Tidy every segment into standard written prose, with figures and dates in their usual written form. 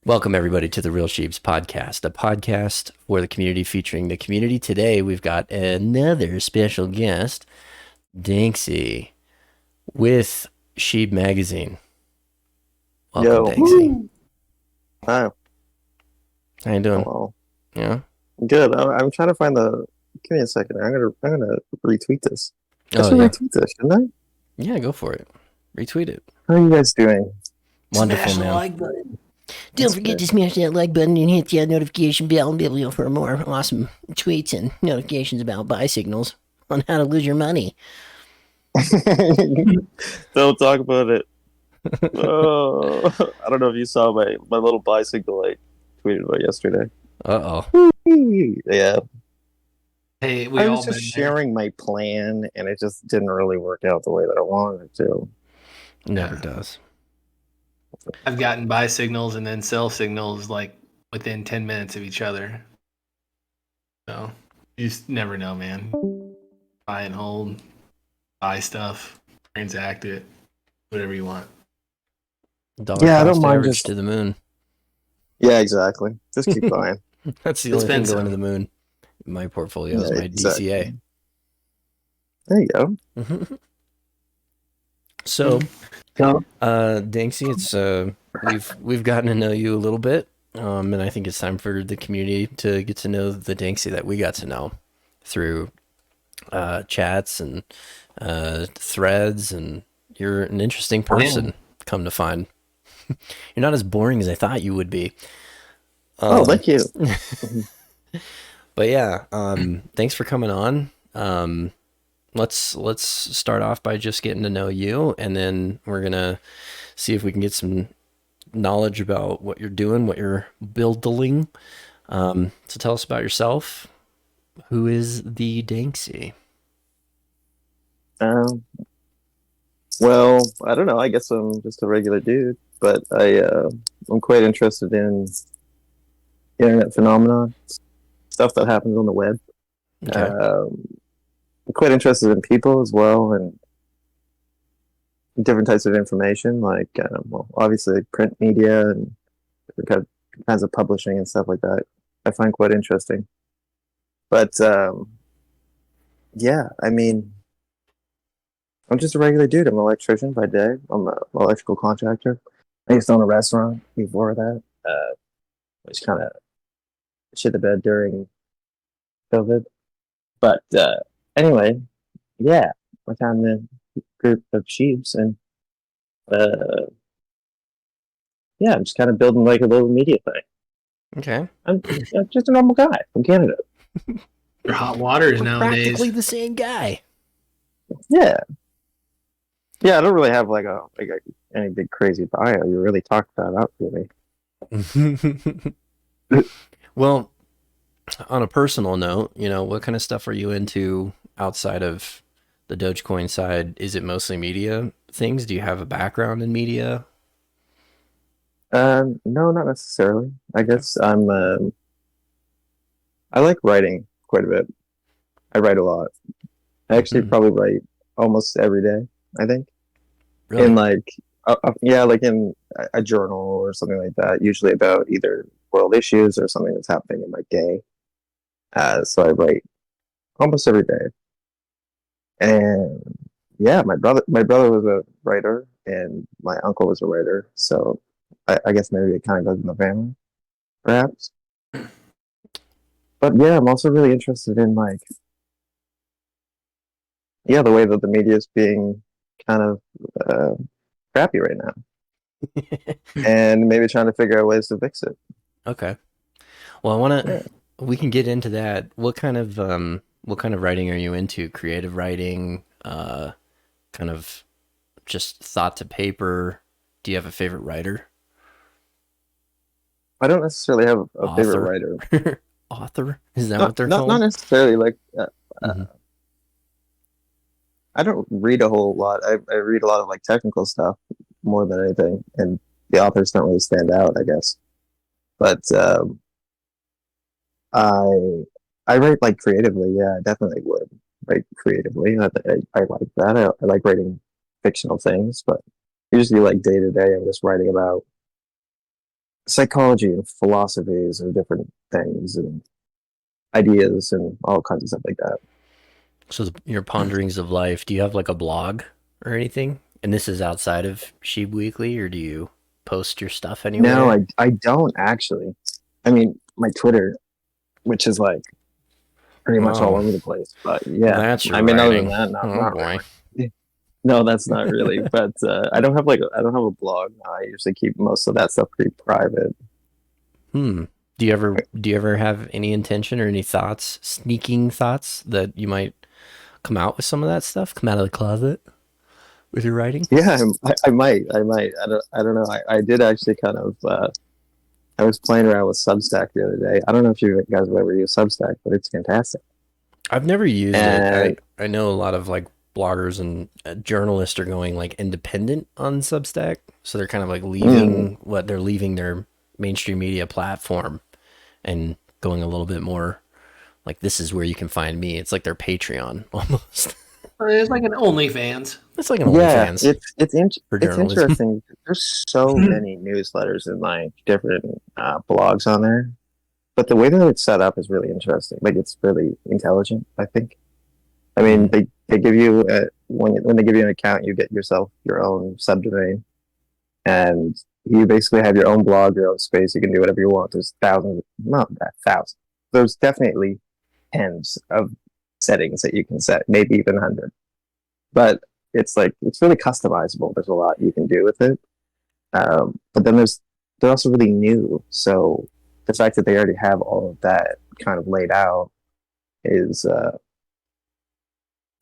Welcome, everybody, to the w.Shibe's podcast, a podcast for the community featuring the community. Today, we've got another special guest, Daanksy, with Shibe Magazine. Welcome, Yo, Daanksy. hi. How you doing? Hello. Yeah? Good. I'm trying to find the. Give me a second. I'm gonna retweet this. I Oh, should yeah. retweet this, shouldn't Yeah, go for it. Retweet it. I? How are you guys doing? Wonderful, Smash the man. like button. Don't That's forget good. to smash that like button and hit the notification bell for more awesome tweets and notifications about buy signals on how to lose your money. Don't talk about it. Oh, I don't know if you saw my little bicycle I tweeted about yesterday. Uh-oh. Yeah, Hey, we I all was just been there. sharing my plan, and it just didn't really work out the way that I wanted it to. Never Yeah. does. I've gotten buy signals and then sell signals like within 10 minutes of each other. So you just never know, man. Buy and hold, buy stuff, transact it, whatever you want. Dollar Yeah, I don't cost mind average just. to the moon. Yeah, exactly. Just keep buying. That's the It's only thing been going to some. the moon. My portfolio is Yeah, my exactly. DCA. There you go. So, No. Daanksy, we've gotten to know you a little bit, and I think it's time for the community to get to know the Daanksy that we got to know through chats and threads, and you're an interesting person. Come to find, you're not as boring as I thought you would be. Oh, thank you. But yeah, thanks for coming on. Let's start off by just getting to know you, and then we're gonna see if we can get some knowledge about what you're doing, what you're building. So tell us about yourself. Who is the Daanksy? Um, well, I don't know. I guess I'm just a regular dude, but I'm quite interested in internet phenomenon, stuff that happens on the web. Okay. I'm quite interested in people as well and different types of information, like well, obviously print media and different kinds of publishing and stuff like that. I find quite interesting. But yeah, I mean, I'm just a regular dude. I'm an electrician by day. I'm an electrical contractor. I used to own a restaurant before that, which kind of shit the bed during COVID. But anyway, yeah, I found the group of sheeps, and uh, yeah, I'm just kind of building like a little media thing. Okay. I'm just a normal guy from Canada. Your hot waters We're nowadays. practically the same guy. Yeah, yeah. I don't really have any big crazy bio. You really talked that up for me. Well, on a personal note, what kind of stuff are you into outside of the Dogecoin side? Is it mostly media things? Do you have a background in media? No, not necessarily. I guess I like writing quite a bit. I write a lot. I actually probably write almost every day, I think. Really? In yeah, like in a journal or something like that, usually about either world issues or something that's happening in my day. So I write almost every day. And yeah, my brother was a writer and my uncle was a writer. So I guess maybe it kind of goes in the family, perhaps. But yeah, I'm also really interested in yeah, the way that the media is being kind of crappy right now, and maybe trying to figure out ways to fix it. Okay. Well, we can get into that. What kind of writing are you into? Creative writing, kind of just thought to paper. Do you have a favorite writer? I don't necessarily have a favorite Author? writer. Author? Is that what they're Not called? necessarily like. Mhm. I don't read a whole lot. I read a lot of like technical stuff more than anything, and the authors don't really stand out, I guess. But I I write like creatively. Yeah, I definitely would write creatively. I like that. I like writing fictional things, but usually like day to day, I'm just writing about psychology and philosophies of different things and ideas and all kinds of stuff like that. So your ponderings of life. Do you have like a blog or anything? And this is outside of Shibe Weekly, or do you post your stuff No, anywhere? I don't actually. I mean, my Twitter, which is like pretty much all Oh, over the place. But yeah, that's your I mean, other than writing. that, Oh not boy. really. No, that's not really. But I don't have a blog. I usually keep most of that stuff pretty private. Hmm. Do you ever have any intention or any thoughts, sneaking thoughts that you might come out with some of that stuff? Come out of the closet with your writing? Yeah, I might. I don't know. I did actually kind of. I was playing around with Substack the other day. I don't know if you guys have ever used Substack, but it's fantastic. I've never used it. And I know a lot of like bloggers and journalists are going like independent on Substack, so they're kind of like mm, leaving they're leaving their mainstream media platform and going a little bit more like this is where you can find me. It's like their Patreon almost. It's like an OnlyFans. It's like an yeah, OnlyFans for it's journalism. interesting. There's so many newsletters and like different blogs on there, but the way that it's set up is really interesting. Like it's really intelligent, I think. I mean, Mm. they give you when they give you an account, you get yourself your own subdomain, and you basically have your own blog, your own space. You can do whatever you want. There's thousands, not that thousands. There's definitely tens of settings that you can set, maybe even 100. But it's like it's really customizable. There's a lot you can do with it. But then they're also really new. So the fact that they already have all of that kind of laid out is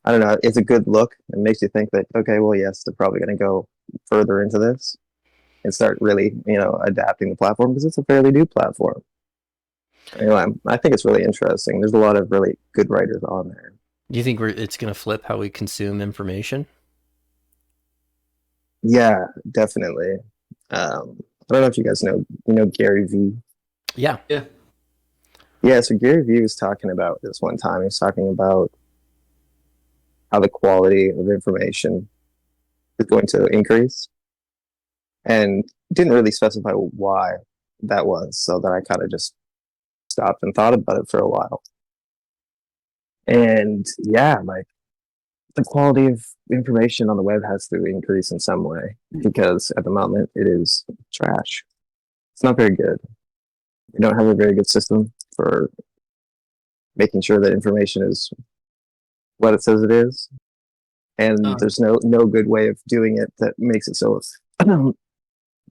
I don't know, it's a good look. It makes you think that, okay, well, yes, they're probably going to go further into this and start really, adapting the platform because it's a fairly new platform. Anyway, I think it's really interesting. There's a lot of really good writers on there. Do you think it's going to flip how we consume information? Yeah, definitely. I don't know if you guys know Gary V. Yeah. Yeah. Yeah, so Gary V was talking about this one time. He was talking about how the quality of information is going to increase and didn't really specify why that was. So then I kind of just stopped and thought about it for a while. And yeah, like the quality of information on the web has to increase in some way because at the moment it is trash. It's not very good. We don't have a very good system for making sure that information is what it says it is. And Um, there's no good way of doing it that makes it so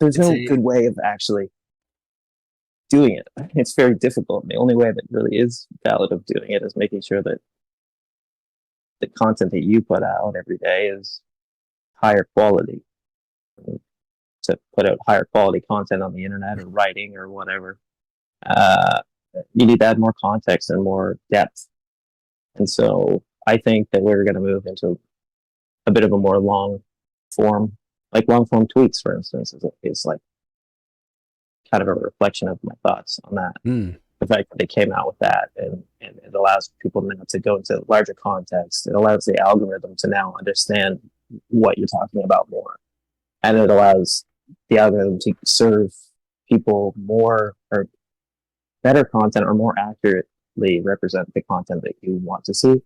there's it's no a good way of actually doing it. It's very difficult. The only way that really is valid of doing it is making sure that the content that you put out every day is higher quality. To put out higher quality content on the internet or writing or whatever, uh, you need to add more context and more depth. And so I think that we're going to move into a bit of a more long form, like long form tweets, for instance, is like kind of a reflection of my thoughts on that. Mm. The fact that they came out with that and it allows people now to go into larger context. It allows the algorithm to now understand what you're talking about more. And it allows the algorithm to serve people more or better content or more accurately represent the content that you want to see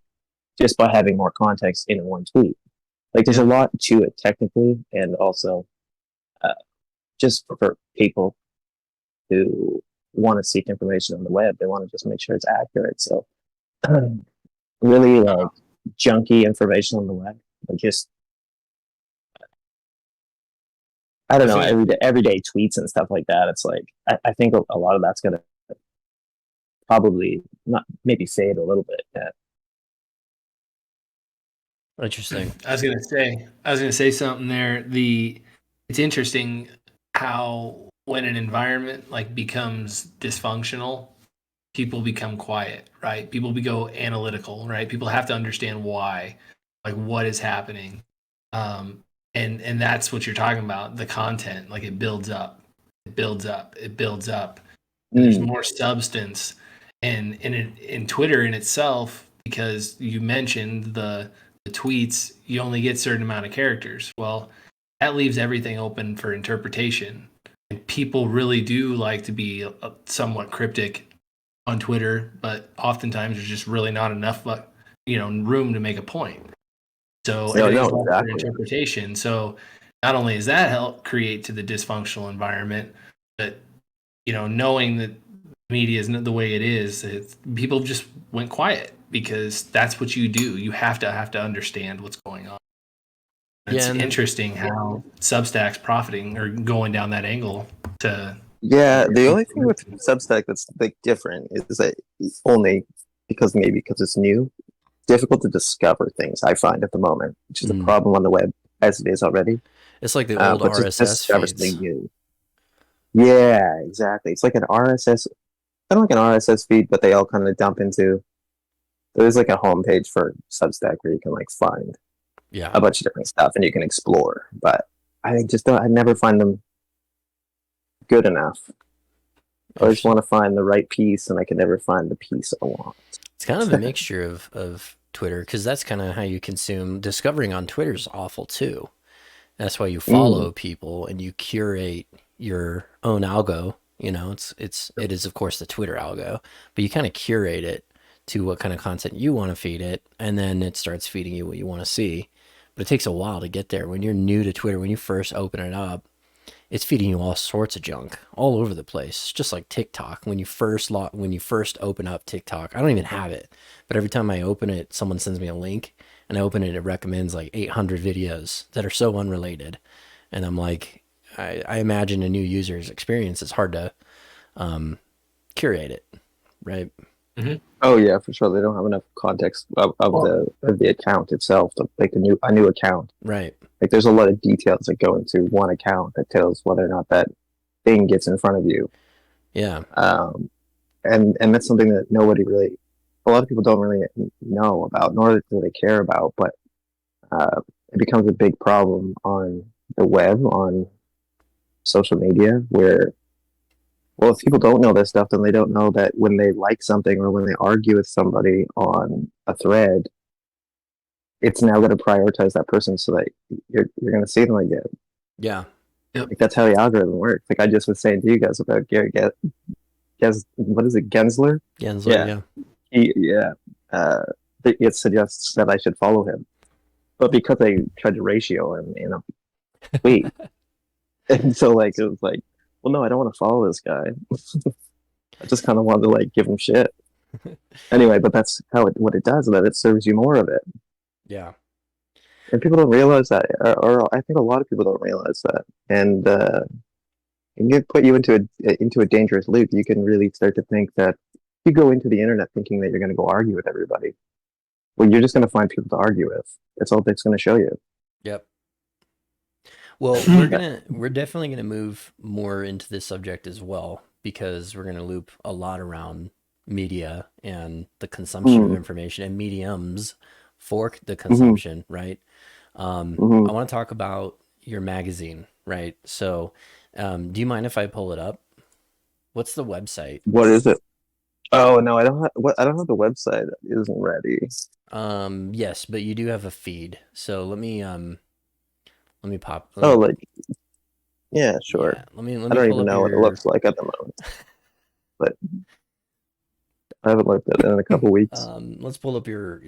just by having more context in one tweet. Like there's a yeah. lot to it technically and also uh, just for people who want to seek information on the web. They want to just make sure it's accurate. So really like junky information on the web, but just I I don't was know gonna everyday tweets and stuff like that. It's like I think a lot of that's gonna probably not maybe fade a little bit. Yeah. Interesting. I was gonna say something there. It's interesting how when an environment like becomes dysfunctional, people become quiet, right? People go analytical, right? People have to understand why, like what is happening, um, and that's what you're talking about. The content, like it builds up, it builds up, it builds up, and there's Mm, more substance, and in Twitter in itself, because you mentioned the tweets, you only get a certain amount of characters. Well, that leaves everything open for interpretation. And people really do like to be somewhat cryptic on Twitter, but oftentimes there's just really not enough, room to make a point. So No, everything's no, left for exactly. interpretation. So not only does that help create to the dysfunctional environment, but knowing that media isn't the way it is, people just went quiet because that's what you do. You have to understand what's going on. It's Yeah, and interesting how Substack's profiting or going down that angle to. Yeah, the only thing with Substack that's like different is that only because it's new, difficult to discover things. I find at the moment, which is a problem on the web as it is already. it's like the old But to RSS discover feeds. something new. Yeah, exactly. It's like an RSS, kind of like an RSS feed, but they all kind of dump into. There's like a homepage for Substack where you can like find Yeah. a bunch of different stuff and you can explore. But I just don't. I never find them good enough. I always want to find the right piece, and I can never find the piece I want. It's kind of a mixture of Twitter, because that's kind of how you consume. Discovering on Twitter is awful too. That's why you follow people and you curate your own algo. It is of course the Twitter algo, but you kind of curate it to what kind of content you want to feed it, and then it starts feeding you what you want to see. But it takes a while to get there. When you're new to Twitter, when you first open it up, it's feeding you all sorts of junk all over the place. It's just like TikTok. When you first open up TikTok, I don't even have it, but every time I open it, someone sends me a link, and I open it, it recommends like 800 videos that are so unrelated, and I'm like, I imagine a new user's experience. It's hard to curate it, right? Mm-hmm. Oh yeah, for sure. They don't have enough context of the account itself to make a new account. Right. Like there's a lot of details that go into one account that tells whether or not that thing gets in front of you. Yeah. And that's something that a lot of people don't really know about, nor do they care about. But it becomes a big problem on the web, on social media, where, well, if people don't know this stuff, then they don't know that when they like something or when they argue with somebody on a thread, it's now going to prioritize that person so that you're going to see them again. Yeah. Yep. Like that's how the algorithm works. Like I just was saying to you guys about Gary what is it, Gensler? Gensler. Yeah. It suggests that I should follow him, but because I tried to ratio him, tweet, and so like it was like, well, no, I don't want to follow this guy. I just kind of wanted to like give him shit. Anyway, but that's what it does, that it serves you more of it. Yeah. And people don't realize that, or I think a lot of people don't realize that, and it can put you into a dangerous loop. You can really start to think that you go into the internet thinking that you're going to go argue with everybody. Well, you're just going to find people to argue with. That's all it's going to show you. Yep. Well, we're definitely gonna move more into this subject as well, because we're gonna loop a lot around media and the consumption of information and mediums for the consumption, right? I want to talk about your magazine, right? So, do you mind if I pull it up? What's the website? What is it? Oh no, I don't have the website. It isn't ready. Yes, but you do have a feed. So let me pop. Oh, like, yeah, sure. Yeah, let me I don't pull even up know what it looks like at the moment, but I haven't looked at it in a couple weeks. Let's pull up your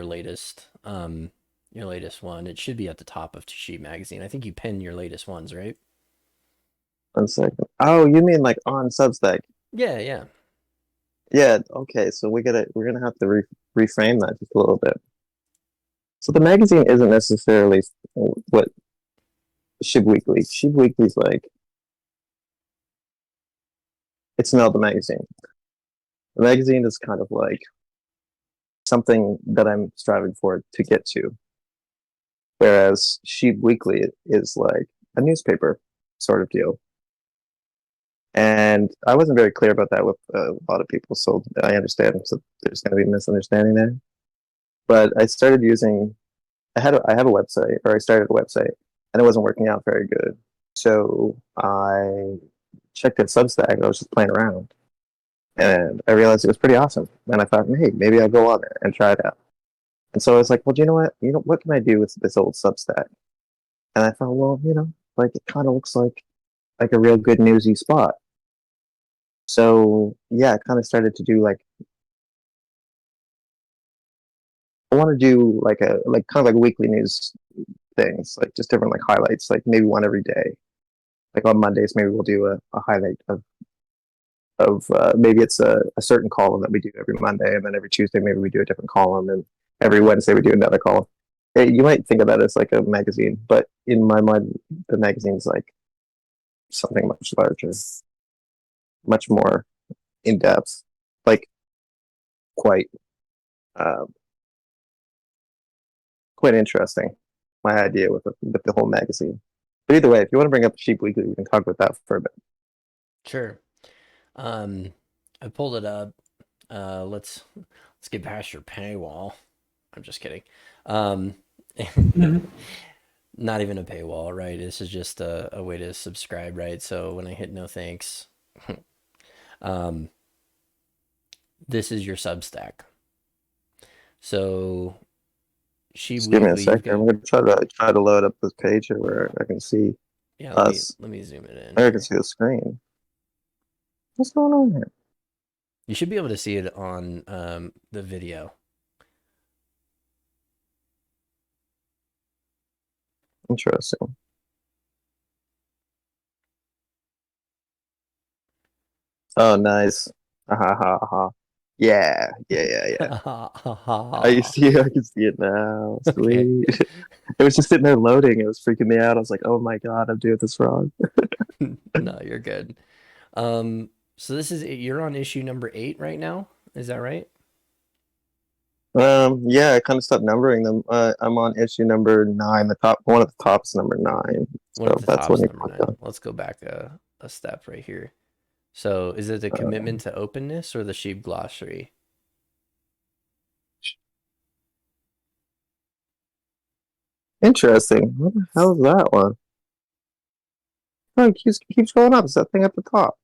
latest one. It should be at the top of Shibe Magazine. I think you pin your latest ones, right? 1 second. Oh, you mean like on Substack? Yeah, yeah. Yeah. Okay. So we're gonna have to reframe that just a little bit. So the magazine isn't necessarily what Shibe Weekly. Shibe Weekly's like, it's not the magazine. The magazine is kind of like something that I'm striving for to get to, whereas Shibe Weekly is like a newspaper sort of deal. And I wasn't very clear about that with a lot of people, so I understand. So there's going to be a misunderstanding there. But I started using, I have a website, or I started a website, and it wasn't working out very good. So I checked out Substack, and I was just playing around. And I realized it was pretty awesome. And I thought, hey, maybe I'll go on there and try it out. And so I was like, well, do you know what? What can I do with this old Substack? And I thought, well, like it kind of looks like like a real good newsy spot. So yeah, I kind of started to do like I want to do like a like kind of like weekly news things, like just different like highlights, like maybe one every day. Like on Mondays, maybe we'll do a highlight of maybe it's a certain column that we do every Monday, and then every Tuesday maybe we do a different column, and every Wednesday we do another column. You might think of that as like a magazine, but in my mind, the magazine's like something much larger, much more in depth, like quite um, quite interesting. My idea with the whole magazine. But either way, if you want to bring up Shibe Weekly, we can talk about that for a bit. Sure. I pulled it up. Let's get past your paywall. I'm just kidding. Um, not even a paywall, right? This is just a way to subscribe, right? So when I hit no thanks, um, this is your Substack. So Shibe Just give me a Weekly, you've second. got I'm gonna try to load up this page here where I can see yeah. us. Let me zoom it in I can here. see the screen. What's going on here? You should be able to see it on the video. Interesting. Oh, nice. Ha ha ha ha. Yeah, yeah, yeah, yeah. I can see it now. Okay. Sweet. It was just sitting there loading. It was freaking me out. I was like, oh my God, I'm doing this wrong. No, you're good. So this is you're on issue number 8 right now. Is that right? Yeah, I kind of stopped numbering them. I'm on issue number 9. The top one of the tops number 9. One at So the that's when top's you number click 9. on. Let's go back a step right here. So is it the Uh, commitment to openness or the Sheep glossary? Interesting. What the hell is that one? Oh, it keeps going up. It's that thing at the top.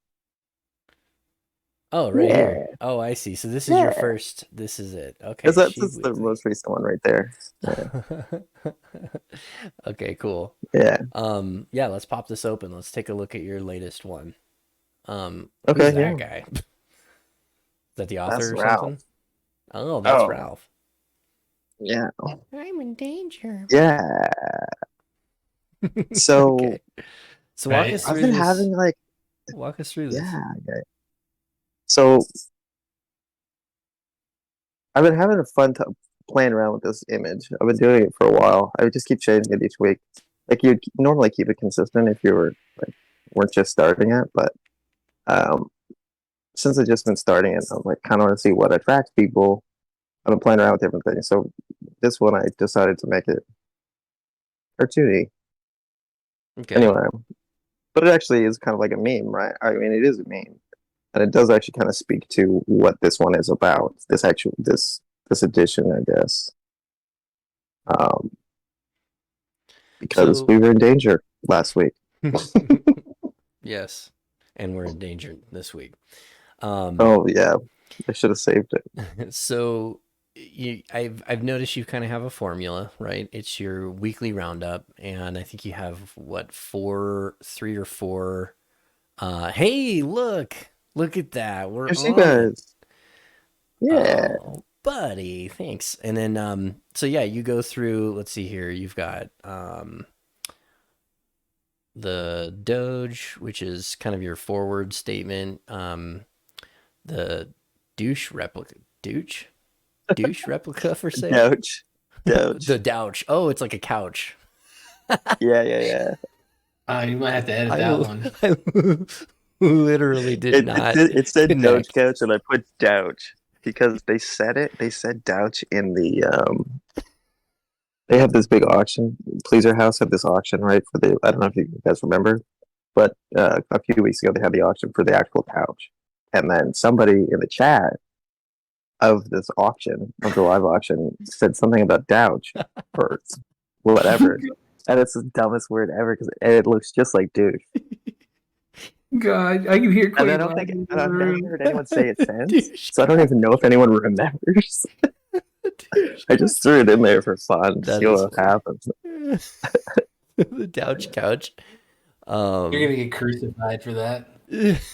Oh, right here. Yeah, Oh, I see. So this is your yeah. first. This is it. Okay, Sheep That's the Weekly. most recent one right there. Yeah, Okay, cool. yeah. Yeah, let's pop this open. Let's take a look at your latest one. Who's Okay, that yeah. guy? Is that the That's author or Ralph. something? Oh, that's Oh, Ralph. yeah, I'm in danger. yeah. So Okay. So walk Right. us I've through been this. having like, Walk us through this. yeah. Okay. So I've been having a fun time playing around with this image. I've been doing it for a while. I would just keep changing it each week. Like you'd normally keep it consistent if you were like weren't just starting it, but um, since I've just been starting it, I'm like kind of want to see what attracts people. I've been playing around with different things. So this one, I decided to make it cartoony. Okay. Anyway, but it actually is kind of like a meme, right? I mean, it is a meme, and it does actually kind of speak to what this one is about. This edition, I guess, um, because So we were in danger last week. yes, and we're in danger this week. Um, Oh yeah, I should have saved it. so I've noticed you kind of have a formula, right? It's your weekly roundup, and I think you have what 3 or 4. Hey, look at that, we're Here's you on it. guys. Yeah, Oh, buddy, thanks. And then so yeah, you go through. Let's see here. You've got the Doge, which is kind of your forward statement. The douche douche replica for sale. Douch, The Douch. douche. Oh, it's like a couch. Yeah, yeah, yeah. You might have to edit I, that one. I literally did not It said Doge connect. couch, and I put Douch because they said it. They said Douch in the They have this big auction. Pleaser House had this auction, right? For the I don't know if you guys remember, but a few weeks ago they had the auction for the actual couch, and then somebody in the chat of this auction of the live auction said something about douche or whatever, and it's the dumbest word ever because it looks just like douche. God, I can hear And I Quaid don't think, laughing in and the I've never room. heard anyone say it since, Douche so I don't even know if anyone remembers. douche I couch. just threw it in there for fun to That see is what funny. happens. The douche couch. You're gonna get crucified for that.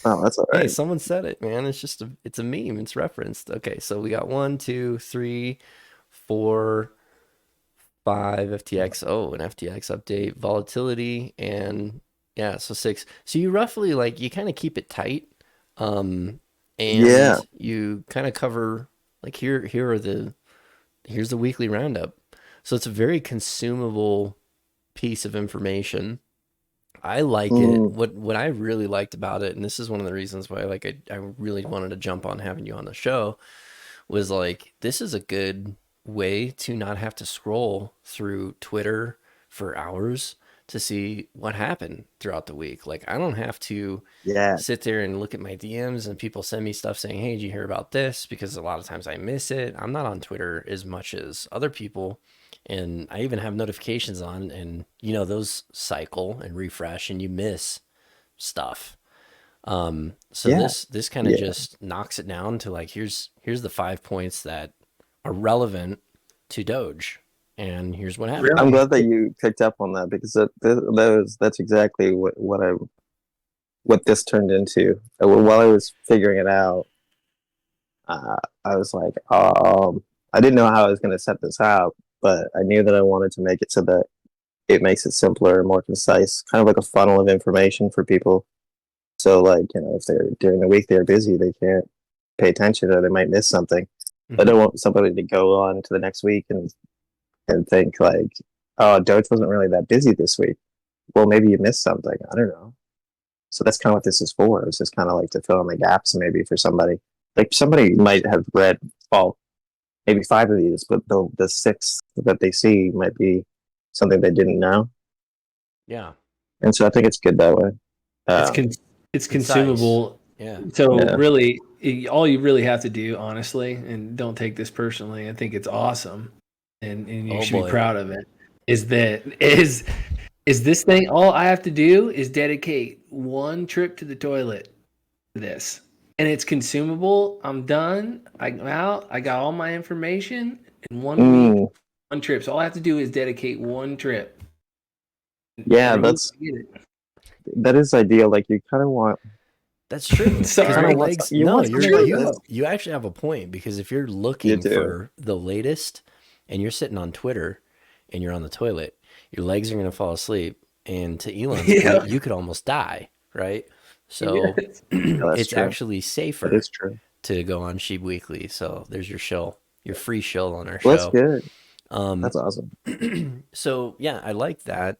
Oh, that's all Hey, right. someone said it, man. It's just it's a meme. It's referenced. Okay, so we got 1, 2, 3, 4, 5 FTX. Oh, an FTX update, volatility, and yeah, so 6. So you roughly like you kind of keep it tight, um, Yeah, and you kind of cover like here's the weekly roundup. So it's a very consumable piece of information. I like it. mm, What I really liked about it, and this is one of the reasons why like I really wanted to jump on having you on the show, was like this is a good way to not have to scroll through Twitter for hours to see what happened throughout the week. Like I don't have to yeah, sit there and look at my DMs and people send me stuff saying, "Hey, did you hear about this?" Because a lot of times I miss it. I'm not on Twitter as much as other people, and I even have notifications on, and you know those cycle and refresh, and you miss stuff. So yeah, this kind of yeah. just knocks it down to like here's the 5 points that are relevant to Doge, and here's what happened. I'm Really? glad that you picked up on that because that's exactly what this turned into. While I was figuring it out, I was like, I didn't know how I was going to set this out, but I knew that I wanted to make it so that it makes it simpler and more concise, kind of like a funnel of information for people. So, like, if they're during the week they're busy, they can't pay attention or they might miss something. I Hmm. don't want somebody to go on to the next week and think like, oh, Doge wasn't really that busy this week. Well, maybe you missed something. I don't know. So that's kind of what this is for. It's just kind of like to fill in the gaps maybe for somebody. Like somebody might have read all maybe 5 of these, but the sixth that they see might be something they didn't know. Yeah, And so I think it's good that way. It's Um, con- it's concise. consumable. Yeah. So yeah. really, all you really have to do, honestly, and don't take this personally, I think it's awesome, and you Oh should be boy. proud of it. Is this thing? All I have to do is dedicate one trip to the toilet to this, and it's consumable. I'm done. I'm out. I got all my information in 1 week, Mm, one trip. So all I have to do is dedicate one trip. yeah, Every week I get that is ideal. Like you kind of want That's it. true. you Because kind my Sorry, of want legs, you no, want it's something you're like true this. though. you actually have a point because if you're You looking do. for the latest and you're sitting on Twitter and you're on the toilet, your legs are going to fall asleep. And to Elon's point, Yeah. you could almost die, right? So Yes. Yeah, that's it's true. actually That safer is true. to go on Shibe Weekly. So there's your shill, your free shill on our Well, that's show. good. Um, That's awesome. so yeah, I like that.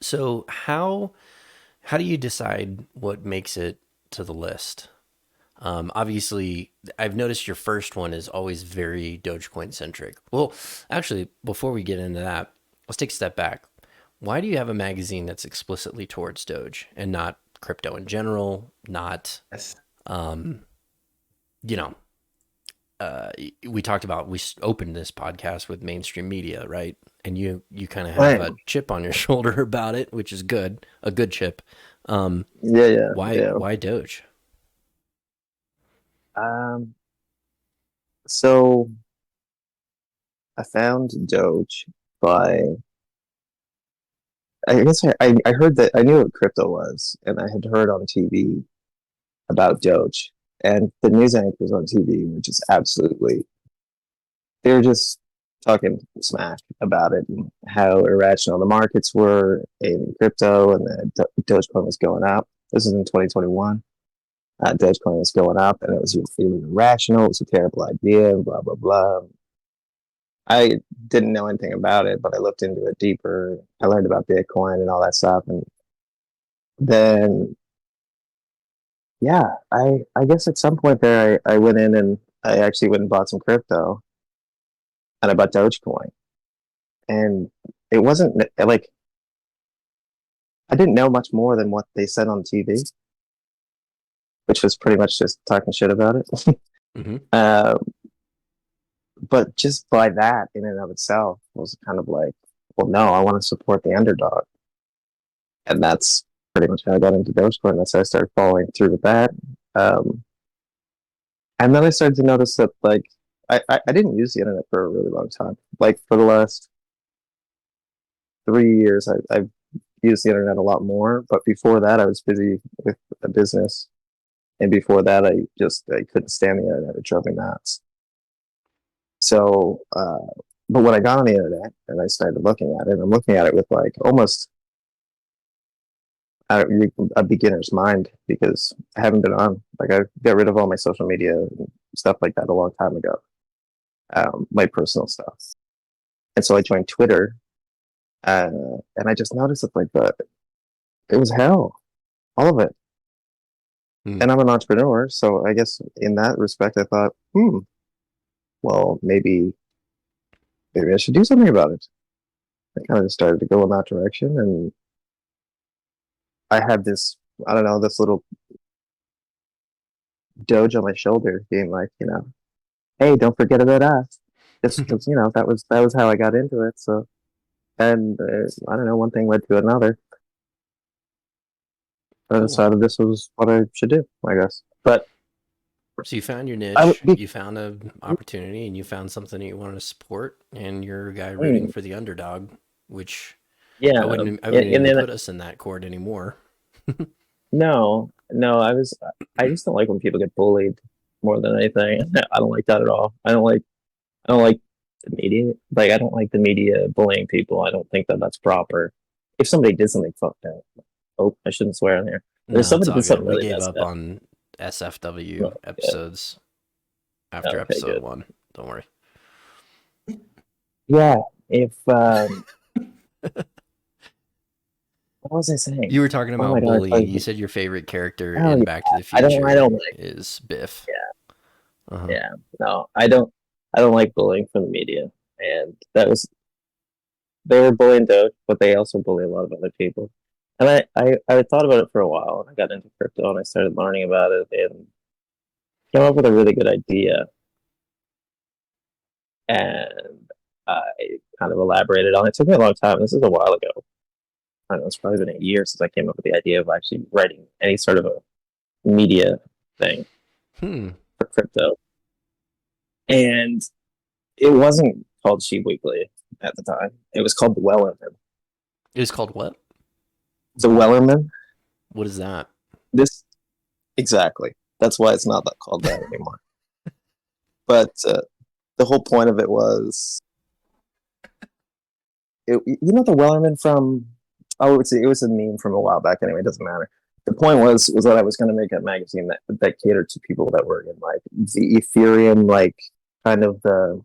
So how do you decide what makes it to the list? Obviously, I've noticed your first one is always very Dogecoin centric. Well, actually, before we get into that, let's take a step back. Why do you have a magazine that's explicitly towards Doge and not crypto in general? Not, Yes. you know, we talked about we opened this podcast with mainstream media, right? And you kind of have Right. a chip on your shoulder about it, which is good, a good chip. Um, Yeah, yeah, why yeah. why Doge? Um, so I found Doge by I guess I heard that I knew what crypto was, and I had heard on TV about Doge, and the news anchors on TV were just absolutely they were just talking smack about it and how irrational the markets were in crypto, and that Dogecoin was going up. This is in 2021. Dogecoin was going up, and it was irrational. It was a terrible idea. Blah blah blah. I didn't know anything about it, but I looked into it deeper. I learned about Bitcoin and all that stuff, and then yeah, I guess at some point there, I went in and I actually went and bought some crypto, and I bought Dogecoin, and it wasn't like I didn't know much more than what they said on TV, which was pretty much just talking shit about it. Hmm. uh, but just by that in and of itself was kind of like, well, no, I want to support the underdog, and that's pretty much how I got into Dogecoin. That's how I started following through with that. Um, and then I started to notice that like I didn't use the internet for a really long time. Like for the last 3 years, I've use the internet a lot more. But before that, I was busy with a business, and before that, I couldn't stand the internet. It drove me nuts. So, but when I got on the internet and I started looking at it, I'm looking at it with like almost a beginner's mind because I haven't been on. Like I got rid of all my social media and stuff like that a long time ago, my personal stuff. And so I joined Twitter, and I just noticed it it was hell, all of it. And I'm an entrepreneur, so I guess in that respect, I thought, well, maybe I should do something about it. I kind of just started to go in that direction, and I had this, I don't know, this little doge on my shoulder, being like, hey, don't forget about us. Just because, that was how I got into it. So, and I don't know, one thing led to another. I Cool. decided this was what I should do, I guess. But so you found your niche, you found an opportunity, and you found something that you wanted to support, and you're a guy rooting for the underdog, which I wouldn't even put us in that court anymore. No, I just don't like when people get bullied more than anything. I don't like that at all. I don't like the media. Like, I don't like the media bullying people. I don't think that that's proper. If somebody did something fucked up, oh, I shouldn't swear on here. No, somebody did something really messed up. We gave up on SFW episodes after episode 1. Don't worry. Yeah, if what was I saying? You were talking about bullying. You said your favorite character in Back to the Future is Biff. Yeah. Yeah. No, I don't like bullying from the media. And they were bullying Doge, but they also bully a lot of other people. And I thought about it for a while, and I got into crypto and I started learning about it and came up with a really good idea. And I kind of elaborated on it. It took me a long time. This is a while ago. I don't know, it's probably been a year since I came up with the idea of actually writing any sort of a media thing for crypto. And it wasn't called Shibe Weekly at the time. It was called the Wellerman. It was called what? The Wellerman. What is that? Exactly. That's why it's not called that anymore. But the whole point of it was, the Wellerman from, it was a meme from a while back. Anyway, it doesn't matter. The point was that I was going to make a magazine that catered to people that were in like the Ethereum, like kind of the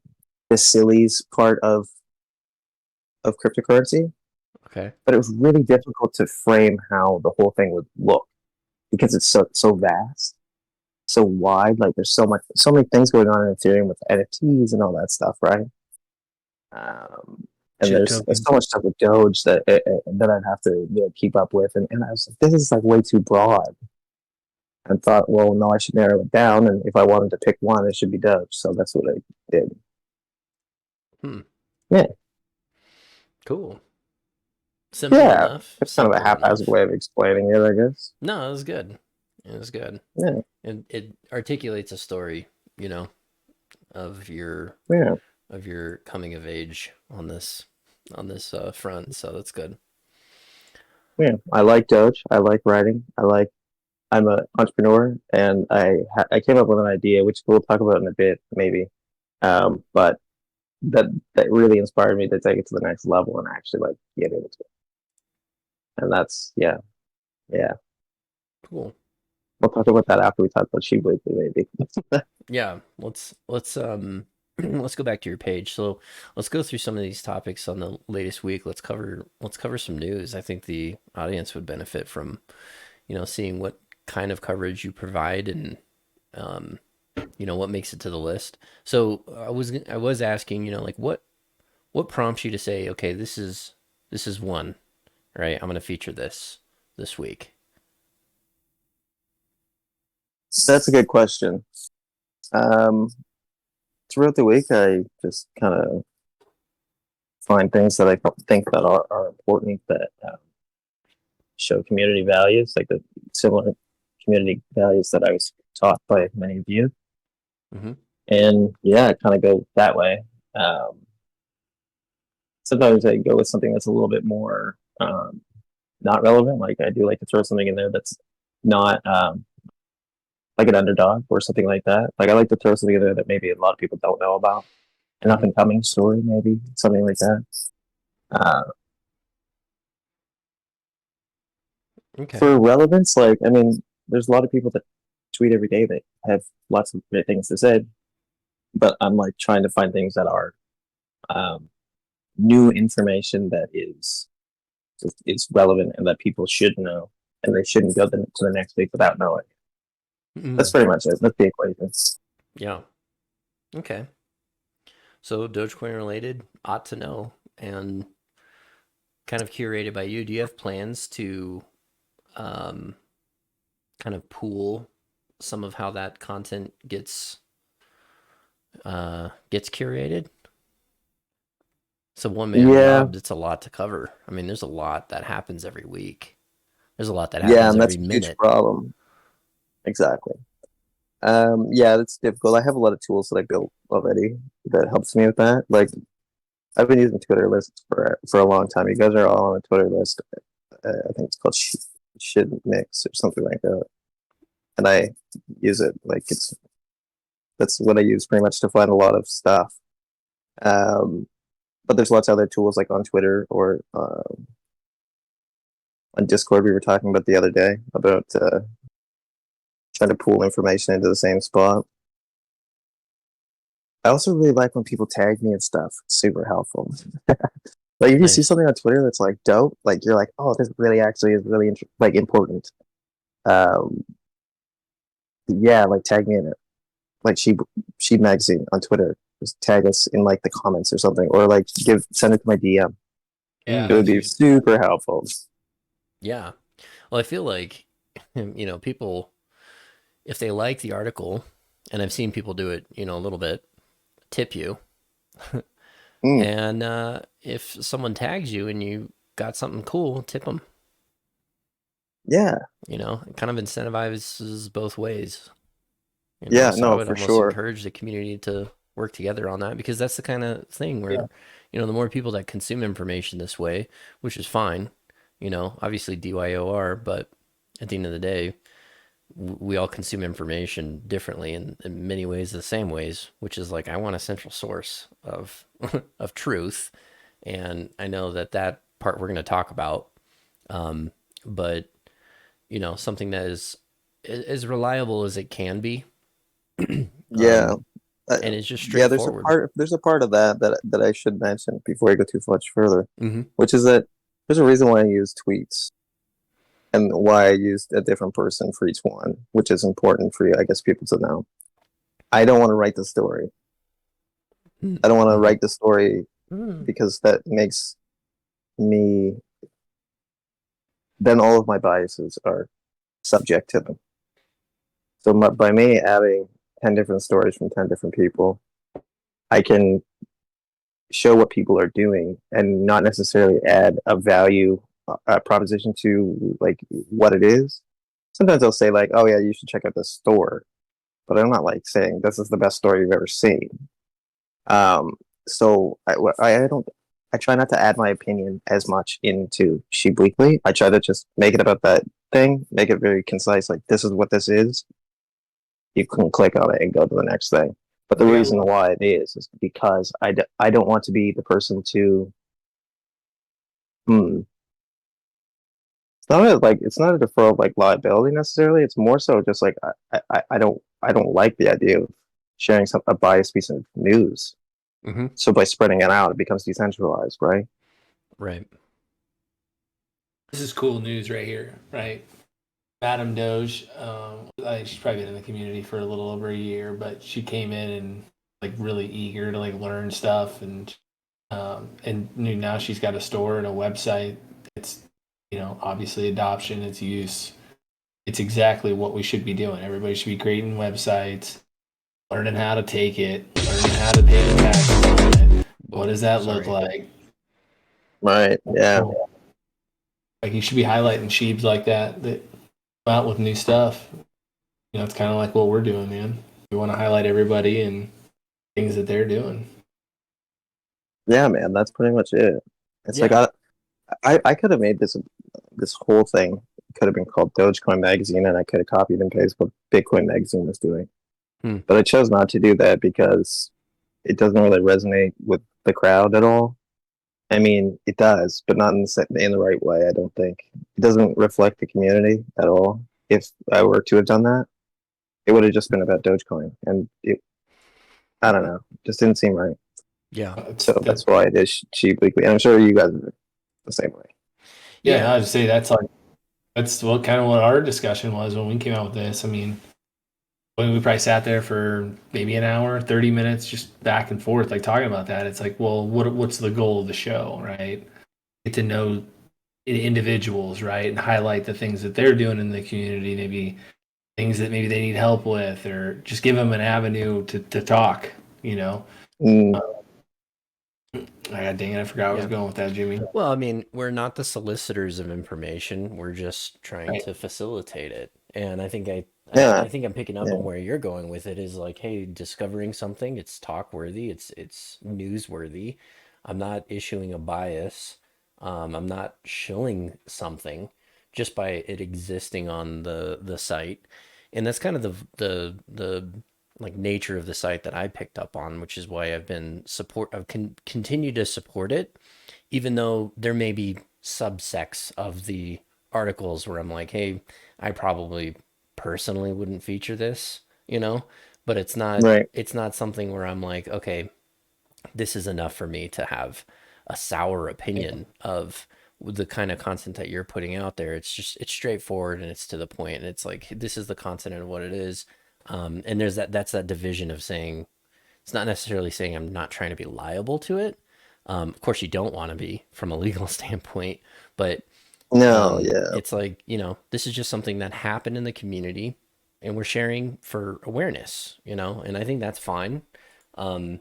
sillies part of cryptocurrency. Okay. But it was really difficult to frame how the whole thing would look because it's so vast, so wide. Like there's so many things going on in Ethereum with NFTs and all that stuff, right? And there's so much stuff with Doge that I'd have to keep up with, and I was like, this is like way too broad. And thought, well, no, I should narrow it down, and if I wanted to pick one, it should be Doge. So that's what I did. Yeah. Cool. Simple enough. It's kind of a haphazard way of explaining it, I guess. No, it was good. It was good. Yeah. It articulates a story, of your coming of age on this front. So that's good. Yeah, I like Doge. I like writing. I'm an entrepreneur, and I came up with an idea, which we'll talk about in a bit, maybe. But that really inspired me to take it to the next level and actually like get into it. And that's yeah. Cool. We'll talk about that after we talk about Shibe Weekly, maybe. Yeah, let's let's go back to your page. So let's go through some of these topics on the latest week. Let's cover some news. I think the audience would benefit from, seeing what kind of coverage you provide and what makes it to the list. So I was asking, like what prompts you to say, okay, this is one, right? I'm going to feature this week. That's a good question. Throughout the week, I just kind of find things that I think that are important that show community values, like the similar community values that I was taught by many of you. Mm-hmm. And yeah, I kind of go that way. Sometimes I go with something that's a little bit more not relevant. Like I do like to throw something in there that's not like an underdog or something like that. Like I like to throw something in there that maybe a lot of people don't know about. An up and coming story, maybe something like that. Uh, Okay. for relevance, like I mean, there's a lot of people that tweet every day that have lots of great things to say, but I'm like trying to find things that are um, new information that is relevant and that people should know, and they shouldn't go to the next week without knowing. That's pretty much it. That's the equation. Yeah. Okay. So Dogecoin related, ought to know, and kind of curated by you. Do you have plans to um, kind of pool some of how that content gets curated? It's a one-man Yeah, job. It's a lot to cover. I mean, there's a lot that happens every week. There's a lot that yeah, happens and that's every a huge minute. problem. Exactly. Yeah, it's difficult. I have a lot of tools that I built already that helps me with that. Like I've been using Twitter lists for a long time. You guys are all on a Twitter list. I think it's called Shibe Mix or something like that. And I use it like that's what I use pretty much to find a lot of stuff. Um, but there's lots of other tools like on Twitter or on Discord. We were talking about the other day about trying to pool information into the same spot. I also really like when people tag me and stuff. It's super helpful. Like if you see Nice. something on Twitter that's like dope, like you're like, oh, this really actually is really like important. Um, yeah, like tag me in it. Like Shibe Magazine on Twitter. Just tag us in like the comments or something, or like send it to my DM. Yeah, It would that's be huge. super helpful. Yeah. Well, I feel like, people, if they like the article, and I've seen people do it, a little bit, tip you. Mm, And if someone tags you and you got something cool, tip them. yeah, It kind of incentivizes both ways. yeah, So I no, would for almost sure. encourage the community to work together on that, because that's the kind of thing Yeah. where, the more people that consume information this way, which is fine, obviously DYOR, but at the end of the day, we all consume information differently in many ways, the same ways, which is like, I want a central source of of truth. And I know that part we're going to talk about, but something that is as reliable as it can be, Yeah, uh, and it's just yeah. straightforward. There's a part of that I should mention before I go too much further, Mm-hmm. which is that there's a reason why I use tweets and why I used a different person for each one, which is important for you, I guess, people to know. I don't want to write the story. I don't want to Mm-hmm. write the story because that makes me, then all of my biases are subject to them. So by me adding 10 different stories from 10 different people, I can show what people are doing and not necessarily add a value a proposition to like what it is. Sometimes I'll say like, oh yeah, you should check out this store, but I'm not like saying this is the best story you've ever seen. Um, so I don't. I try not to add my opinion as much into Shibe Weekly. I try to just make it about that thing, make it very concise. Like this is what this is. You can click on it and go to the next thing. But the I got reason why it is because I don't want to be the person to. Hmm. It's not a deferral of like liability necessarily. It's more so just like I don't like the idea of sharing a biased piece of news. Mm-hmm. So by spreading it out, it becomes decentralized, right? Right. This is cool news right here, right? Madam Doge, I think she's probably been in the community for a little over a year, but she came in and like really eager to like learn stuff, and now she's got a store and a website. It's obviously adoption, its use. It's exactly what we should be doing. Everybody should be creating websites, learning how to take it, learning how to pay the taxes on it. What Whoa, does that look sorry. like? Right. Yeah. Like you should be highlighting sheebs like that come out with new stuff. It's kind of like what we're doing, man. We want to highlight everybody and things that they're doing. Yeah, man. That's pretty much it. It's like Yeah. I could have made this whole thing could have been called Dogecoin Magazine, and I could have copied and pasted what Bitcoin Magazine was doing. Hmm. But I chose not to do that because it doesn't really resonate with the crowd at all. I mean, it does, but not in the right way. I don't think it doesn't reflect the community at all. If I were to have done that, it would have just been about Dogecoin, and I don't know, just didn't seem right. Yeah. It's, So that, that's why it is Shibe Weekly. And I'm sure you guys are the same way. yeah, I'd say that's what kind of what our discussion was when we came out with this. I mean, when we probably sat there for maybe an hour, 30 minutes, just back and forth, like talking about that. It's like, well, what's the goal of the show, right? Get to know individuals, right, and highlight the things that they're doing in the community, maybe things that maybe they need help with, or just give them an avenue to talk. You know, Mm, God dang it, I forgot where I was Yeah. going with that, Jimmy. Well, I mean, we're not the solicitors of information. We're just trying Right. to facilitate it. And I think yeah, I think I'm picking up yeah. on where you're going with it is like, hey, discovering something, it's talk worthy, it's newsworthy. I'm not issuing a bias. I'm not shilling something just by it existing on the site. And that's kind of the like nature of the site that I picked up on, which is why I've continued to support it even though there may be subsects of the articles where I'm like, hey, I probably personally wouldn't feature this, you know, but Right. it's not something where I'm like, okay, this is enough for me to have a sour opinion of the kind of content that you're putting out there. It's straightforward and it's to the point and it's like this is the content and what it is. And that's that division of saying it's not necessarily saying I'm not trying to be liable to it. Of course, you don't want to be from a legal standpoint, but No, yeah. it's like, this is just something that happened in the community and we're sharing for awareness, and I think that's fine. Um,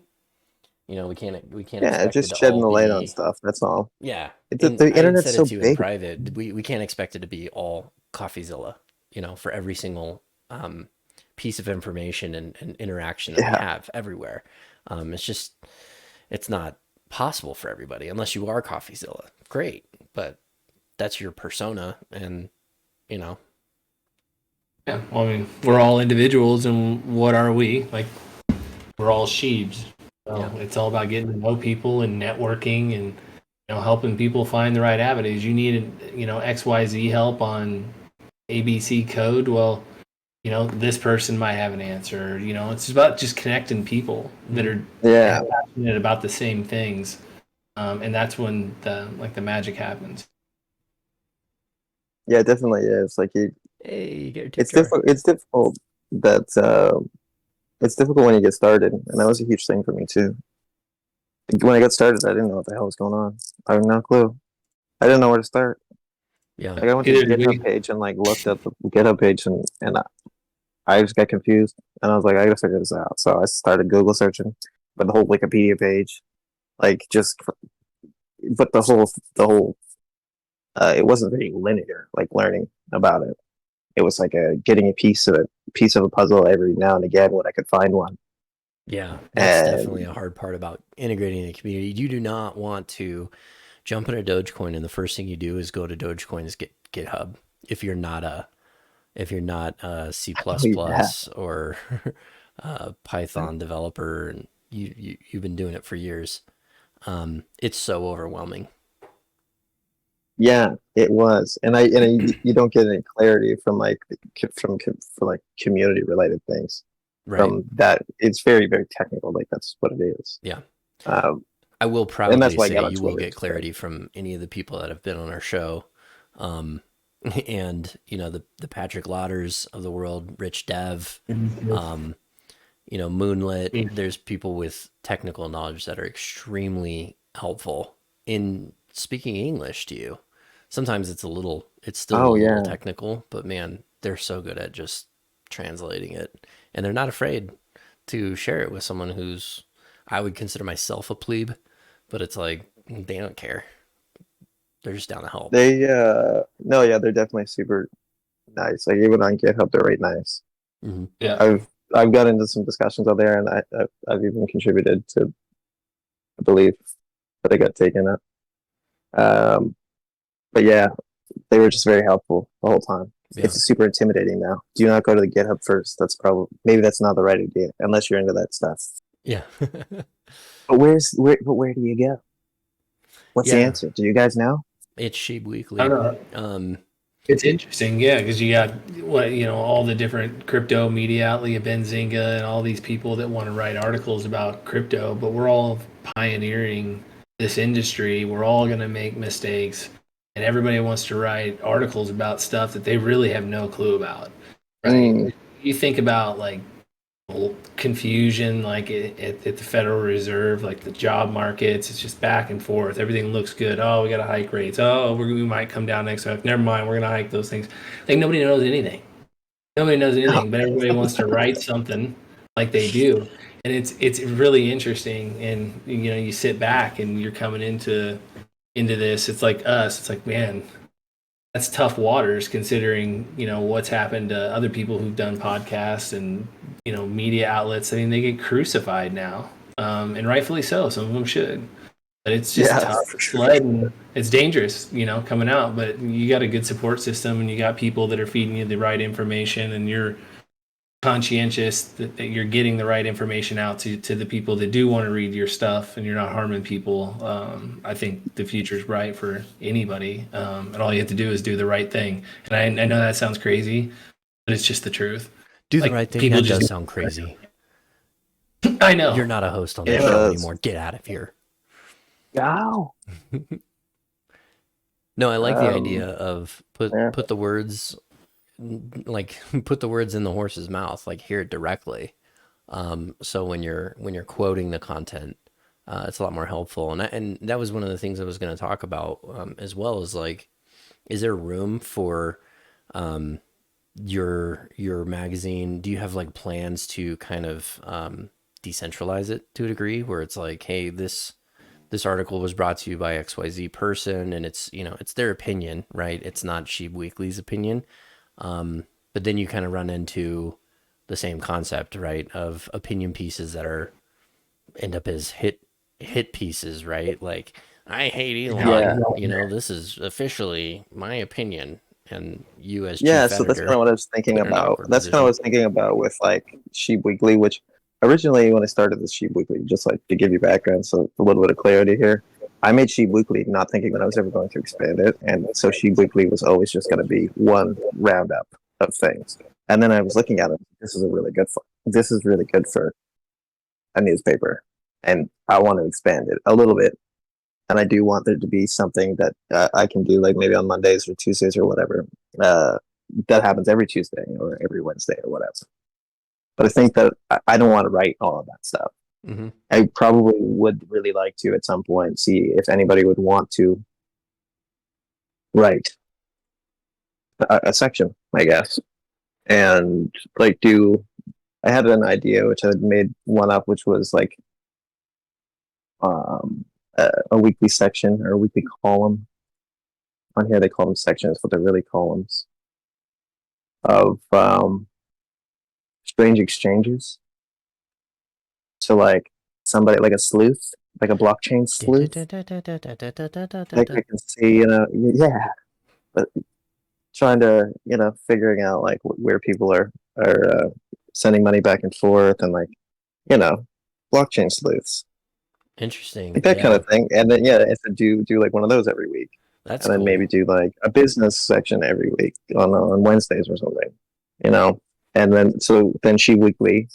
we can't Yeah, expect it just to shedding all the light on be, stuff. That's all. yeah. The And I even internet's said it so to you in big. private. We can't expect it to be all CoffeeZilla, for every single piece of information and interaction that we Yeah. have everywhere. It's not possible for everybody unless you are CoffeeZilla. Great, but that's your persona, and you know, Yeah, well, I mean, we're all individuals, and what are we? Like, we're all sheebs. So yeah, it's all about getting to know people and networking and helping people find the right avenues. You need XYZ help on ABC code. Well, this person might have an answer. It's about just connecting people that are Yeah. passionate about the same things, and that's when the magic happens. Yeah, it definitely is. Like hey, you get a tip it's jar. difficult. It's difficult that it's difficult when you get started, and that was a huge thing for me too. When I got started, I didn't know what the hell was going on. I had no clue. I didn't know where to start. Yeah, Like I went to the Either GitHub we, page and like looked at the GitHub page and I just got confused and I was like, I gotta figure this out. So I started Google searching, but the whole Wikipedia page, like but the whole it wasn't very linear. Like learning about it, it was like getting a piece of a puzzle every now and again when I could find one. yeah, that's definitely And a hard part about integrating the community. You do not want to jump in a Dogecoin and the first thing you do is go to Dogecoin's GitHub if you're not a C++ oh yeah, or Python developer and you've been doing it for years. It's so overwhelming. yeah, it was. You don't get any clarity from from like community related things. Right. From that, it's very very technical. Like that's what it is. Yeah. Um, I will and that's proudly why I say got on you will Twitter. get clarity from any of the people that have been on our show. Um, and the Patrick Lauders of the world, Rich Dev, um, Moonlit. There's people with technical knowledge that are extremely helpful in speaking English to you. Sometimes it's still a Oh little yeah, technical, but man, they're so good at just translating it. And they're not afraid to share it with someone I would consider myself a plebe, but it's like, they don't care. They're just down to help. they no, yeah, they're definitely super nice. Like even on GitHub, they're right nice. Mm-hmm. yeah, I've got into some discussions out there, and I've even contributed to, I believe, that I got taken up. But yeah, they were just very helpful the whole time. Yeah. It's super intimidating now. Do not go to the GitHub first. That's probably maybe that's not the right idea unless you're into that stuff. Yeah. But where do you go? What's the Yeah. answer? Do you guys know? It's Shibe I Weekly. don't know. It's interesting, yeah, because you got all the different crypto media outlet, Benzinga, and all these people that want to write articles about crypto, but we're all pioneering this industry. We're all going to make mistakes, and everybody wants to write articles about stuff that they really have no clue about, right? You think about like confusion like at the Federal Reserve, like the job markets. It's just back and forth. Everything looks good. Oh, we got to hike rates. Oh, we might come down next week. Never mind, we're gonna hike those things. Like nobody knows anything. Nobody knows anything, but everybody wants to write something like they do, and it's really interesting. And you sit back and you're coming into this. It's like us. It's like, man, that's tough waters considering what's happened to other people who've done podcasts and media outlets. I mean, they get crucified now, and rightfully so. Some of them should, but it's just tough for sure. sled, and it's dangerous coming out. But you got a good support system, and you got people that are feeding you the right information, and you're conscientious that you're getting the right information out to the people that do want to read your stuff, and you're not harming people. I think the future's bright for anybody, and all you have to do is do the right thing. And I know that sounds crazy, but it's just the truth. Do the right thing. People That just does sound crazy. I know. You're not a host on the show anymore. Get out of here. Wow. No, I like the idea of put the words put the words in the horse's mouth, like hear it directly. So when you're quoting the content, it's a lot more helpful. And that was one of the things I was going to talk about, as well as like, is there room for your magazine? Do you have like plans to kind of decentralize it to a degree where it's like, hey, this article was brought to you by XYZ person, and it's it's their opinion, right? It's not Shibe Weekly's opinion. But then you kind of run into the same concept, right? Of opinion pieces that end up as hit pieces, right? Like, I hate Elon. This is officially my opinion, and you as chief editor, so that's kind of what I was thinking put in an about. awkward That's kind of what I was thinking about with like Shibe Weekly, which originally when I started this Shibe Weekly, just like to give you background, so a little bit of clarity here. I made Shibe Weekly not thinking that I was ever going to expand it, and so Shibe Weekly was always just going to be one roundup of things. And then I was looking at it. This is really good for a newspaper, and I want to expand it a little bit. And I do want there to be something that I can do, like maybe on Mondays or Tuesdays or whatever. That happens every Tuesday or every Wednesday or whatever. But I think that I don't want to write all of that stuff. Mm-hmm. I probably would really like to at some point see if anybody would want to write a section, I guess, and like I had an idea which I had made one up, which was like a weekly section or a weekly column. On here they call them sections, but they're really columns of strange exchanges. So like somebody like a sleuth, like a blockchain sleuth. Like I can see, but trying to, figuring out like where people are sending money back and forth, and like, blockchain sleuths. Interesting. Like that kind of thing. And then if I do like one of those every week. That's and then cool. maybe do like a business section every week on Wednesdays or something. And then then Shibe Weekly,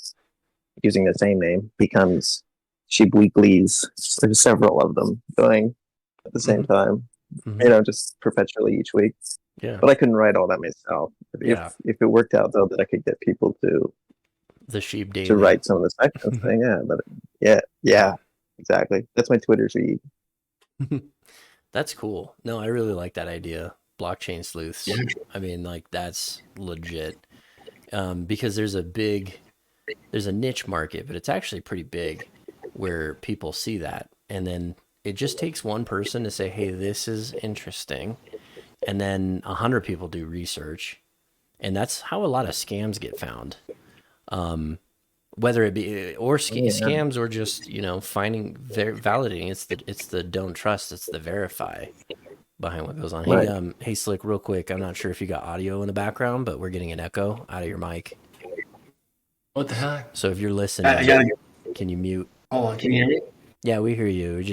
using the same name, becomes Shibe Weeklies. There's several of them going at the same time. Mm-hmm. Just perpetually each week. Yeah. But I couldn't write all that myself. If it worked out though that I could get people to the Shibe Daily to write some of the sections thing, yeah, exactly. That's my Twitter feed. That's cool. No, I really like that idea. Blockchain sleuths. Yeah. I mean, like that's legit. Because there's a niche market, but it's actually pretty big where people see that. And then it just takes one person to say, hey, this is interesting. And then 100 people do research. And that's how a lot of scams get found. Whether it be scams or just, finding, validating. It's the don't trust, it's the verify. behind what goes on. Right. Hey, Slick, real quick. I'm not sure if you got audio in the background, but we're getting an echo out of your mic. What the heck? So if you're I listening, gotta get. can you mute? Hold on. Can you hear me? Yeah, we hear you.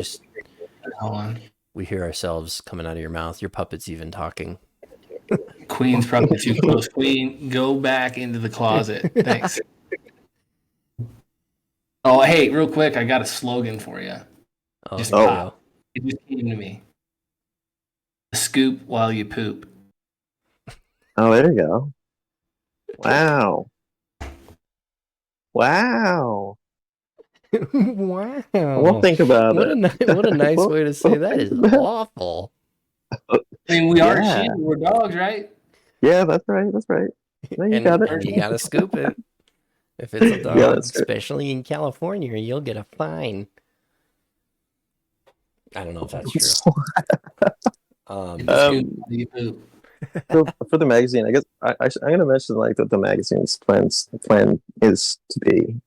Hold on. We hear ourselves coming out of your mouth. Your puppet's even talking. Queen's probably too close. Queen, go back into the closet. Thanks. Oh, hey, real quick, I got a slogan for you. Oh, Just here we pop. go. It just came to me. Scoop while you poop. Oh, there you go. Wow. Wow. Wow. We'll think about What it. what a nice We'll- way to say we'll that think is about it. awful. I mean, we are Yeah. sheep. We're dogs, right? Yeah, that's right. That's right. No, you got it. And you gotta scoop it. If it's a Yeah, dog, that's true. especially in California, you'll get a fine. I don't know if that's true. Scoop Um, while you poop. so for the magazine, I guess I'm going to mention like that the magazine's plan is to be,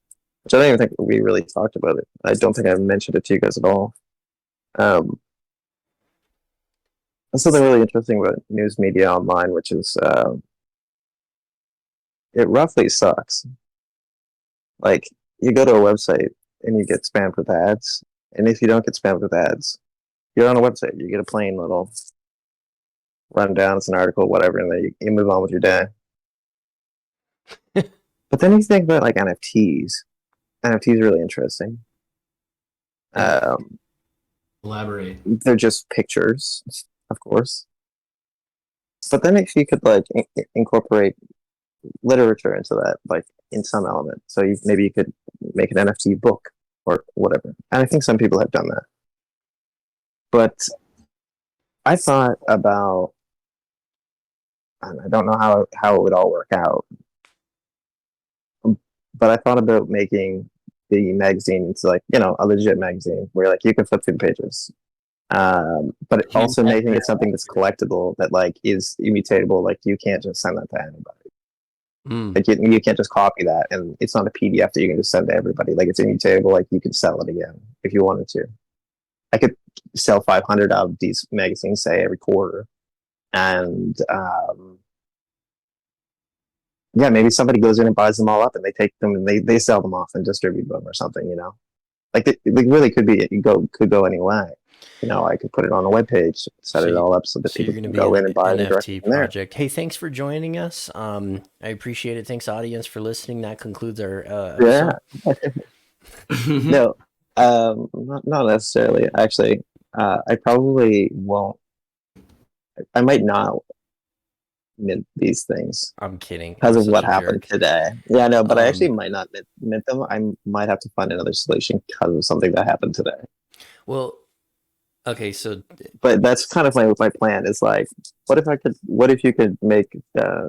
which I don't even think we really talked about it. I don't think I mentioned it to you guys at all. That's something really interesting about news media online, which is it roughly sucks. Like you go to a website and you get spammed with ads, and if you don't get spammed with ads, you're on a website. You get a plain little rundown, it's an article, whatever, and then you move on with your day. But then you think about like NFTs. NFTs are really interesting. Elaborate. They're just pictures, of course. But then if you could like incorporate literature into that, like in some element, so maybe you could make an NFT book or whatever. And I think some people have done that. But I thought about, and I don't know how it would all work out, but I thought about making the magazine into like, a legit magazine where like you can flip through the pages. But also making it something that's collectible, that like is immutatable. Like you can't just send that to anybody. Like you can't just copy that, and it's not a PDF that you can just send to everybody. Like it's immutable. Like you could sell it again if you wanted to. I could sell 500 of these magazines, say every quarter, and yeah, maybe somebody goes in and buys them all up, and they take them and they sell them off and distribute them or something. Like it really could be. Could go any way. I could put it on a webpage, set it all up so that people can go in and buy it directly from there. Project. Hey, thanks for joining us. I appreciate it. Thanks, audience, for listening. That concludes our episode. No, not necessarily. Actually, I probably won't. I might not mint these things. I'm kidding. Because of what happened today. Yeah, no, but I actually might not mint them. I might have to find another solution because of something that happened today. Well, okay, so. But that's kind of my plan. Is like, what if you could make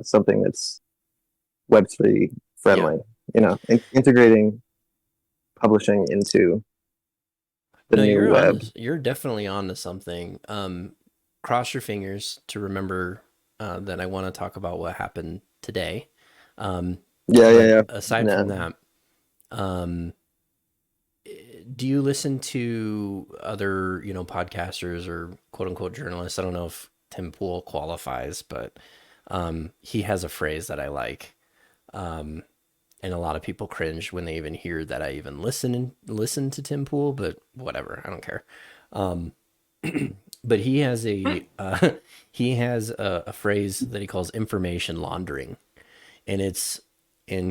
something that's Web3 friendly? Yeah. Integrating publishing into the new web. You're definitely on to something. Cross your fingers to remember that I want to talk about what happened today. Yeah. Aside from that, do you listen to other, podcasters or quote unquote journalists? I don't know if Tim Pool qualifies, but he has a phrase that I like. And a lot of people cringe when they even hear that I even listen to Tim Pool, but whatever, I don't care. But he has a phrase that he calls information laundering, and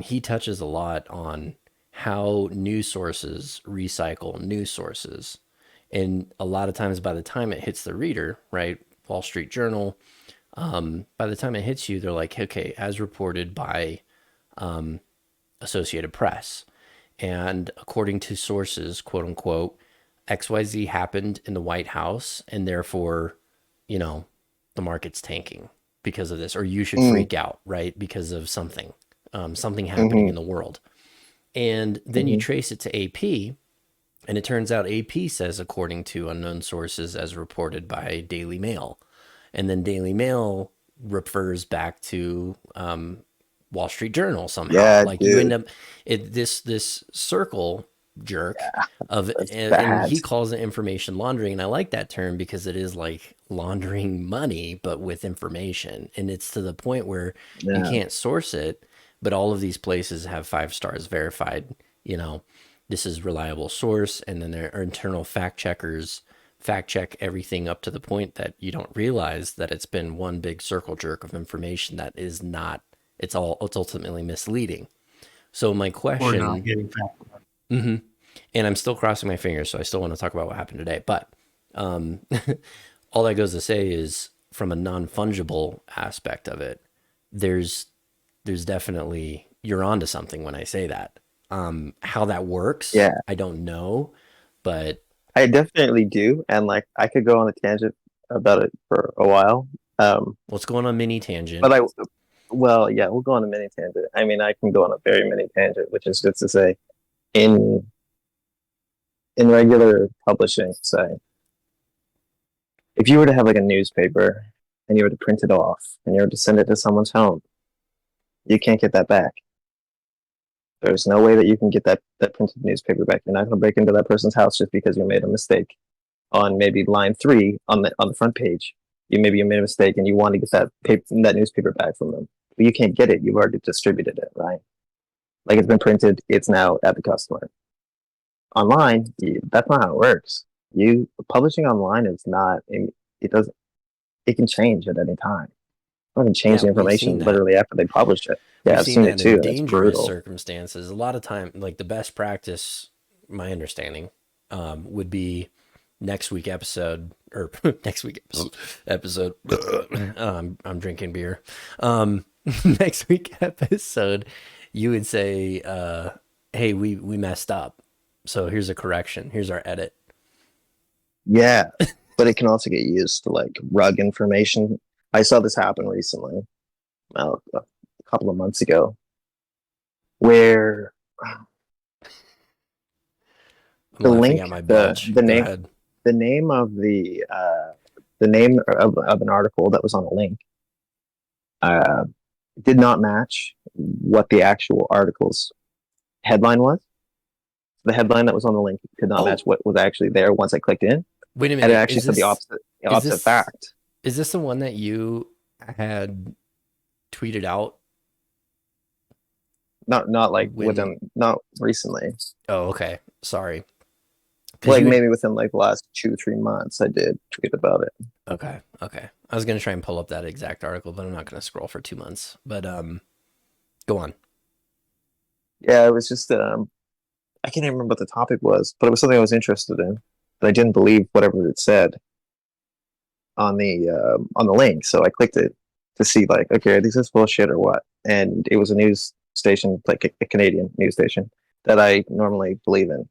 he touches a lot on how news sources recycle news sources, and a lot of times by the time it hits the reader, right, Wall Street Journal, by the time it hits you, they're like, okay, as reported by Associated Press, and according to sources, quote unquote, XYZ happened in the White House, and therefore, the market's tanking because of this, or you should freak out, right, because of something happening in the world. And then you trace it to AP, and it turns out AP says, according to unknown sources, as reported by Daily Mail, and then Daily Mail refers back to Wall Street Journal somehow. Yeah, like dude. you end up this circle jerk of, That's and bad. he calls it information laundering, and I like that term because it is like laundering money but with information, and it's to the point where you Yeah. can't source it, but all of these places have 5 stars verified, you know, this is reliable source, and then their internal fact checkers fact check everything up to the point that you don't realize that it's been one big circle jerk of information that is not, it's ultimately misleading. So my Or not question, getting fact. and I'm still crossing my fingers, so I still want to talk about what happened today. But um, all that goes to say is, from a non-fungible aspect of it, there's definitely, you're onto something when I say that. How that works, Yeah, I don't know, but I definitely do. And like, I could go on a tangent about it for a while. let's go on a mini tangent. But well, yeah, we'll go on a mini tangent. I mean, I can go on a very mini tangent, which is just to say, in regular publishing, say, if you were to have like a newspaper and you were to print it off and you were to send it to someone's home, you can't get that back. There's no way that you can get that printed newspaper back. You're not going to break into that person's house just because you made a mistake on maybe line 3 on the front page. You made a mistake and you want to get that newspaper back from them, but you can't get it. You've already distributed it, right? Like, it's been printed. It's now at the customer. Online, that's not how it works. You publishing online is not. It doesn't. It can change at any time. It can change Yeah, the we've seen information that. literally after they publish it. Yeah, We've I've seen seen it that too, in and it's dangerous brutal. circumstances. A lot of time, like the best practice, my understanding, would be next week episode or next week episode. I'm drinking beer. Next week episode, you would say, "Hey, we messed up. So here's a correction. Here's our edit." Yeah, but it can also get used to like rug information. I saw this happen recently, well, a couple of months ago, where I'm the laughing link, at my belch. Go ahead. the name of the name of an article that was on a link uh, did not match what the actual article's headline was. The headline that was on the link could not match Oh, what was actually there once I clicked in, wait a and it minute. actually said the Is opposite this fact. is this the one that you had tweeted out Not like when? not recently. Oh, okay. Sorry. Because Like you had. maybe within like the last 2-3 months, I did tweet about it. Okay. Okay. I was gonna try and pull up that exact article, but I'm not gonna scroll for 2 months. But go on. Yeah, it was just I can't even remember what the topic was, but it was something I was interested in, but I didn't believe whatever it said on the link, so I clicked it to see like, okay, is this bullshit or what? And it was a news station, like a Canadian news station that I normally believe in,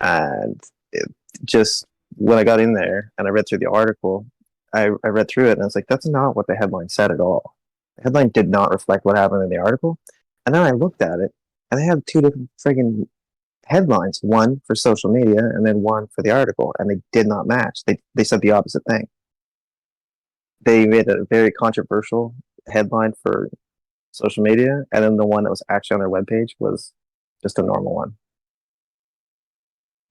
and it just when I got in there and I read through the article, I read through it and I was like, that's not what the headline said at all. The headline did not reflect what happened in the article, and then I looked at it and they have two different friggin' headlines, one for social media and then one for the article, and they did not match. They said the opposite thing. They made a very controversial headline for social media, and then the one that was actually on their webpage was just a normal one,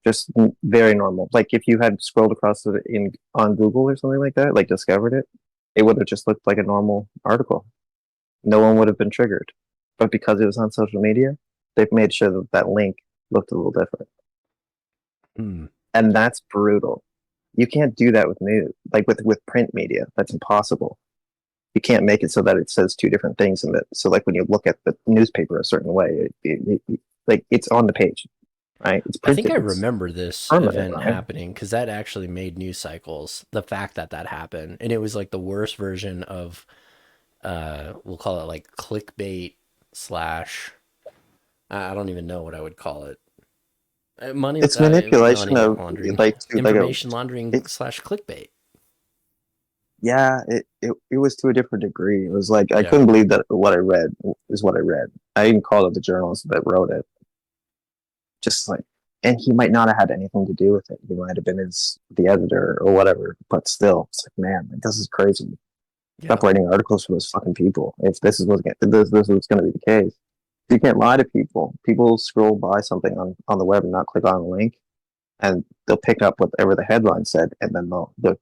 just very normal. Like if you had scrolled across it in on Google or something like that, like discovered it, it would have just looked like a normal article. No one would have been triggered, but because it was on social media, they've made sure that that link looked a little different. Hmm. And that's brutal. You can't do that with news, like with print media. That's impossible. You can't make it so that it says two different things, and that so like when you look at the newspaper a certain way, like it's on the page, right? It's I think printed. I It's remember this permanent, event right? happening because that actually made news cycles. The fact that that happened, and it was like the worst version of, we'll call it like clickbait slash. I don't even know what I would call it. It's manipulation Money of laundering, like to like a information laundering it. slash clickbait. Yeah, it was to a different degree. It was like I Yeah. couldn't believe that what I read is what I read. I even called it the journalist that wrote it. Just like, and he might not have had anything to do with it. He might have been the editor or whatever. But still, it's like, man, like, this is crazy. Yeah. Stop writing articles for those fucking people. If this is what's this was going to be the case, You can't lie to people. People scroll by something on the web and not click on a link, and they'll pick up whatever the headline said, and then they'll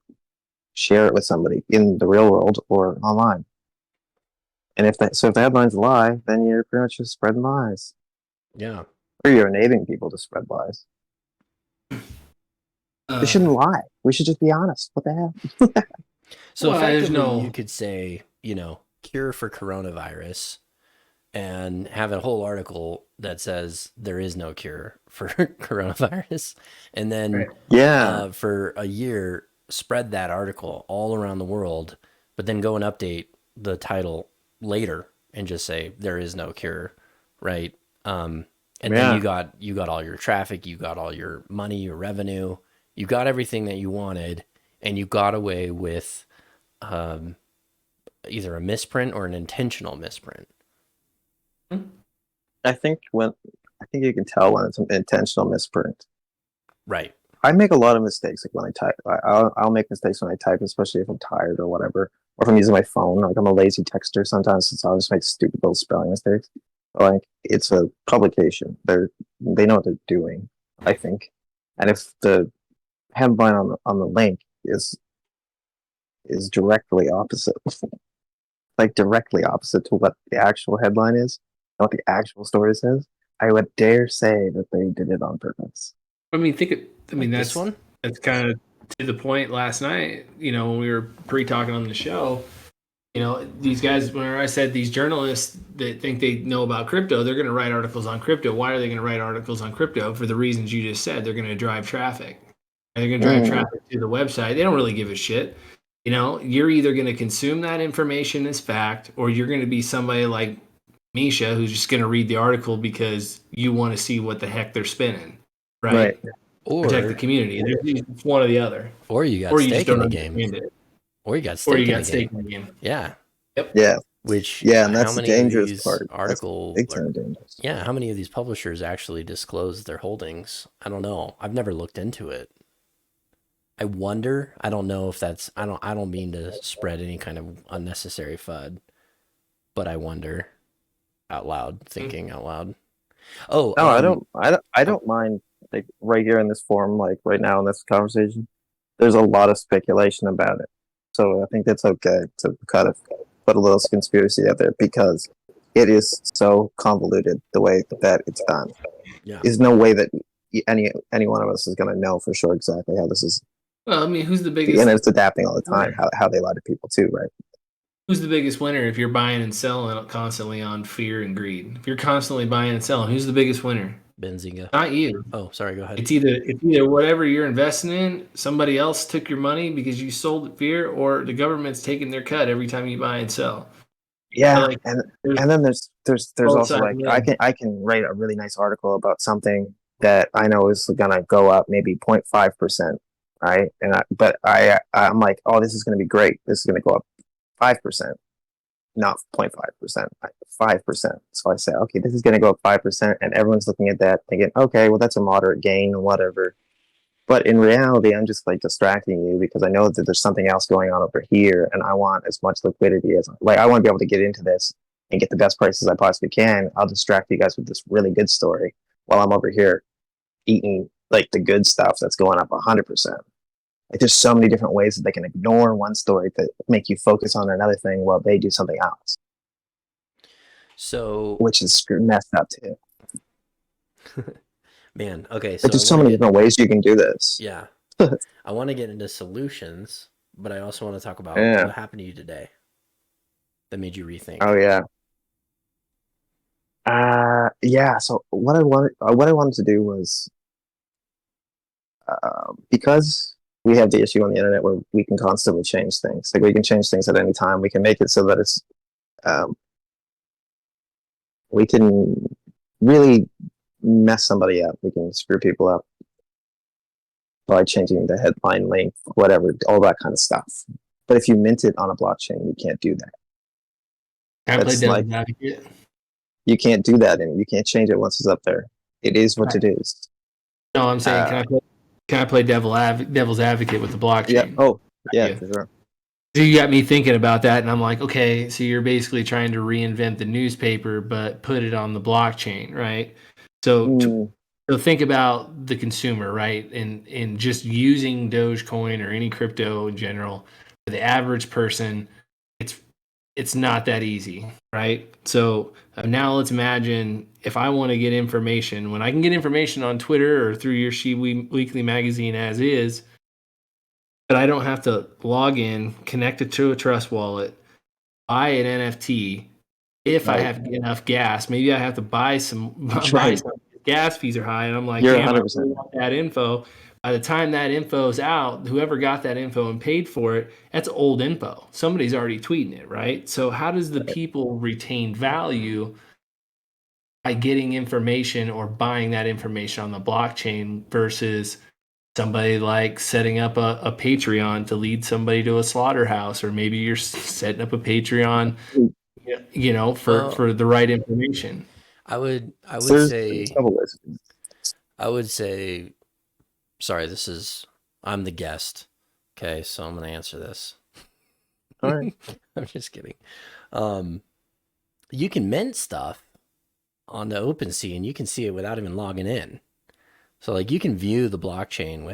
share it with somebody in the real world or online. And if the headline's a lie, then you're pretty much just spreading lies, Yeah. or you're enabling people to spread lies. We shouldn't lie. We should just be honest. What the hell? So Well, there's effectively, no- you could say, cure for coronavirus, and have a whole article that says there is no cure for coronavirus, and then Right. Yeah. for a year spread that article all around the world, but then go and update the title later and just say there is no cure, right? And then you got all your traffic, you got all your money, your revenue, you got everything that you wanted, and you got away with either a misprint or an intentional misprint. I think you can tell when it's an intentional misprint. Right. I make a lot of mistakes like when I type. I'll make mistakes when I type, especially if I'm tired or whatever, or if I'm using my phone. Like I'm a lazy texter sometimes, so I'll just make stupid little spelling mistakes. Like it's a publication; they know what they're doing, I think. And if the headline on the link is directly opposite, like directly opposite to what the actual headline is, and what the actual story says, I would dare say that they did it on purpose. I mean, Like that's this one. that's kind of to the point last night, when we were pre-talking on the show, these guys, when I said these journalists that think they know about crypto, they're going to write articles on crypto. Why are they going to write articles on crypto? For the reasons you just said. They're going to drive traffic. And they're going to drive traffic to the website. They don't really give a shit. You're either going to consume that information as fact, or you're going to be somebody like Misha who's just going to read the article because you want to see what the heck they're spinning. Right. Or Protect the community. It's one or the other. Or you got Or you stake just in don't the game. understand it. Or you got Or stake you in got the stake game. in the game. Yeah. Yep. Yeah. Which and that's how the many of dangerous these part. Big time dangerous. Yeah, how many of these publishers actually disclose their holdings? I don't know. I've never looked into it. I wonder. I don't know if that's. I don't mean to spread any kind of unnecessary FUD, but I wonder. Out loud, thinking out loud. Oh, No, I don't mind. Like right here in this forum, like right now in this conversation, there's a lot of speculation about it. So I think that's okay to kind of put a little conspiracy out there because it is so convoluted the way that it's done. Yeah. There's no way that any one of us is going to know for sure exactly how this is. Well, I mean, who's the biggest? And it's adapting all the time. How they lie to people too, right? Who's the biggest winner if you're buying and selling constantly on fear and greed? If you're constantly buying and selling, who's the biggest winner? Benzinga. Not you. Oh, sorry. Go ahead. It's either whatever you're investing in, somebody else took your money because you sold at fear, or the government's taking their cut every time you buy and sell. Yeah, So, like, and then there's also like sides, I can write a really nice article about something that I know is gonna go up maybe 0.5%, right? And I'm like, oh, this is gonna be great. This is gonna go up 5%, not 0.5%, 5%. So I say, okay, this is gonna go up 5%, and everyone's looking at that thinking, okay, well that's a moderate gain or whatever. But in reality, I'm just like distracting you because I know that there's something else going on over here, and I want as much liquidity as like I want to be able to get into this and get the best prices I possibly can. I'll distract you guys with this really good story while I'm over here eating like the good stuff that's going up 100%. Like there's so many different ways that they can ignore one story to make you focus on another thing while they do something else. So, which is messed up too. Man, okay. So there's so many different ways you can do this. Yeah. I want to get into solutions, but I also want to talk about what happened to you today that made you rethink. Oh yeah. Yeah. So what I wanted to do was, because we have the issue on the internet where we can constantly change things. Like we can change things at any time. We can make it so that it's, we can really mess somebody up. We can screw people up by changing the headline length, whatever, all that kind of stuff. But if you mint it on a blockchain, you can't do that. Can I play devil's advocate? You can't do that, and you can't change it once it's up there. It is what it is. No, I'm saying, can I play devil's advocate with the blockchain? Yeah. Oh, yeah, for sure. So you got me thinking about that, and I'm like, okay, so you're basically trying to reinvent the newspaper, but put it on the blockchain, right? So, so think about the consumer, right? And just using Dogecoin or any crypto in general, for the average person, it's it's not that easy, right? So now let's imagine if I want to get information, when I can get information on Twitter or through your Shibe Weekly magazine as is, but I don't have to log in, connect it to a trust wallet, buy an NFT. If I Right. have enough gas, maybe I have to buy some. That's Buy right. some. Gas fees are high, and I'm like, You're damn, I 100%. really want that info. By the time that info's out, whoever got that info and paid for it, that's old info. Somebody's already tweeting it, right? So how does the people retain value by getting information or buying that information on the blockchain versus somebody like setting up a Patreon to lead somebody to a slaughterhouse, or maybe you're setting up a Patreon, Well, for the right information. I would There's a say couple ways. I would say sorry, I'm the guest. Okay, so I'm gonna answer this. All right. I'm just kidding. You can mint stuff on the OpenSea and you can see it without even logging in. So like you can view the blockchain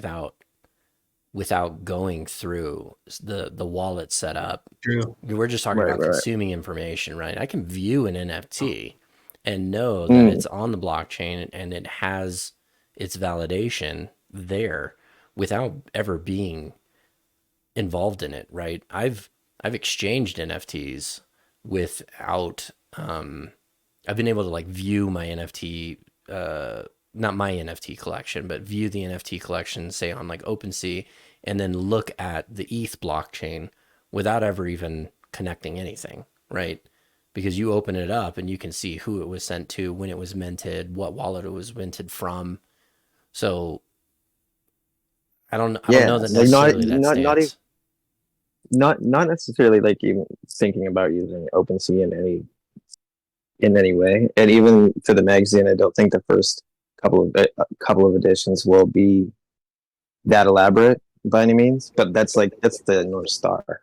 without going through the wallet setup. True. We're just talking Right, about right. consuming information, right? I can view an NFT and know that it's on the blockchain and it has its validation there without ever being involved in it, right? I've exchanged NFTs without I've been able to like view my NFT not my NFT collection, but view the NFT collection say on like OpenSea and then look at the ETH blockchain without ever even connecting anything, right? Because you open it up and you can see who it was sent to, when it was minted, what wallet it was minted from. So I don't know that Like necessarily that stands. not necessarily like even thinking about using OpenSea in any way. And even for the magazine, I don't think the first couple of editions will be that elaborate by any means. But that's the North Star.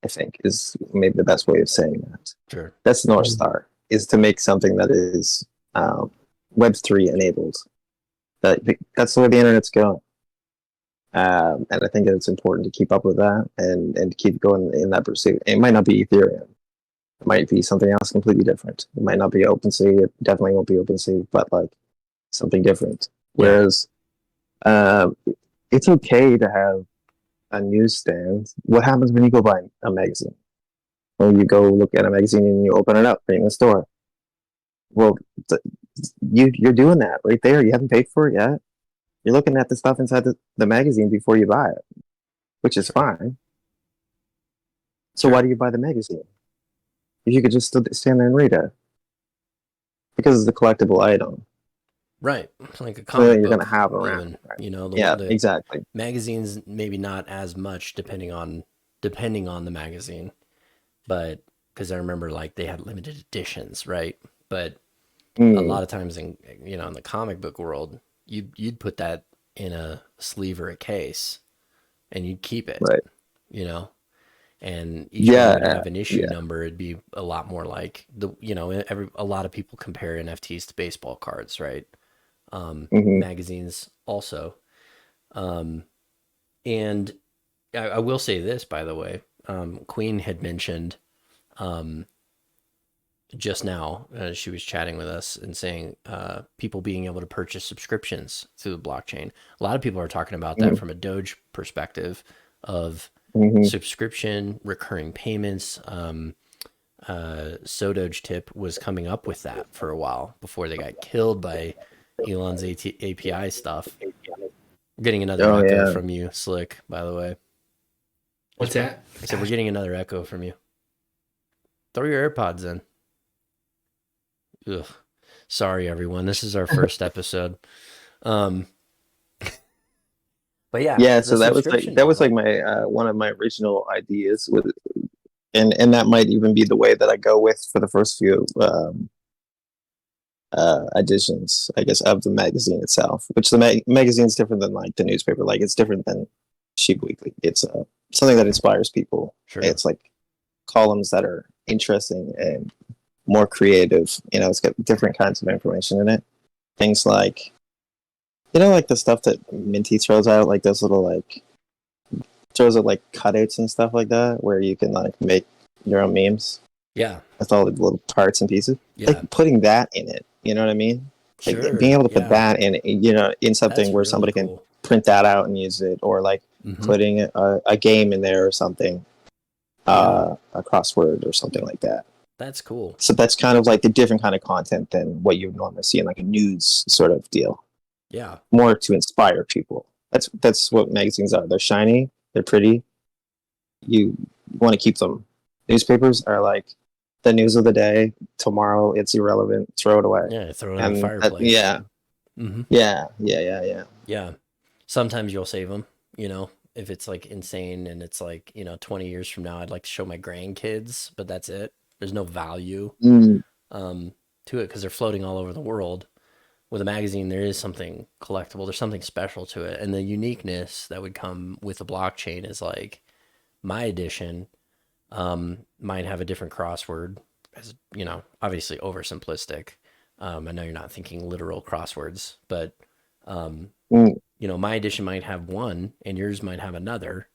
I think is maybe the best way of saying that. Sure. That's the North Star, is to make something that is Web3 enabled. That's the way the internet's going. And I think it's important to keep up with that and keep going in that pursuit. It might not be Ethereum. It might be something else completely different. It might not be OpenSea. It definitely won't be OpenSea, but like something different. Whereas it's okay to have a newsstand. What happens when you go buy a magazine? When you go look at a magazine and you open it up right in the store? Well, you're doing that right there. You haven't paid for it yet. You're looking at the stuff inside the magazine before you buy it, which is fine. So why do you buy the magazine? If you could just stand there and read it. Because it's a collectible item. Right. Like a So comic you're book. going to have around. Even, right? you know, the Exactly. magazines maybe not as much depending on the magazine, but because I remember like they had limited editions, right? But a lot of times in the comic book world, you'd put that in a sleeve or a case and you'd keep it, Right. And each one would have an issue yeah. number. It'd be a lot more like a lot of people compare NFTs to baseball cards, right? Magazines also. And I will say this, by the way, Queen had mentioned just now, she was chatting with us and saying people being able to purchase subscriptions through the blockchain. A lot of people are talking about that from a Doge perspective of subscription, recurring payments. Sodoge Tip was coming up with that for a while before they got killed by Elon's API stuff. We're getting another echo from you, Slick, by the way. What's that? I said we're getting another echo from you. Throw your AirPods in. Ugh. Sorry, everyone. This is our first episode. But yeah. So that was like my one of my original ideas with, and that might even be the way that I go with for the first few editions, I guess, of the magazine itself. Which the magazine is different than like the newspaper. Like it's different than Shibe Weekly. It's something that inspires people. Sure. It's like columns that are interesting and more creative. You know, it's got different kinds of information in it. Things like, you know, like the stuff that Minty throws out, like those little like throws out like cutouts and stuff like that, where you can like make your own memes Yeah. with all the little parts and pieces. Yeah. Like putting that in it, you know what I mean? Like Sure. being able to put Yeah. that in, you know, in something That's where really somebody can cool. print that out and use it, or like Mhm. putting a game in there or something, Yeah. a crossword or something like that. That's cool. So that's kind of like the different kind of content than what you would normally see in like a news sort of deal. Yeah. More to inspire people. That's what magazines are. They're shiny, they're pretty. You want to keep them. Newspapers are like the news of the day. Tomorrow it's irrelevant. Throw it away. Yeah. Throw it in the And fireplace. yeah, Mm-hmm. yeah. Yeah. Sometimes you'll save them, you know, if it's like insane and it's like, you know, 20 years from now, I'd like to show my grandkids, but that's it. There's no value Mm. to it because they're floating all over the world. With a magazine, there is something collectible. There's something special to it. And the uniqueness that would come with the blockchain is like my edition might have a different crossword, as you know, obviously oversimplistic. I know you're not thinking literal crosswords, but Mm. you know, my edition might have one and yours might have another.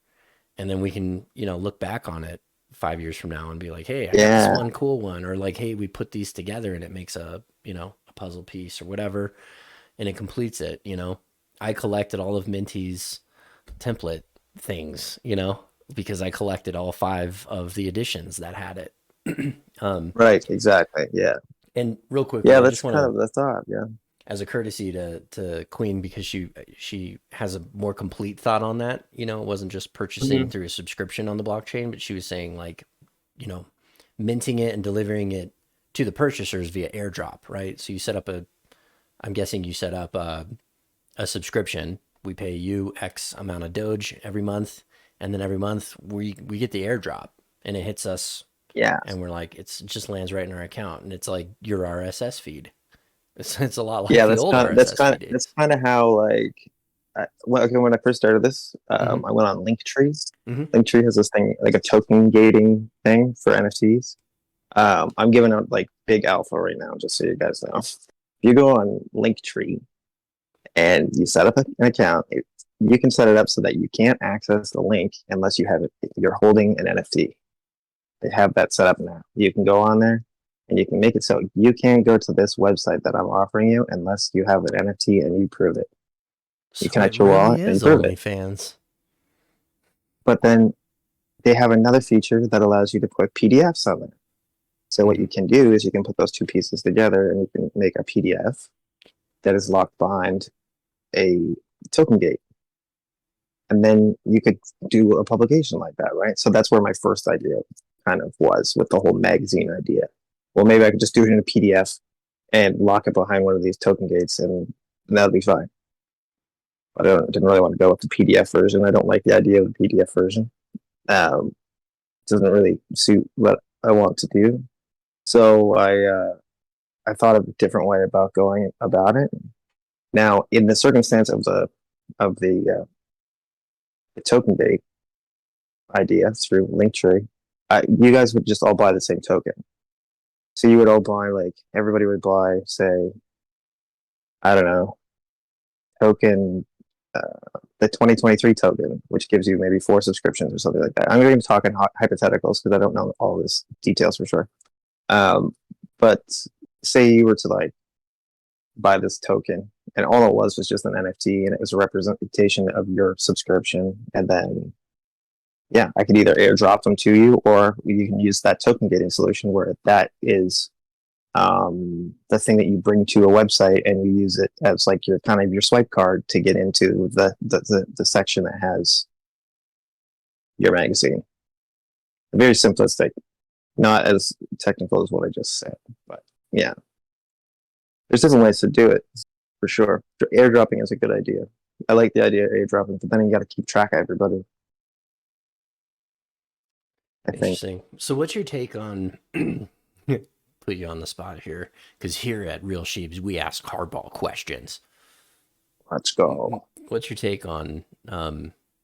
And then we can, you know, look back on it 5 years from now and be like, hey, I got this Yeah. one cool one. Or like, hey, we put these together and it makes a, you know, a puzzle piece or whatever. And it completes it, you know. I collected all of Minty's template things, you know, because I collected all 5 of the editions that had it. Right, exactly. Yeah. And real quickly, Yeah, I that's just want kind to, of the thought, yeah. as a courtesy to Queen, because she has a more complete thought on that. You know, it wasn't just purchasing through a subscription on the blockchain, but she was saying like, you know, minting it and delivering it to the purchasers via airdrop, right? So you set up I'm guessing you set up a subscription. We pay you X amount of Doge every month, and then every month we get the airdrop, and it hits us, Yeah. and we're like, it just lands right in our account, and it's like your RSS feed. It's a lot like Yeah, the old RSS feed that's is. kind of how like when I first started this, Mhm. I went on Linktree. Mhm. Linktree has this thing like a token gating thing for NFTs. I'm giving out like big alpha right now, just so you guys know. If you go on Linktree and you set up an account, you can set it up so that you can't access the link unless you're holding an NFT. They have that set up now. You can go on there and you can make it so you can't go to this website that I'm offering you unless you have an NFT and you prove it. You So it connect your really wallet and you is prove it. OnlyFans. But then they have another feature that allows you to put PDFs on there. So what you can do is you can put those two pieces together and you can make a PDF that is locked behind a token gate. And then you could do a publication like that, right? So that's where my first idea kind of was with the whole magazine idea. Well, maybe I could just do it in a PDF and lock it behind one of these token gates and that'll be fine. But didn't really want to go with the PDF version. I don't like the idea of the PDF version. It doesn't really suit what I want to do. So I thought of a different way about going about it. Now, in the circumstance of the token gate idea through Linktree, you guys would just all buy the same token. So you would all buy, like, everybody would buy, say, I don't know, token, the 2023 token, which gives you maybe 4 subscriptions or something like that. I'm going to be talking hypotheticals because I don't know all this details for sure. But say you were to like buy this token and all it was just an NFT and it was a representation of your subscription. And then, yeah, I could either airdrop them to you or you can use that token gating solution where that is the thing that you bring to a website and you use it as like your kind of your swipe card to get into the section that has your magazine. Very simplistic, not as technical as what I just said, but yeah, there's different ways to do it for sure. Airdropping is a good idea. I like the idea of airdropping, but then you got to keep track of everybody. I think. Interesting. So what's your take on put you on the spot here, because here at Real Sheebs we ask hardball questions. Let's go. What's your take on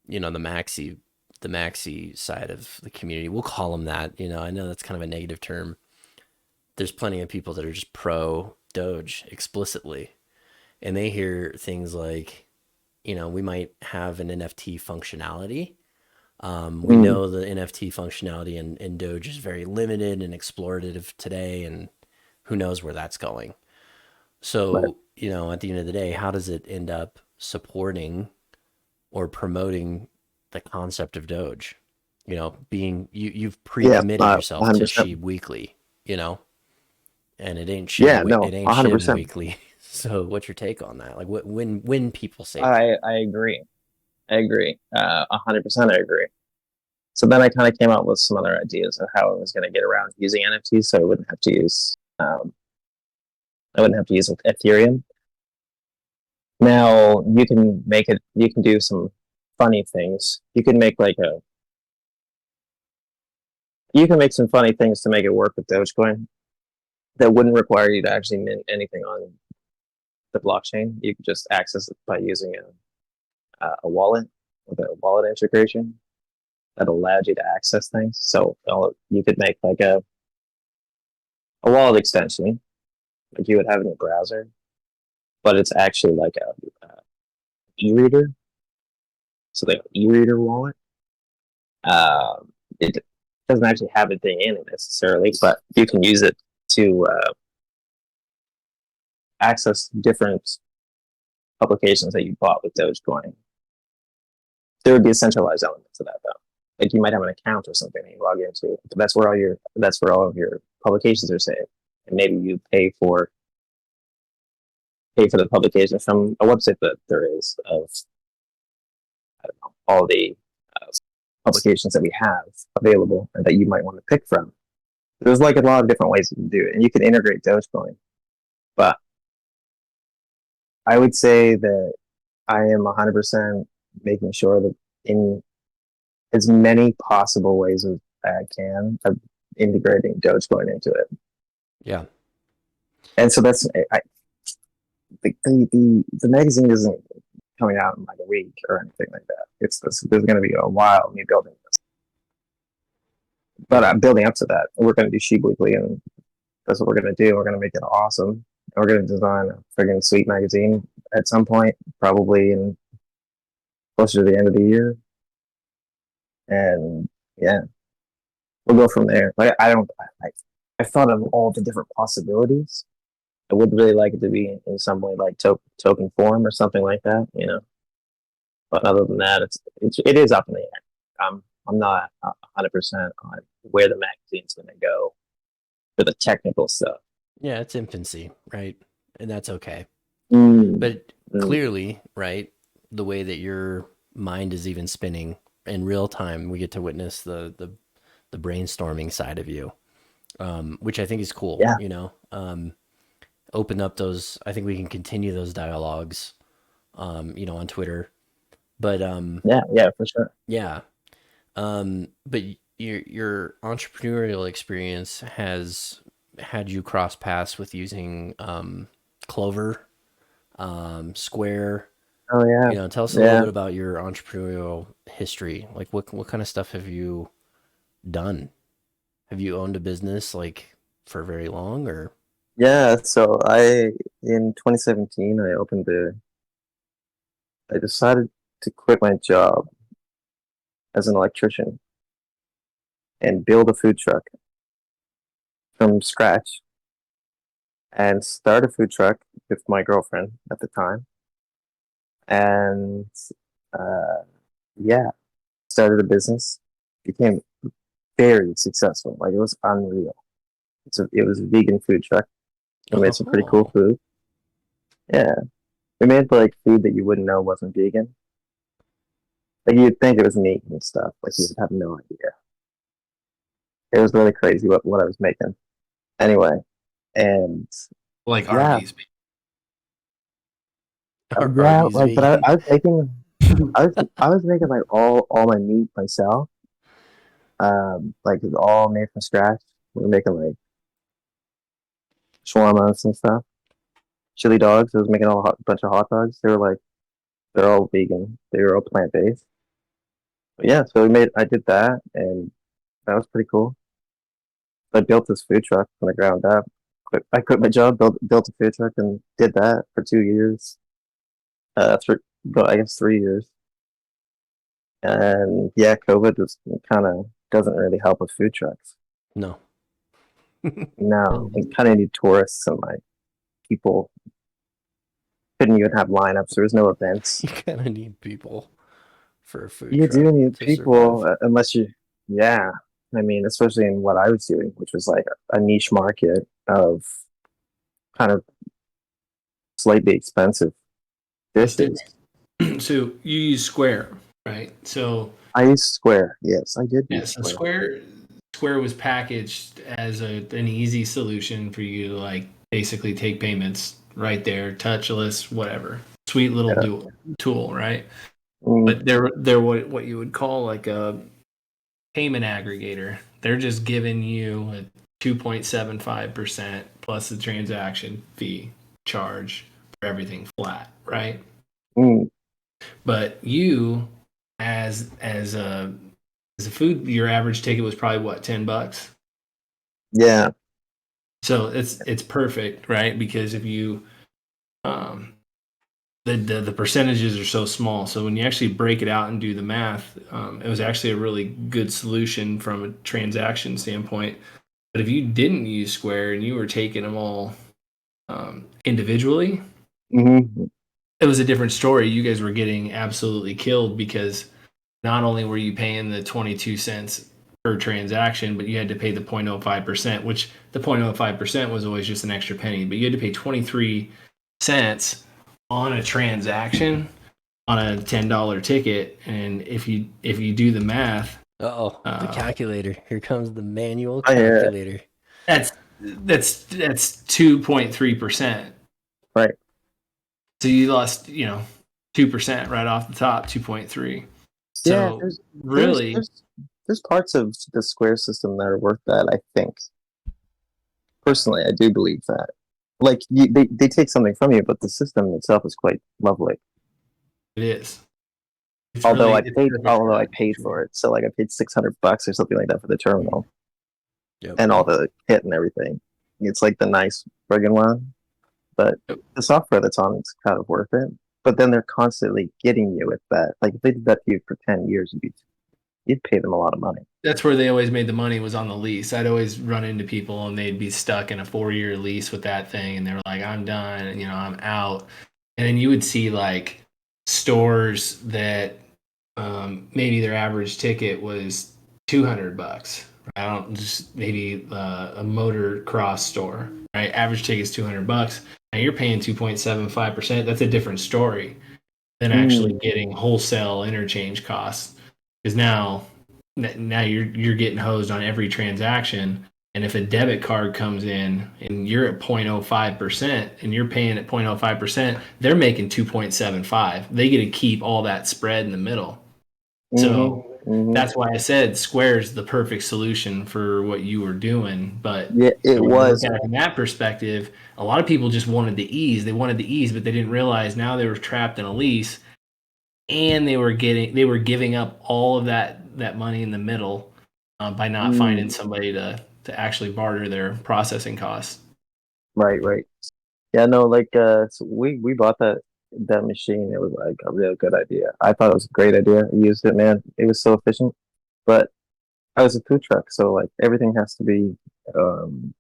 you know, the maxi the maxi side of the community. We'll call them that. You know, I know that's kind of a negative term. There's plenty of people that are just pro Doge explicitly, and they hear things like, you know, we might have an NFT functionality. We Mm, know the NFT functionality in Doge is very limited and explorative today, and who knows where that's going. but So, you know, at the end of the day, how does it end up supporting or promoting the concept of Doge? You know, being you've yeah, pre-committed yourself to 100%. Shibe Weekly, you know, and it ain't Yeah, It no, ain't Shibe 100%. Weekly. So, what's your take on that? Like, when people say that? I agree. I agree. 100% I agree. So then I kind of came up with some other ideas of how I was going to get around using NFTs, so I wouldn't have to use Ethereum. Now you can make it. You can do some funny things. You can make some funny things to make it work with Dogecoin that wouldn't require you to actually mint anything on the blockchain. You could just access it by using a wallet with a wallet integration that allowed you to access things. So you could make like a wallet extension like you would have in your browser, but it's actually like a e-reader. So the e-reader wallet, it doesn't actually have a thing in it necessarily, but you can use it to access different publications that you bought with Dogecoin. There would be a centralized element to that, though. Like you might have an account or something that you log into, but that's where all of your publications are saved, and maybe you pay for the publication from a website that there is of, I don't know, all the uh, publications that we have available and that you might want to pick from. There's like a lot of different ways you can do it, and you can integrate Dogecoin. But I would say that I am 100% making sure that in as many possible ways as I can of integrating Dogecoin into it. Yeah. And so the magazine isn't coming out in like a week or anything like that. There's going to be a while of me building this, but Yeah. I'm building up to that. We're going to do Shibe Weekly, and that's what we're going to do. We're going to make it awesome. And we're going to design a friggin' sweet magazine at some point, probably in closer to the end of the year. And yeah, we'll go from there. Like I don't, I thought of all the different possibilities. I would really like it to be in some way like token form or something like that, you know. But other than that, it is up in the air. I'm not 100% on where the magazine's going to go for the technical stuff. Yeah, it's infancy, right? And that's okay. Mm, But mm, clearly, right, the way that your mind is even spinning in real time, we get to witness the brainstorming side of you, which I think is cool. yeah, You know, open up those. I think we can continue those dialogues, you know, on Twitter. But yeah, for sure. yeah, but your entrepreneurial experience has had you cross paths with using Clover, Square. Oh yeah, You know, tell us a little yeah. bit about your entrepreneurial history. Like, what kind of stuff have you done? Have you owned a business like for very long, or? Yeah, so in 2017 I decided to quit my job as an electrician and build a food truck from scratch and start a food truck with my girlfriend at the time. And uh, yeah, started a business, became very successful. Like it was unreal. It was a vegan food truck. We made some pretty cool Oh, food. Yeah, we made like food that you wouldn't know wasn't vegan. Like you'd think it was meat and stuff. Like you'd have no idea. It was really crazy what I was making. Anyway, and Like yeah, Arby's. yeah, Arby's like, but vegan. I was making like all my meat myself. Like it was all made from scratch. We were making like shawarmas and stuff, chili dogs. I was making a bunch of hot dogs. They're all vegan. They were all plant based. Yeah, so I did that, and that was pretty cool. I built this food truck from the ground up. I quit my job, built a food truck, and did that for 2 years. But I guess 3 years. And yeah, COVID was kind of doesn't really help with food trucks. No. No, you kind of need tourists and like people couldn't even have lineups. There was no events. You kind of need people for a food You truck do need to people, survive. unless you, yeah. I mean, especially in what I was doing, which was like a niche market of kind of slightly expensive dishes. So you use Square, right? So I used Square. Yes, I did yeah, use so Square. Square was packaged as an easy solution for you to like basically take payments right there, touchless, whatever. Sweet little Yeah. tool, right? Mm, But they're what you would call like a payment aggregator. They're just giving you a 2.75% plus the transaction fee charge for everything flat, right? mm, But you as a food, your average ticket was probably what, $10. yeah. So it's perfect, right? Because if you um, the percentages are so small. So when you actually break it out and do the math, it was actually a really good solution from a transaction standpoint. But if you didn't use Square and you were taking them all individually, Hmm. it was a different story. You guys were getting absolutely killed because not only were you paying the 22 cents per transaction, but you had to pay the 0.05%, which the 0.05% was always just an extra penny, but you had to pay 23 cents on a transaction on a $10 ticket. And if you do the math, Oh, the calculator. Here comes the manual I calculator. that's 2.3%. right. So you lost, 2% right off the top, 2.3. Yeah, So there's really, there's there's parts of the Square system that are worth that, I think. Personally, I do believe that. Like they take something from you, but the system itself is quite lovely. it is. Although I It's paid, perfect for although I that. paid for it, so like I paid $600 or something like that for the terminal Yep. and all the kit and everything. It's like the nice friggin' one, but the software that's on it's kind of worth it. But then they're constantly getting you with that. Like if they did that to you for 10 years, you'd pay them a lot of money. That's where they always made the money was on the lease. I'd always run into people and they'd be stuck in a 4-year lease with that thing and they were like, I'm done, I'm out. And then you would see like stores that maybe their average ticket was $200. I don't just maybe a motor cross store, right? Average ticket is $200. Now you're paying 2.75%. That's a different story than actually Mm, getting wholesale interchange costs. Because now you're getting hosed on every transaction. And if a debit card comes in and you're at 0.05% and you're paying at 0.05%, they're making 2.75. They get to keep all that spread in the middle. mm-hmm, So mm-hmm. that's why I said Square is the perfect solution for what you were doing. But Yeah, it when you look was. at it from that perspective, a lot of people just wanted the ease. They wanted the ease, but they didn't realize now they were trapped in a lease and they were giving up all of that money in the middle by not finding Mm, somebody to actually barter their processing costs. right, right. Yeah, no, like so we bought that machine. It was like a real good idea. I thought it was a great idea. I used it, man. It was so efficient. But I was a food truck, so like everything has to be um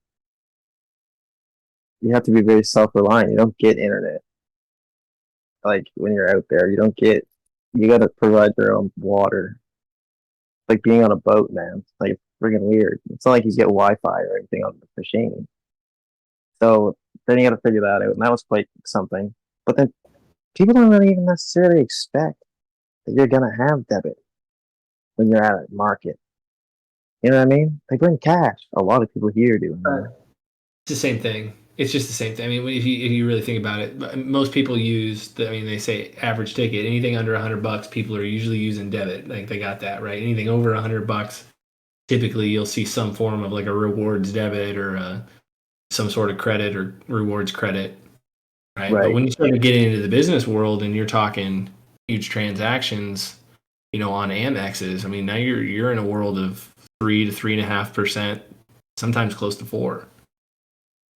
you have to be very self-reliant. You don't get internet. Like when you're out there, you gotta provide your own water. Like being on a boat, man. Like it's freaking weird. It's not like you get Wi-Fi or anything on the machine. So then you gotta figure that out. And that was quite something. But then people don't really even necessarily expect that you're gonna have debit when you're at a market. You know what I mean? They bring cash. A lot of people here do anyway. It's the same thing. It's just the same thing. I mean, if you really think about it, most people use I mean, they say average ticket. Anything under $100, people are usually using debit. Like they got that right. Anything over $100, typically you'll see some form of like a rewards debit or some sort of credit or rewards credit, right? But Right. when you start getting into the business world and you're talking huge transactions, on Amexes. I mean, now you're in a world of 3 to 3.5%, sometimes close to 4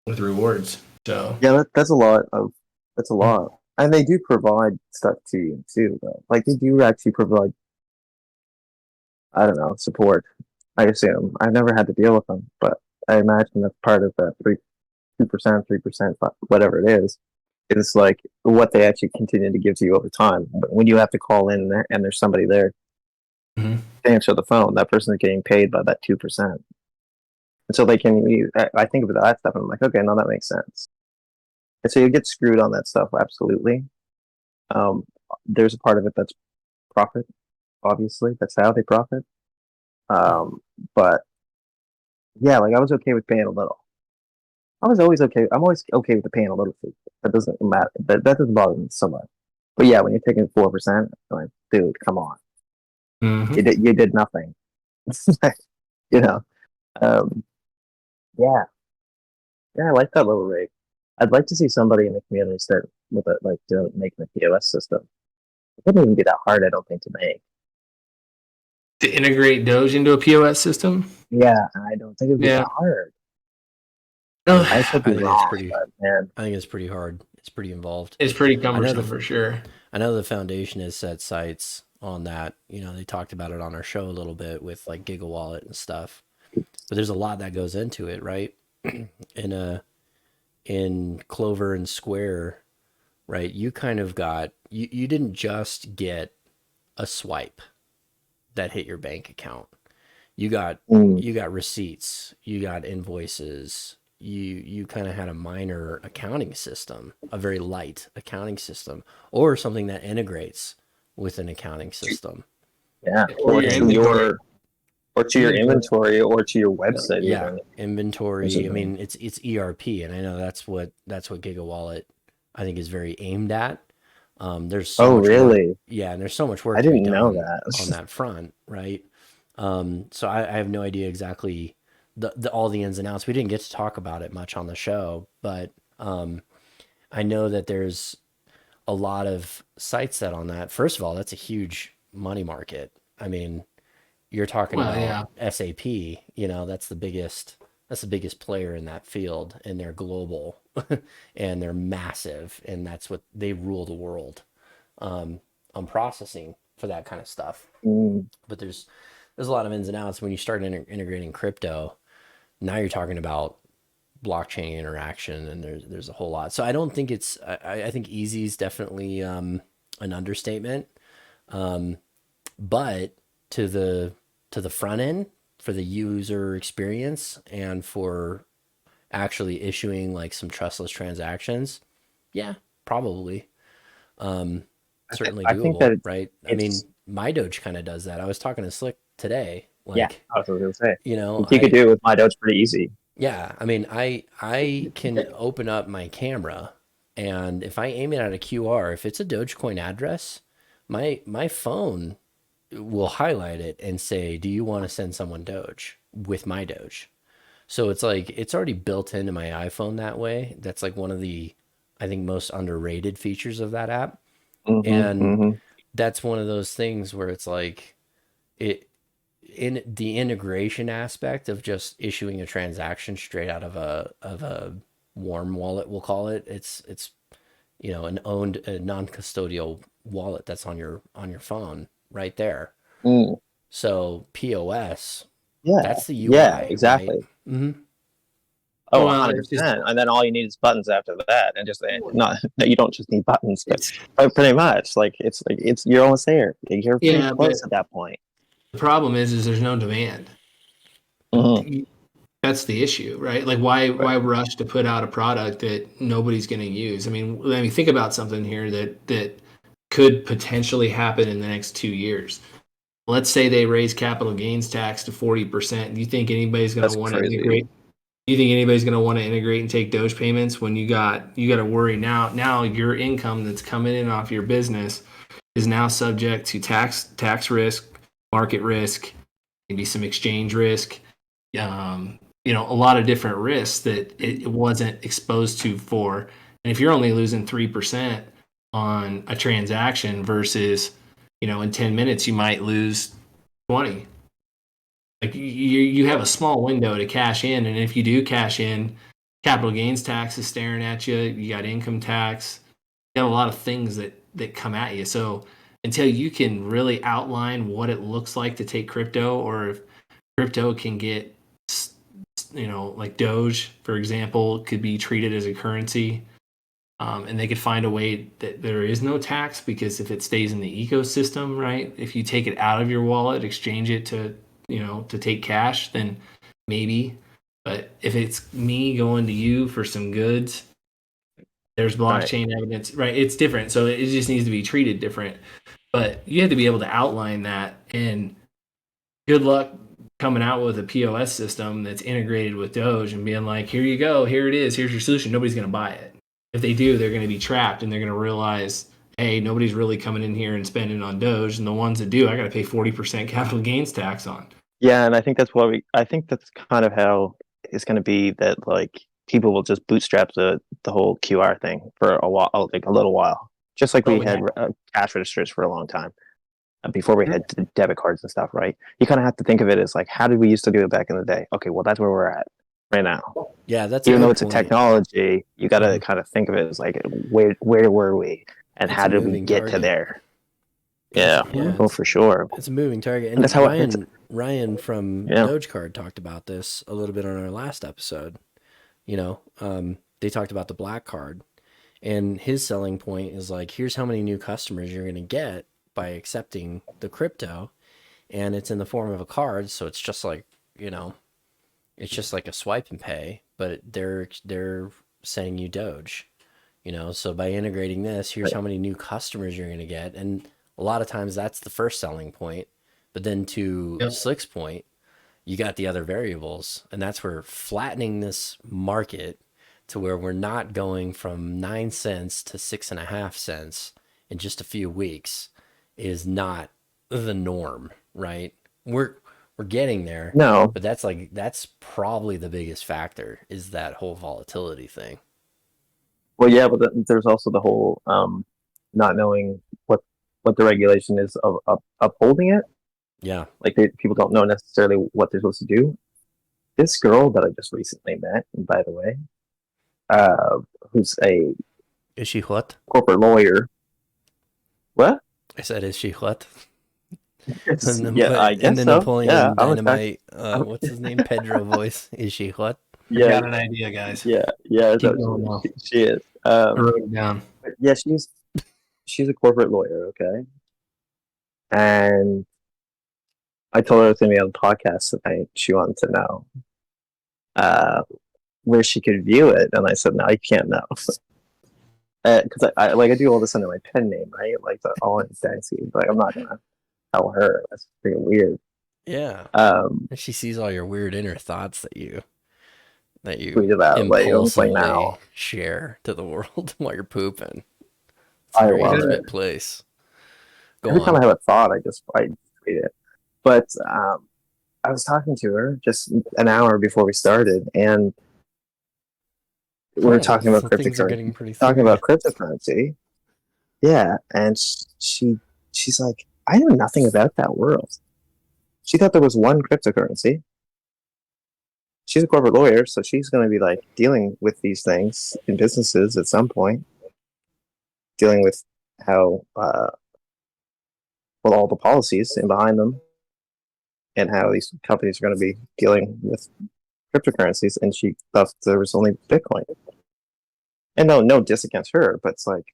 with rewards. So Yeah, that's a lot of that's a lot. And they do provide stuff to you too, though. Like they do actually provide, I don't know, support. I assume I've never had to deal with them, but I imagine that's part of that 2%, 3%, whatever it is like what they actually continue to give to you over time. But when you have to call in there and there's somebody there mm-hmm. to answer the phone, that person is getting paid by that 2%. And so they can. I think of that stuff, and I'm like, okay, no, that makes sense. And so you get screwed on that stuff, absolutely. Um, there's a part of it that's profit, obviously. That's how they profit. But yeah, like I was okay with paying a little. I was always okay. I'm always okay with paying a little fee. That doesn't matter. That doesn't bother me so much. But yeah, when you're taking 4%, like, dude, come on. Mm-hmm. You did nothing. you know. Um, yeah, yeah, I like that little rate. I'd like to see somebody in the community start with it, like making a POS system. It wouldn't even be that hard, I don't think, to make. To integrate Doge into a POS system? Yeah, I don't think it'd be that hard. I could be wrong, but man, I think it's pretty hard. It's pretty involved. It's pretty cumbersome for sure. I know the foundation has set sites on that. They talked about it on our show a little bit with like GigaWallet and stuff. But there's a lot that goes into it, right? In Clover and Square, right? You kind of got you didn't just get a swipe that hit your bank account. You got receipts, you got invoices, you kind of had a minor accounting system, a very light accounting system, or something that integrates with an accounting system. Yeah, or to your inventory or to your website. Yeah, even. inventory. I mean, it's ERP, and I know that's what GigaWallet I think is very aimed at. There's so much really? Work. Yeah, and there's so much work. I didn't know that on that front, right? So I have no idea exactly all the ins and outs. We didn't get to talk about it much on the show, but I know that there's a lot of sites that on that. First of all, that's a huge money market. I mean, you're talking about SAP. That's the biggest player in that field, and they're global and they're massive, and that's what they rule the world on processing for that kind of stuff. But there's a lot of ins and outs when you start integrating crypto. Now you're talking about blockchain interaction, and there's a whole lot. So I don't think it's. I think easy is definitely an understatement. But to the front end, for the user experience and for actually issuing like some trustless transactions, yeah, probably. Certainly doable, right? I mean, my Doge kind of does that. I was talking to Slick today. Like, yeah, I was going to say. You could do it with my Doge pretty easy. Yeah, I mean, I can open up my camera, and if I aim it at a QR, if it's a Dogecoin address, my phone will highlight it and say, "Do you want to send someone Doge with my Doge?" So it's like it's already built into my iPhone that way. That's like one of the, I think, most underrated features of that app. And that's one of those things where it's like in the integration aspect of just issuing a transaction straight out of a warm wallet, we'll call it. It's an owned a non-custodial wallet that's on your phone right there. So POS, that's the UI. Yeah, exactly. Right? Mm-hmm. Oh, 100%. And then all you need is buttons after that, and just you don't just need buttons, but pretty much like it's you're almost there. You're pretty close at that point. The problem is there's no demand. That's the issue, right? Like why rush to put out a product that nobody's going to use? I mean, let me think about something here that could potentially happen in the next 2 years. Let's say they raise capital gains tax to 40%. Do you think anybody's going to want to integrate? Do you think anybody's going to want to integrate and take Doge payments when you got to worry now your income that's coming in off your business is now subject to tax risk, market risk, maybe some exchange risk, a lot of different risks that it wasn't exposed to for. And if you're only losing 3% on a transaction versus in 10 minutes you might lose 20. Like you have a small window to cash in, and if you do cash in, capital gains tax is staring at you. You got income tax. You got a lot of things that come at you. So until you can really outline what it looks like to take crypto, or if crypto can get, like Doge, for example, could be treated as a currency, and they could find a way that there is no tax, because if it stays in the ecosystem, right? If you take it out of your wallet, exchange it to take cash, then maybe. But if it's me going to you for some goods, there's blockchain evidence, right? It's different. So it just needs to be treated different. But you have to be able to outline that. And good luck coming out with a POS system that's integrated with Doge and being like, here you go, here it is, here's your solution. Nobody's going to buy it. If they do, they're going to be trapped, and they're going to realize, hey, nobody's really coming in here and spending on Doge. And the ones that do, I got to pay 40% capital gains tax on. Yeah, and I think I think that's kind of how it's going to be, that like people will just bootstrap the whole QR thing for a while, like a little while, just like we had cash registers for a long time before we had debit cards and stuff, right? You kind of have to think of it as like, how did we used to do it back in the day? Okay, well, that's where we're at right now. Yeah, that's even though it's a technology, you got to kind of think of it as like, where were we, and how did we get to there? Yeah, oh, for sure. It's a moving target. And that's how Ryan from Dogecoin talked about this a little bit on our last episode. They talked about the black card, and his selling point is like, here's how many new customers you're going to get by accepting the crypto, and it's in the form of a card, so it's just like, it's just like a swipe and pay, but they're sending you Doge, so by integrating this, here's how many new customers you're going to get. And a lot of times that's the first selling point, but then to Slick's point, you got the other variables, and that's where flattening this market to where we're not going from 9 cents to 6.5 cents in just a few weeks is not the norm, right? We're getting there. No, but that's probably the biggest factor, is that whole volatility thing. Well, yeah, but there's also the whole not knowing what the regulation is of upholding it. Yeah, like people don't know necessarily what they're supposed to do. This girl that I just recently met, and by the way, who's is she what? Corporate lawyer. What? I said, is she what? I guess in the so. Napoleon Dynamite, what's his name? Pedro voice. Is she what? Yeah, I got an idea, guys. Yeah. She is. I wrote it down. Yeah, she's a corporate lawyer. Okay, and I told her I was going to be on the podcast tonight. She wanted to know where she could view it, and I said, no, I can't know. Because I do all this under my pen name, right? Like all in Daanksy. Like, I'm not gonna tell her. That's pretty weird. Yeah. She sees all your weird inner thoughts that you tweet about, impulsively now share to the world while you're pooping. It's a very intimate place. Every time I have a thought, I tweet it. But I was talking to her just an hour before we started, and we were talking about cryptocurrency. Yeah, and she's like, I know nothing about that world. She thought there was one cryptocurrency. She's a corporate lawyer, so she's going to be like dealing with these things in businesses at some point, dealing with how all the policies in behind them, and how these companies are going to be dealing with cryptocurrencies. And she thought there was only Bitcoin. And no diss against her, but it's like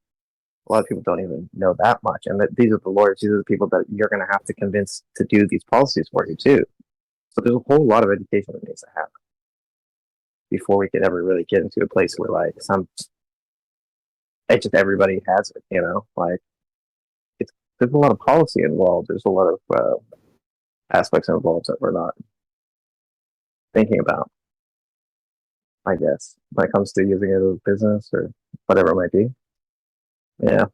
a lot of people don't even know that much. And these are the lawyers, these are the people that you're going to have to convince to do these policies for you too. So there's a whole lot of education that needs to happen before we can ever really get into a place where like just everybody has it, like there's a lot of policy involved. There's a lot of aspects involved that we're not thinking about, I guess, when it comes to using it as a business or whatever it might be. Yeah.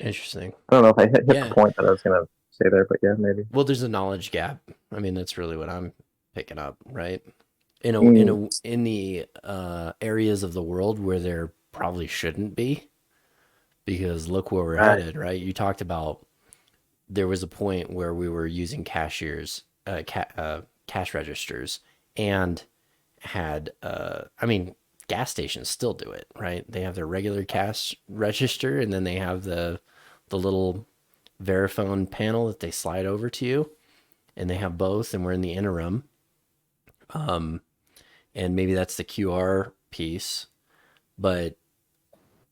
Interesting. I don't know if I hit the point that I was going to say there, but yeah, maybe. Well, there's a knowledge gap. I mean, that's really what I'm picking up, right? In the areas of the world where there probably shouldn't be, because look where we're headed, right? You talked about there was a point where we were using cash registers, and had I mean, gas stations still do it, right? They have their regular cash register, and then they have the little Verifone panel that they slide over to you, and they have both, and we're in the interim. And maybe that's the QR piece, but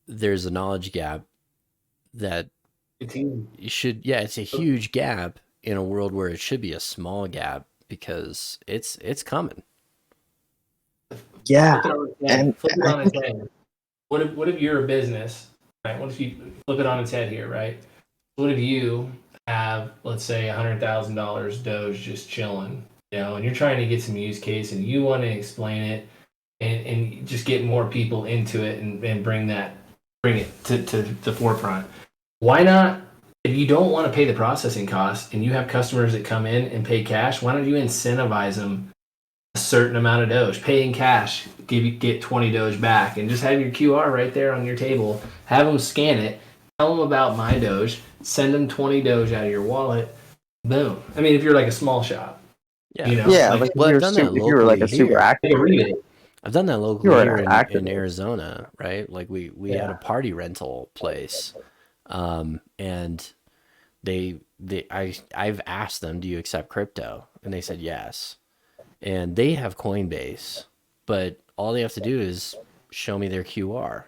there's a knowledge gap that It's huge. you should, yeah, it's a huge gap in a world where it should be a small gap, because it's coming. Yeah, Flip it on its head. What if you're a business, right? What if you flip it on its head here, right? What if you have, let's say, $100,000 Doge just chilling, and you're trying to get some use case, and you want to explain it, and just get more people into it, and bring it to the forefront. Why not? If you don't want to pay the processing cost, and you have customers that come in and pay cash, why don't you incentivize them a certain amount of Doge, pay in cash, get 20 Doge back, and just have your QR right there on your table. Have them scan it, tell them about my Doge, send them 20 Doge out of your wallet. Boom. I mean, if you're like a small shop, Yeah. yeah. Like well, if I've done that if you were like a locally super here. active, take a rebate. I've done that you locally were here an in activist. Arizona, right? Like we had a party rental place, and I've asked them, do you accept crypto? And they said yes. And they have Coinbase, but all they have to do is show me their QR.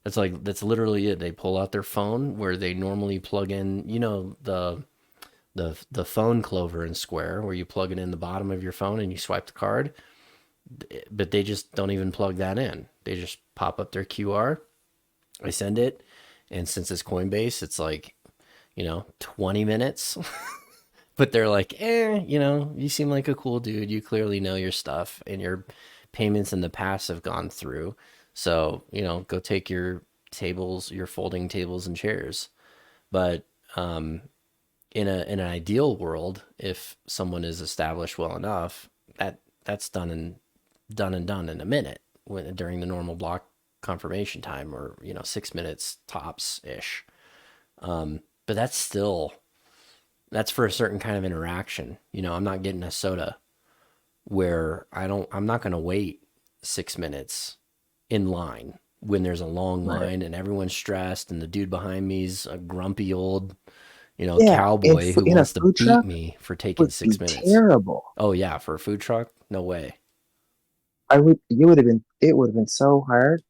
That's literally it. They pull out their phone, where they normally plug in, the phone clover and square, where you plug it in the bottom of your phone and you swipe the card. But they just don't even plug that in. They just pop up their QR. I send it, and since it's Coinbase, it's like, 20 minutes. But they're like, you seem like a cool dude. You clearly know your stuff, and your payments in the past have gone through. So, go take your tables, your folding tables and chairs. But in an ideal world, if someone is established well enough, that's done in a minute, during the normal block confirmation time, or 6 minutes tops ish. But that's for a certain kind of interaction. I'm not getting a soda where I'm not going to wait 6 minutes in line when there's a long line and everyone's stressed, and the dude behind me's a grumpy old, cowboy who in a wants to food beat truck me for taking would 6 be minutes. terrible. Oh yeah, for a food truck? No way. It would have been so hard,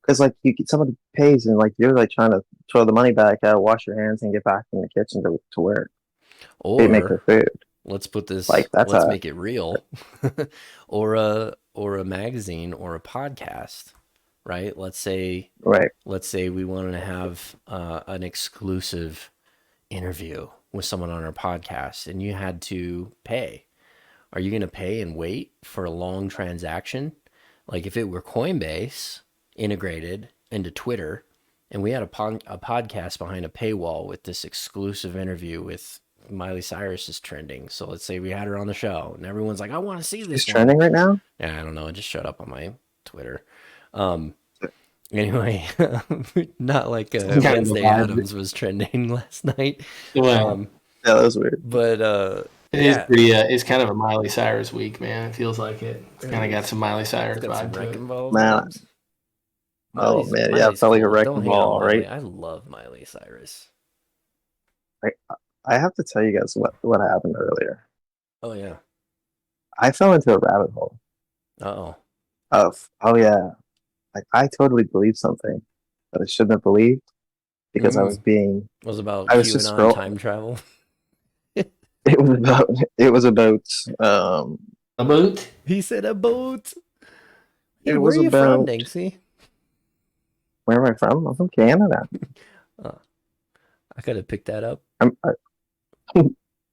because like somebody pays, and like you're like trying to throw the money back out, wash your hands, and get back in the kitchen to work. They make their Or food. let's put this, Like let's make it real. or a magazine or a podcast, right? Let's say right. we wanted to have an exclusive interview with someone on our podcast, and you had to pay. Are you going to pay and wait for a long transaction? Like if it were Coinbase integrated into Twitter, and we had a podcast behind a paywall with this exclusive interview with Miley Cyrus is trending. So let's say we had her on the show, and everyone's like, I want to see this. It's trending right now? Yeah, I don't know. It just showed up on my Twitter. Anyway, not like Wednesday Addams was trending last night. Well, Yeah, that was weird. But it's kind of a Miley Cyrus week, man. It feels like it. It's kind of got some Miley Cyrus got some vibe to it. wrecking balls. Man. Oh man, yeah, it felt like a wrecking ball, right? I love Miley Cyrus. I have to tell you guys what happened earlier. Oh yeah. I fell into a rabbit hole Uh-oh. oh yeah, like I totally believed something that I shouldn't have believed, because I was about I was just QAnon time travel. it was about A boot? He said a boat. It Where was are you from, about- Daanksy? where am I from? I'm from Canada. I could have picked that up.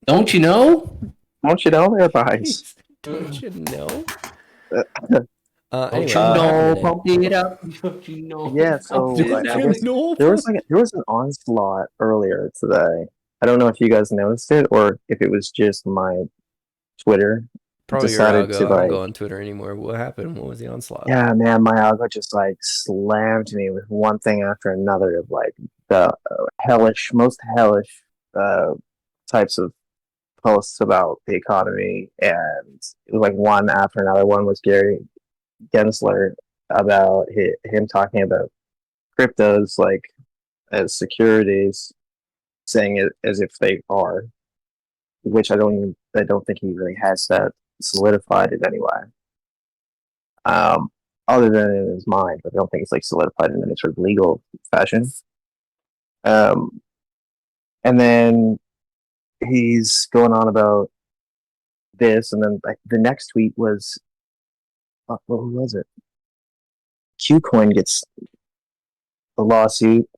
Don't you know? Don't you know they're guys? Don't you know? Don't you what know? happened today? Pump it up. Don't you know? Yeah, so Pump it I up. guess there was an onslaught earlier today. I don't know if you guys noticed it, or if it was just my Twitter Probably decided your to algo. I don't like. go on Twitter anymore. What happened? What was the onslaught? Yeah, man, my algo just like slammed me with one thing after another of like the most hellish types of posts about the economy, and it was like one after another. One was Gary Gensler about him talking about cryptos like as securities, saying it as if they are, which I don't think he really has that solidified in any way. Other than in his mind, but I don't think it's like solidified in any sort of legal fashion. Um, and then he's going on about this, and then like the next tweet was, who was it? Qcoin gets a lawsuit,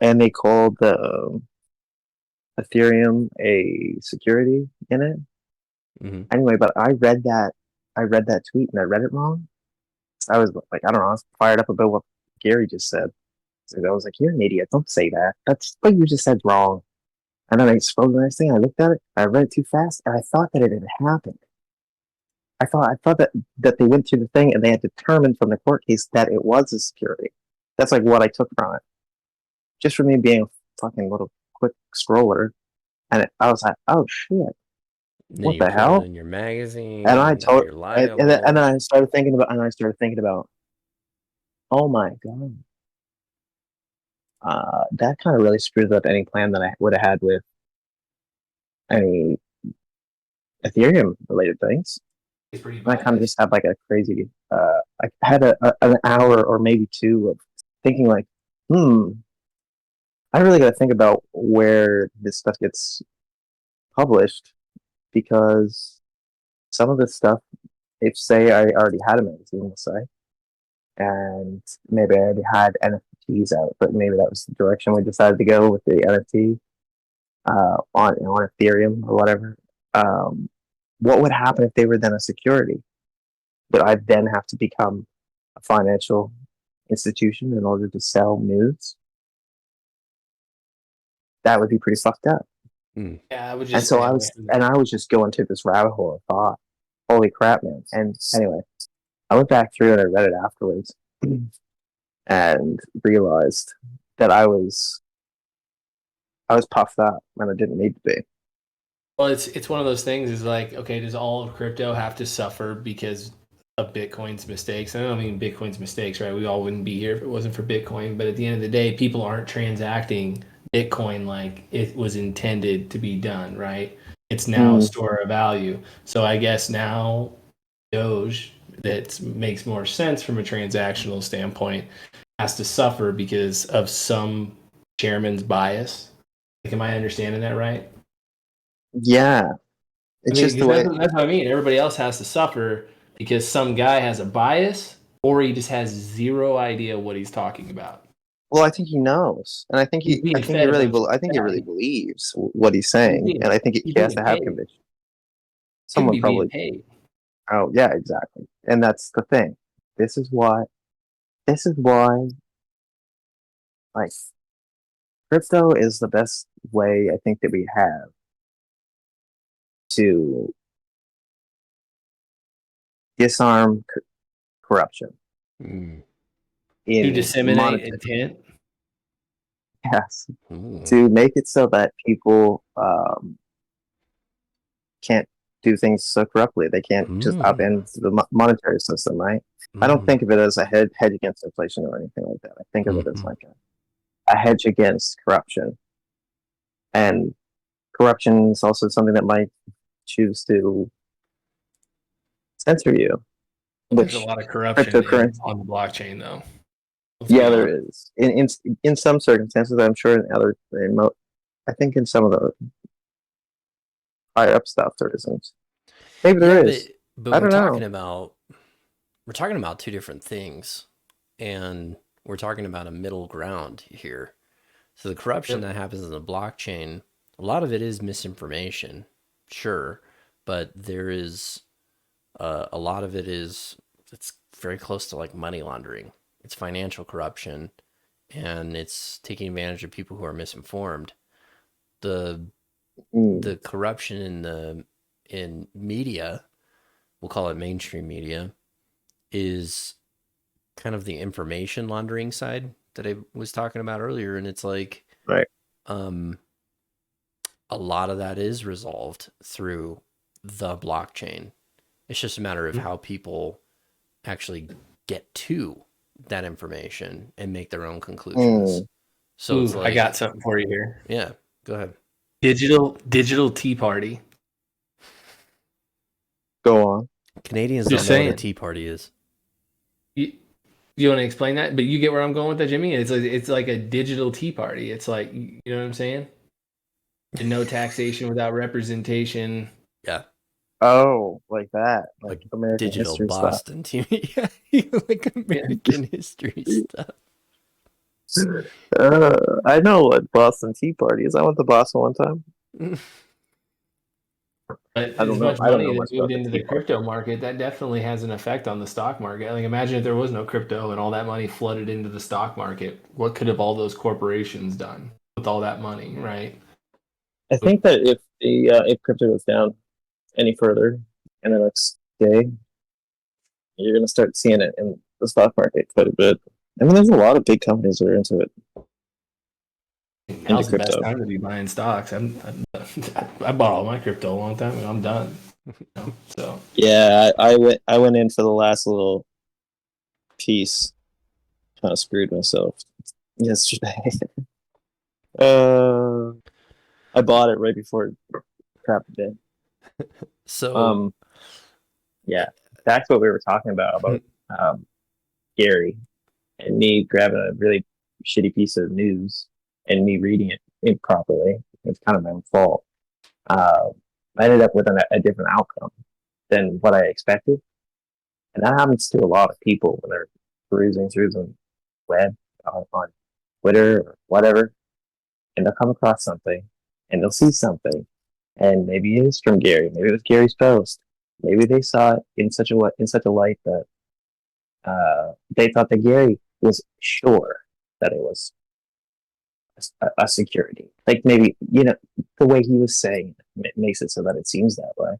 and they called the Ethereum a security in it. Mm-hmm. Anyway, but I read that tweet, and I read it wrong. I was like, I don't know, I was fired up about what Gary just said. So I was like, you're an idiot. Don't say that. That's what you just said wrong. And then I spoke the next thing. I looked at it. I read it too fast, and I thought that it had happened. I thought that they went through the thing and they had determined from the court case that it was a security. That's like what I took from it. Just for me being a fucking little quick scroller, and I was like, oh shit, Then what you the put it hell? in your magazine, And I and now told, you're liable. and then I started thinking about, oh my god, that kind of really screws up any plan that I would have had with any Ethereum related things. It's pretty And I kind of biased. just had like a crazy, I had an hour or maybe two of thinking like, I really got to think about where this stuff gets published, because some of this stuff, if say I already had a magazine, let's say, and maybe I already had NFTs out, but maybe that was the direction we decided to go with the NFT on Ethereum or whatever. What would happen if they were then a security? Would I then have to become a financial institution in order to sell news? That would be pretty fucked up. Mm. Yeah, I would And just so stay away from I was just going to this rabbit hole of thought. Holy crap, man! And anyway, I went back through and I read it afterwards, and realized that I was puffed up when I didn't need to be. Well, it's one of those things. Is like, okay, does all of crypto have to suffer because of Bitcoin's mistakes? I don't mean Bitcoin's mistakes, right? We all wouldn't be here if it wasn't for Bitcoin. But at the end of the day, people aren't transacting Bitcoin like it was intended to be done, right? It's now a Mm, store of value. So I guess now Doge, that makes more sense from a transactional standpoint, has to suffer because of some chairman's bias. Like, am I understanding that right? yeah, I it's mean, just the 'cause way. that's what I mean. Everybody else has to suffer because some guy has a bias or he just has zero idea what he's talking about. Well, I think he knows, and He's being fed a bunch of I think he really crap. believes what he's saying, and I think He's he has being to have paid. conviction. Could Someone be being probably. paid. Oh yeah, exactly, and that's the thing. This is why. This is why. Like, crypto is the best way I think that we have to disarm corruption Mm. To in disseminate monetary. intent. Yes, Mm. to make it so that people can't do things so corruptly. They can't just Mm. upend the monetary system, right? I don't Mm. think of it as a hedge against inflation or anything like that. I think of it as Mm-hmm. like a hedge against corruption. And corruption is also something that might choose to censor you, There's a which lot of corruption cryptocurrency. on the blockchain, though. Let's be Yeah, there honest. is. In some circumstances, I'm sure in other, I think in some of the higher up stuff there isn't. Maybe Yeah, there but is. but I we're don't talking know. about two different things, and we're talking about a middle ground here. So the corruption Yep. that happens in the blockchain, a lot of it is misinformation, sure, but there is a lot of it is it's very close to like money laundering. It's financial corruption, and it's taking advantage of people who are misinformed. The Mm, the corruption in media, we'll call it mainstream media, is kind of the information laundering side that I was talking about earlier. And it's like, right. um, a lot of that is resolved through the blockchain. It's just a matter of how people actually get to that information and make their own conclusions. So it's like, I got something for you here. yeah, go ahead. Digital Tea Party. Go on. Canadians Just don't know what a saying. tea party is. You want to explain that? But you get where I'm going with that, Jimmy? It's like a digital tea party. It's like, you know what I'm saying? And no taxation without representation. Yeah. Oh, like that. Like American digital history Boston tea. Yeah, like American history stuff. stuff. I know what Boston Tea Party is. I went to Boston one time. But I don't as know. much I don't money know that's much moved about the into Tea the Party. crypto market, that definitely has an effect on the stock market. Like, imagine if there was no crypto and all that money flooded into the stock market. What could have all those corporations done with all that money, right? I think that if crypto goes down any further in the next day, you're gonna start seeing it in the stock market quite a bit. I mean, there's a lot of big companies that are into it, into Now's the best crypto. time to be buying stocks. I bought all my crypto a long time ago. I'm done. So Yeah, I went in for the last little piece. Kind of screwed myself yesterday. uh, I bought it right before it crapped a bit. So Yeah, that's what we were talking about Gary and me grabbing a really shitty piece of news and me reading it improperly. It's kind of my own fault. I ended up with a different outcome than what I expected, and that happens to a lot of people when they're perusing through the web on Twitter or whatever, and they'll come across something and they'll see something, and maybe it is from Gary, maybe it was Gary's post, maybe they saw it in such a light that they thought that Gary was sure that it was a security. Like maybe the way he was saying it makes it so that it seems that way,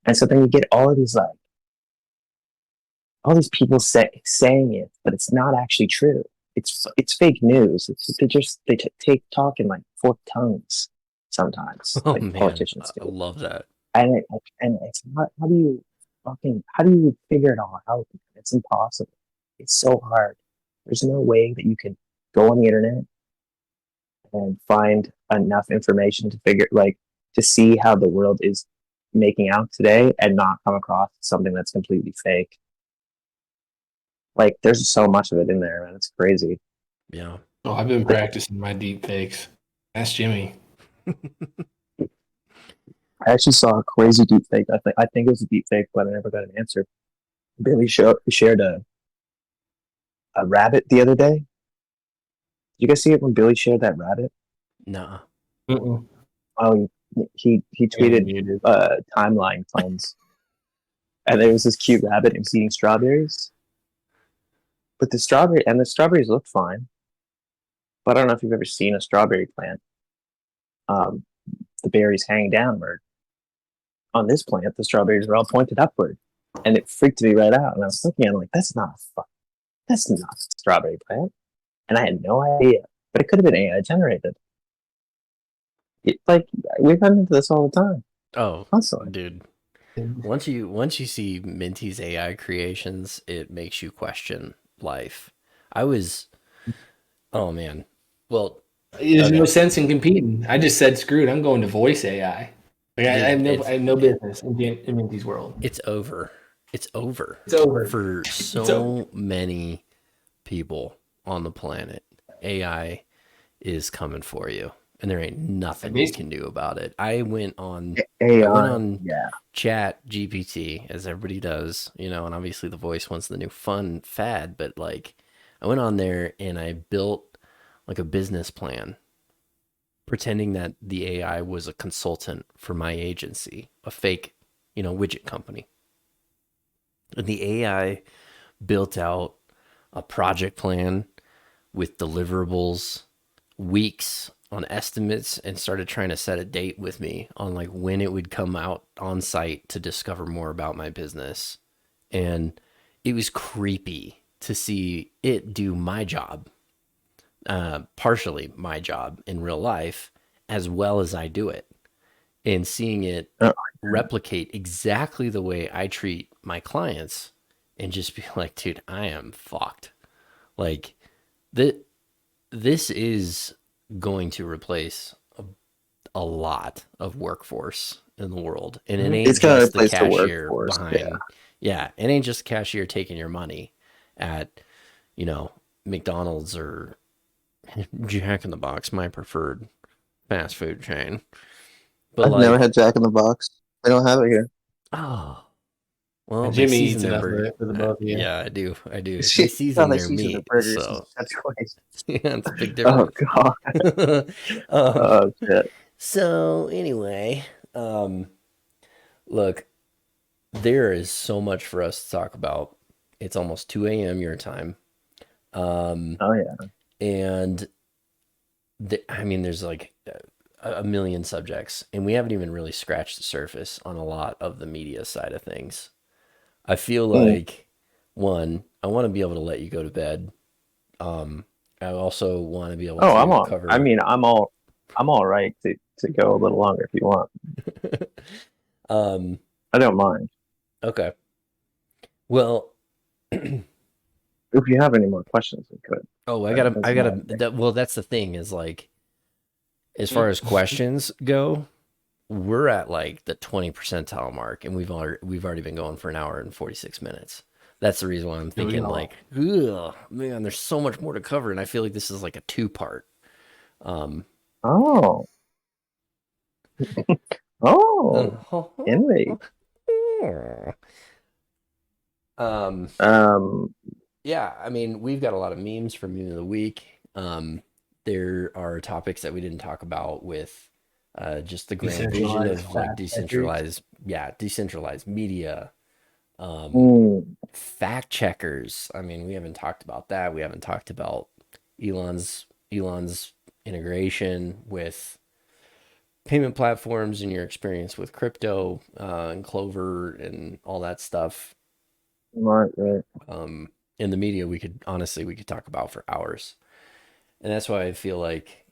and so then you get all of these all these people saying it, but it's not actually true. It's fake news. They take talk in like forked tongues sometimes, oh like man, politicians I do. love that. And it's not, how do you figure it all out? It's impossible. It's so hard. There's no way that you can go on the internet and find enough information to see how the world is making out today and not come across something that's completely fake. Like there's so much of it in there, man. It's crazy. Yeah. Oh, I've been practicing my deep fakes. Ask Jimmy. I actually saw a crazy deep fake. I think it was a deep fake, but I never got an answer. Billy shared a rabbit the other day. Did you guys see it when Billy shared that rabbit? Nah. Mm-mm. Oh, he tweeted timeline cleanse, and there was this cute rabbit and was eating strawberries. But the strawberries look fine. But I don't know if you've ever seen a strawberry plant. The berries hang downward. On this plant, the strawberries are all pointed upward, and it freaked me right out. And I was looking at it like, that's not a strawberry plant, and I had no idea. But it could have been AI generated. Like we run into this all the time. Oh, Constantly. dude. Once you see Minty's AI creations, it makes you question life. Oh man. Well, There's no sense in competing. I just said, screw it. I'm going to voice AI. Like, I have no business in Minty's world. It's over. It's over. It's over. For so many people on the planet. AI is coming for you, and there ain't nothing you can do about it. I went on Chat GPT, as everybody does, and obviously the voice one's the new fun fad, but like I went on there and I built like a business plan pretending that the AI was a consultant for my agency, a fake, widget company. And the AI built out a project plan with deliverables, weeks on estimates, and started trying to set a date with me on like when it would come out on site to discover more about my business. And it was creepy to see it do my job, partially my job in real life, as well as I do it. and seeing it Oh, replicate exactly the way I treat my clients and just be like, dude, I am fucked. Like this is going to replace a lot of workforce in the world. And it ain't it's gonna just the replace the cashier workforce. Yeah. behind, yeah, it ain't just the cashier taking your money at, you know, McDonald's or Jack in the Box, my preferred fast food chain. But I've never like, had Jack in the Box. They don't have it here. oh, well, they Jimmy season eats their enough of burger. it for the both of you. Yeah, I do. I do. They Oh, season they their season the meat, burgers so twice. yeah, it's a big Oh difference. god. um, Oh shit. so anyway, look, there is so much for us to talk about. It's almost 2 a.m. your time. Oh yeah. And I mean, there's like a million subjects, and we haven't even really scratched the surface on a lot of the media side of things. I feel Mm. like, one, I want to be able to let you go to bed. I also want to be able Oh, I'm to all. I cover. mean, I'm all right to go a little longer if you want. um, I don't mind. okay. Well, If you have any more questions, we could. oh, But it I doesn't gotta, matter to me. well, that's the thing is like, as far as questions go, we're at like the 20 percentile mark, and we've already been going for an hour and 46 minutes. That's the reason why I'm Here we thinking go. like, ugh, man, there's so much more to cover, and I feel like this is like a two-part. Um, Oh. Oh. Inmate. um, Um. yeah, I mean, we've got a lot of memes for meme of the week. There are topics that we didn't talk about with just the grand vision Decentralized of like fact checkers. decentralized media, mm, fact checkers. I mean, we haven't talked about that. We haven't talked about Elon's integration with payment platforms and your experience with crypto and Clover and all that stuff. right. Right. In the media, we could talk about for hours. And that's why I feel like,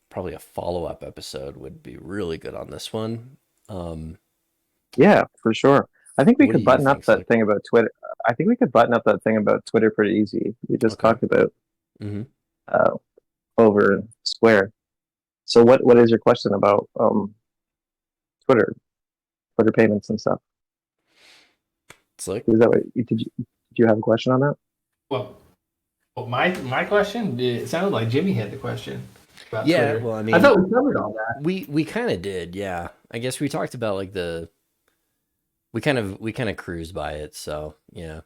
probably a follow-up episode would be really good on this one. Um, Yeah, for sure. I think we what do could you button up think, that Slick? thing about Twitter. I think we could button up that thing about Twitter pretty easy. We just Okay. talked about Mm-hmm. uh, over Square. So what is your question about Twitter, Twitter payments and stuff? Slick? Is that what did you have a question on that? Well, my question, it sounded like Jimmy had the question about Yeah, Twitter. well, I I mean, thought we covered all that. we kind of did, yeah. I guess we talked about like we kind of cruised by it, so yeah.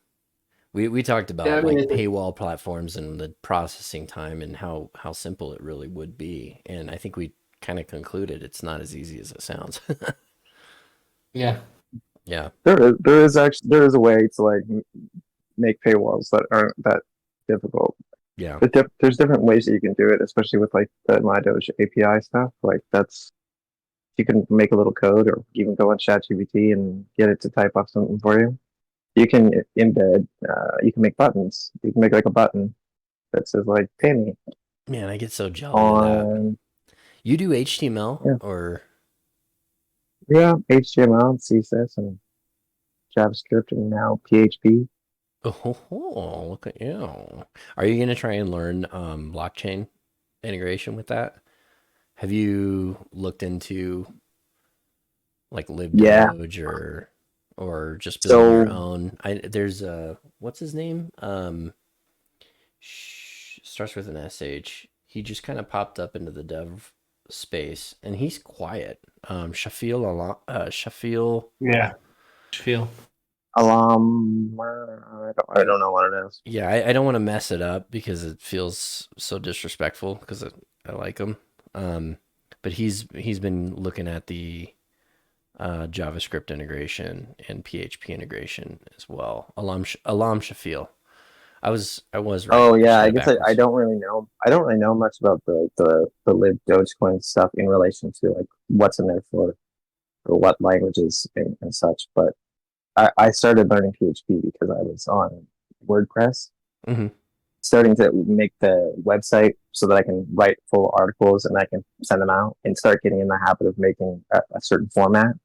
We talked Yeah, I about mean, like paywall platforms and the processing time and how simple it really would be. And I think we kind of concluded it's not as easy as it sounds. yeah. Yeah. There is a way to like make paywalls that aren't that difficult. Yeah. But there's different ways that you can do it, especially with like the MyDoge API stuff. Like that's you can make a little code, or you can go on ChatGPT and get it to type up something for you. You can embed. You can make buttons. You can make like a button that says like "Pay me" Man, I get so jelly of that. on You do HTML yeah or yeah HTML, CSS, and JavaScript, and now PHP. oh, look at you. Are you gonna try and learn blockchain integration with that? Have you looked into like Yeah. libdoge or just building your So own? There's what's his name? Starts with an SH. He just kind of popped up into the dev space, and he's quiet. Shafil. Yeah. Feel. I don't know what it is. Yeah, I don't want to mess it up because it feels so disrespectful because I like him. But he's been looking at the JavaScript integration and PHP integration as well. Alam Shafil. I was right. Oh I just yeah, had I it guess I backwards. don't really know. I don't really know much about the lib Dogecoin stuff in relation to like what's in there for or what languages and such. But I started learning PHP because I was on WordPress, Hmm. starting to make the website so that I can write full articles and I can send them out and start getting in the habit of making a certain format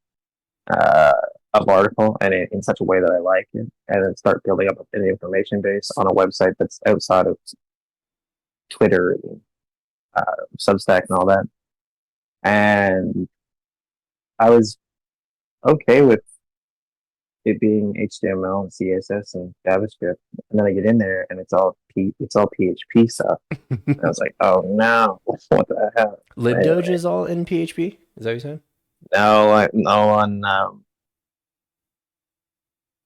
uh, of article and in such a way that I like it, and then start building up an information base on a website that's outside of Twitter and Substack and all that. And I was okay with it being HTML and CSS and JavaScript, and then I get in there and it's all PHP stuff. And I was like, oh no, what the hell? libdoge Anyway, is all in PHP. Is that what you said? no,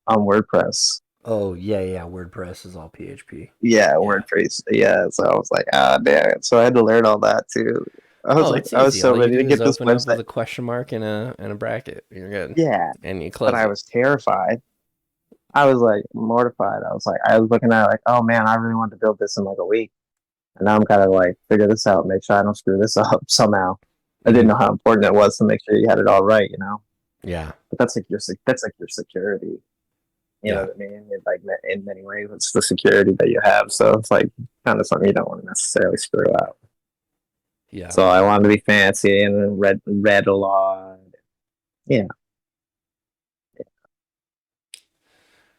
on WordPress. Oh yeah, WordPress is all PHP. Yeah, Yeah. WordPress. Yeah, so I was like, ah, damn. So I had to learn all that too. Oh, it's I was easy. so All you ready do to is get this open up with website. a question mark and a bracket. You're good. Yeah, And you but close I it. was terrified. I was like mortified. I was looking at it like, oh man, I really want to build this in like a week. And now I'm kind of like, figure this out, make sure I don't screw this up somehow. I didn't know how important it was to make sure you had it all right, you know? Yeah. But that's like your security. You know what I mean? Like in many ways, it's the security that you have. So it's like kind of something you don't want to necessarily screw up. Yeah. So I wanted to be fancy and read a lot. Yeah,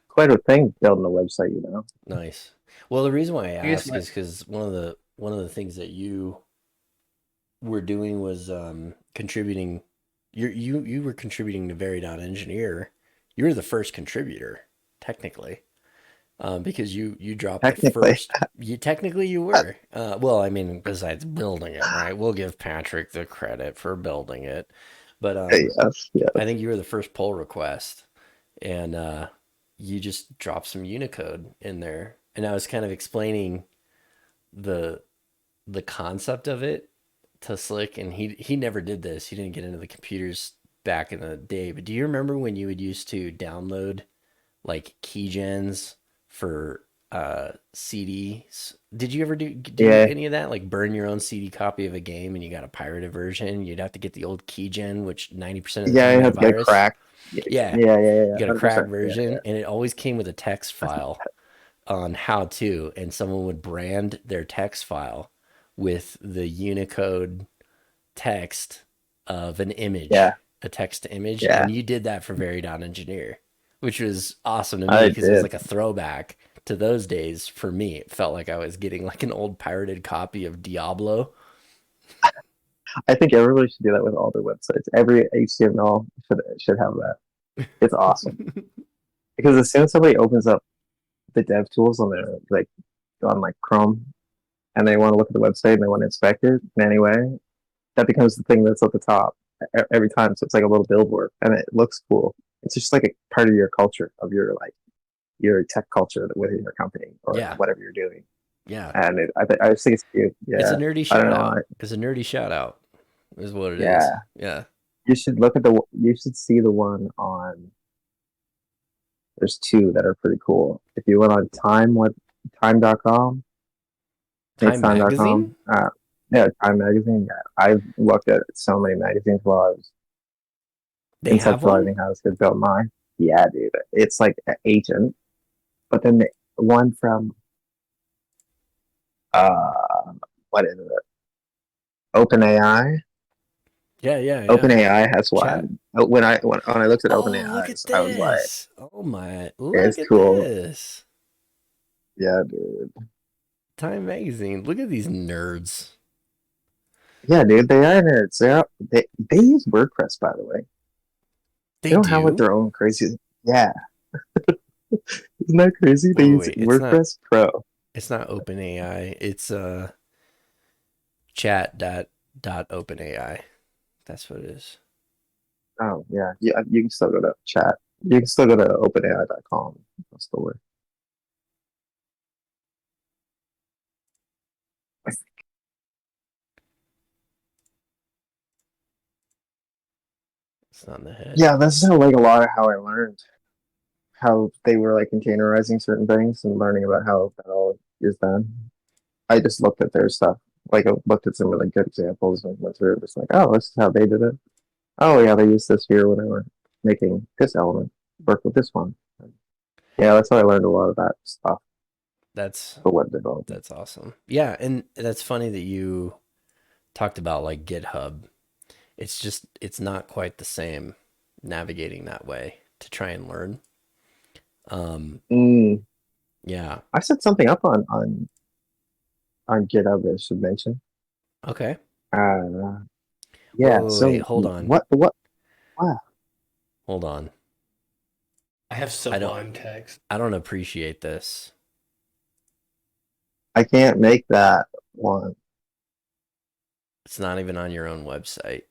quite a thing building a website, you know. Nice. Well, the reason why I I guess ask is because one of the things that you were doing was contributing. You were contributing to Engineer. You were the first contributor, technically, because you dropped the Technically, first. You technically you were. Well, I mean, besides building it, right? We'll give Patrick the credit for building it, but yes, yeah. I think you were the first pull request, and you just dropped some Unicode in there, and I was kind of explaining the the concept of it to Slick, and he never did this. He didn't get into the computers back in the day. But do you remember when you would used to download like keygens for CDs? Did you ever do Yeah, any of that? Like burn your own CD copy of a game and you got a pirated version? You'd have to get the old keygen, which 90% of the yeah, time you had a have to get virus. cracked. Yeah, Yeah, yeah, you got a cracked 100%. Yeah, version, and it always came with a text file on how to, and someone would brand their text file with the Unicode text of an yeah, image, a text to image, yeah. and you did that for Engineer, which was awesome to me I because it was did. like a throwback to those days. For me, it felt like I was getting like an old pirated copy of Diablo. I think everybody should do that with all their websites. Every HTML should have that. It's awesome because as soon as somebody opens up the dev tools on their on like Chrome and they want to look at the website and they want to inspect it in any way, that becomes the thing that's at the top every time. So it's like a little billboard and it looks cool. It's just like a part of your culture of your tech culture within your company or Yeah, whatever you're doing. yeah. And I just think it's cute. It's a Yeah, nerdy I don't shout know. out. It's a nerdy shout out, is what it is. Yeah, Yeah. you should you should see the one on. There's two that are pretty cool. If you went on time.com, Time Magazine? yeah, Time Magazine. Yeah, I've looked at so many magazines while I was They have one? conceptualizing how this could build mine. Yeah, dude, it's like an agent, but then the one from uh, what is it? OpenAI. Yeah. OpenAI has Chat. one. When I looked at Oh, OpenAI, look at I was like, this. Oh my, look it's at cool. this. Yeah, dude. Time Magazine. Look at these nerds. Yeah, dude, they are nerds. They use WordPress, by the way. They They don't have like do? their own crazy. Yeah, isn't that crazy? They Oh use wait, WordPress Pro. it's not OpenAI. It's chat dot OpenAI. That's what it is. Oh yeah, yeah. You can still go to chat. You can still go to openai.com. That's the word. It's not in the head. Yeah, that's like a lot of how I learned how they were like containerizing certain things and learning about how that all is done. I just looked at their stuff. Like I looked at some really good examples and went through it. Just like, oh, this is how they did it. Oh yeah, they used this here when they were making this element. Work with this one. Yeah, that's how I learned a lot of that stuff. That's for web development. that's awesome. Yeah, and that's funny that you talked about like GitHub. It's not quite the same navigating that way to try and learn. Mm, Yeah. I set something up on GitHub I should mention. Okay. Uh, yeah. Wait, So hold on. what? Wow. Hold on. I have I don't Sublime Text. I don't appreciate this. I can't make that one. It's not even on your own website.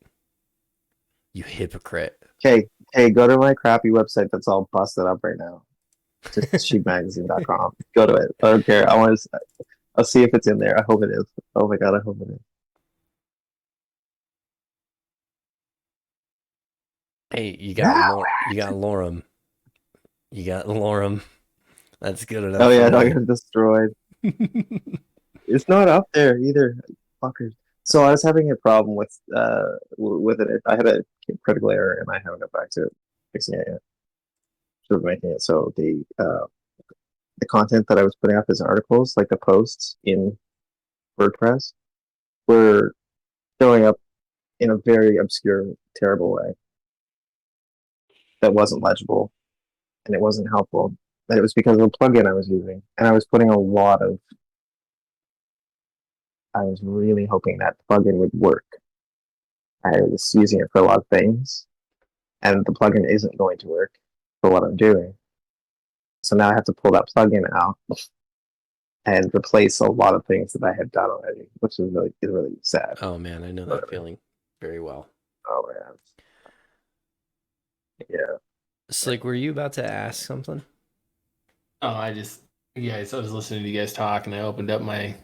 You hypocrite. Okay. Hey, go to my crappy website that's all busted up right now. Just shibemagazine.com. Go to it. I don't care. I'll see if it's in there. I hope it is. Oh my god, I hope it is. Hey, you got No! you got Lorem. You got Lorem. That's good enough. Oh yeah, for no, I me. got destroyed. It's not up there either, fuckers. So I was having a problem with it. I had a critical error, and I haven't got back to fixing it yet. Sort of making it so the content that I was putting up as articles, like the posts in WordPress, were showing up in a very obscure, terrible way that wasn't legible and it wasn't helpful. And it was because of the plugin I was using, and I was putting a lot of. I was really hoping that plugin would work. I was using it for a lot of things, and the plugin isn't going to work for what I'm doing. So now I have to pull that plugin out and replace a lot of things that I had done already, which is really sad. Oh man, I know that feeling very well. Oh man, yeah. Slick, were you about to ask something? Oh, I was listening to you guys talk, and I opened up my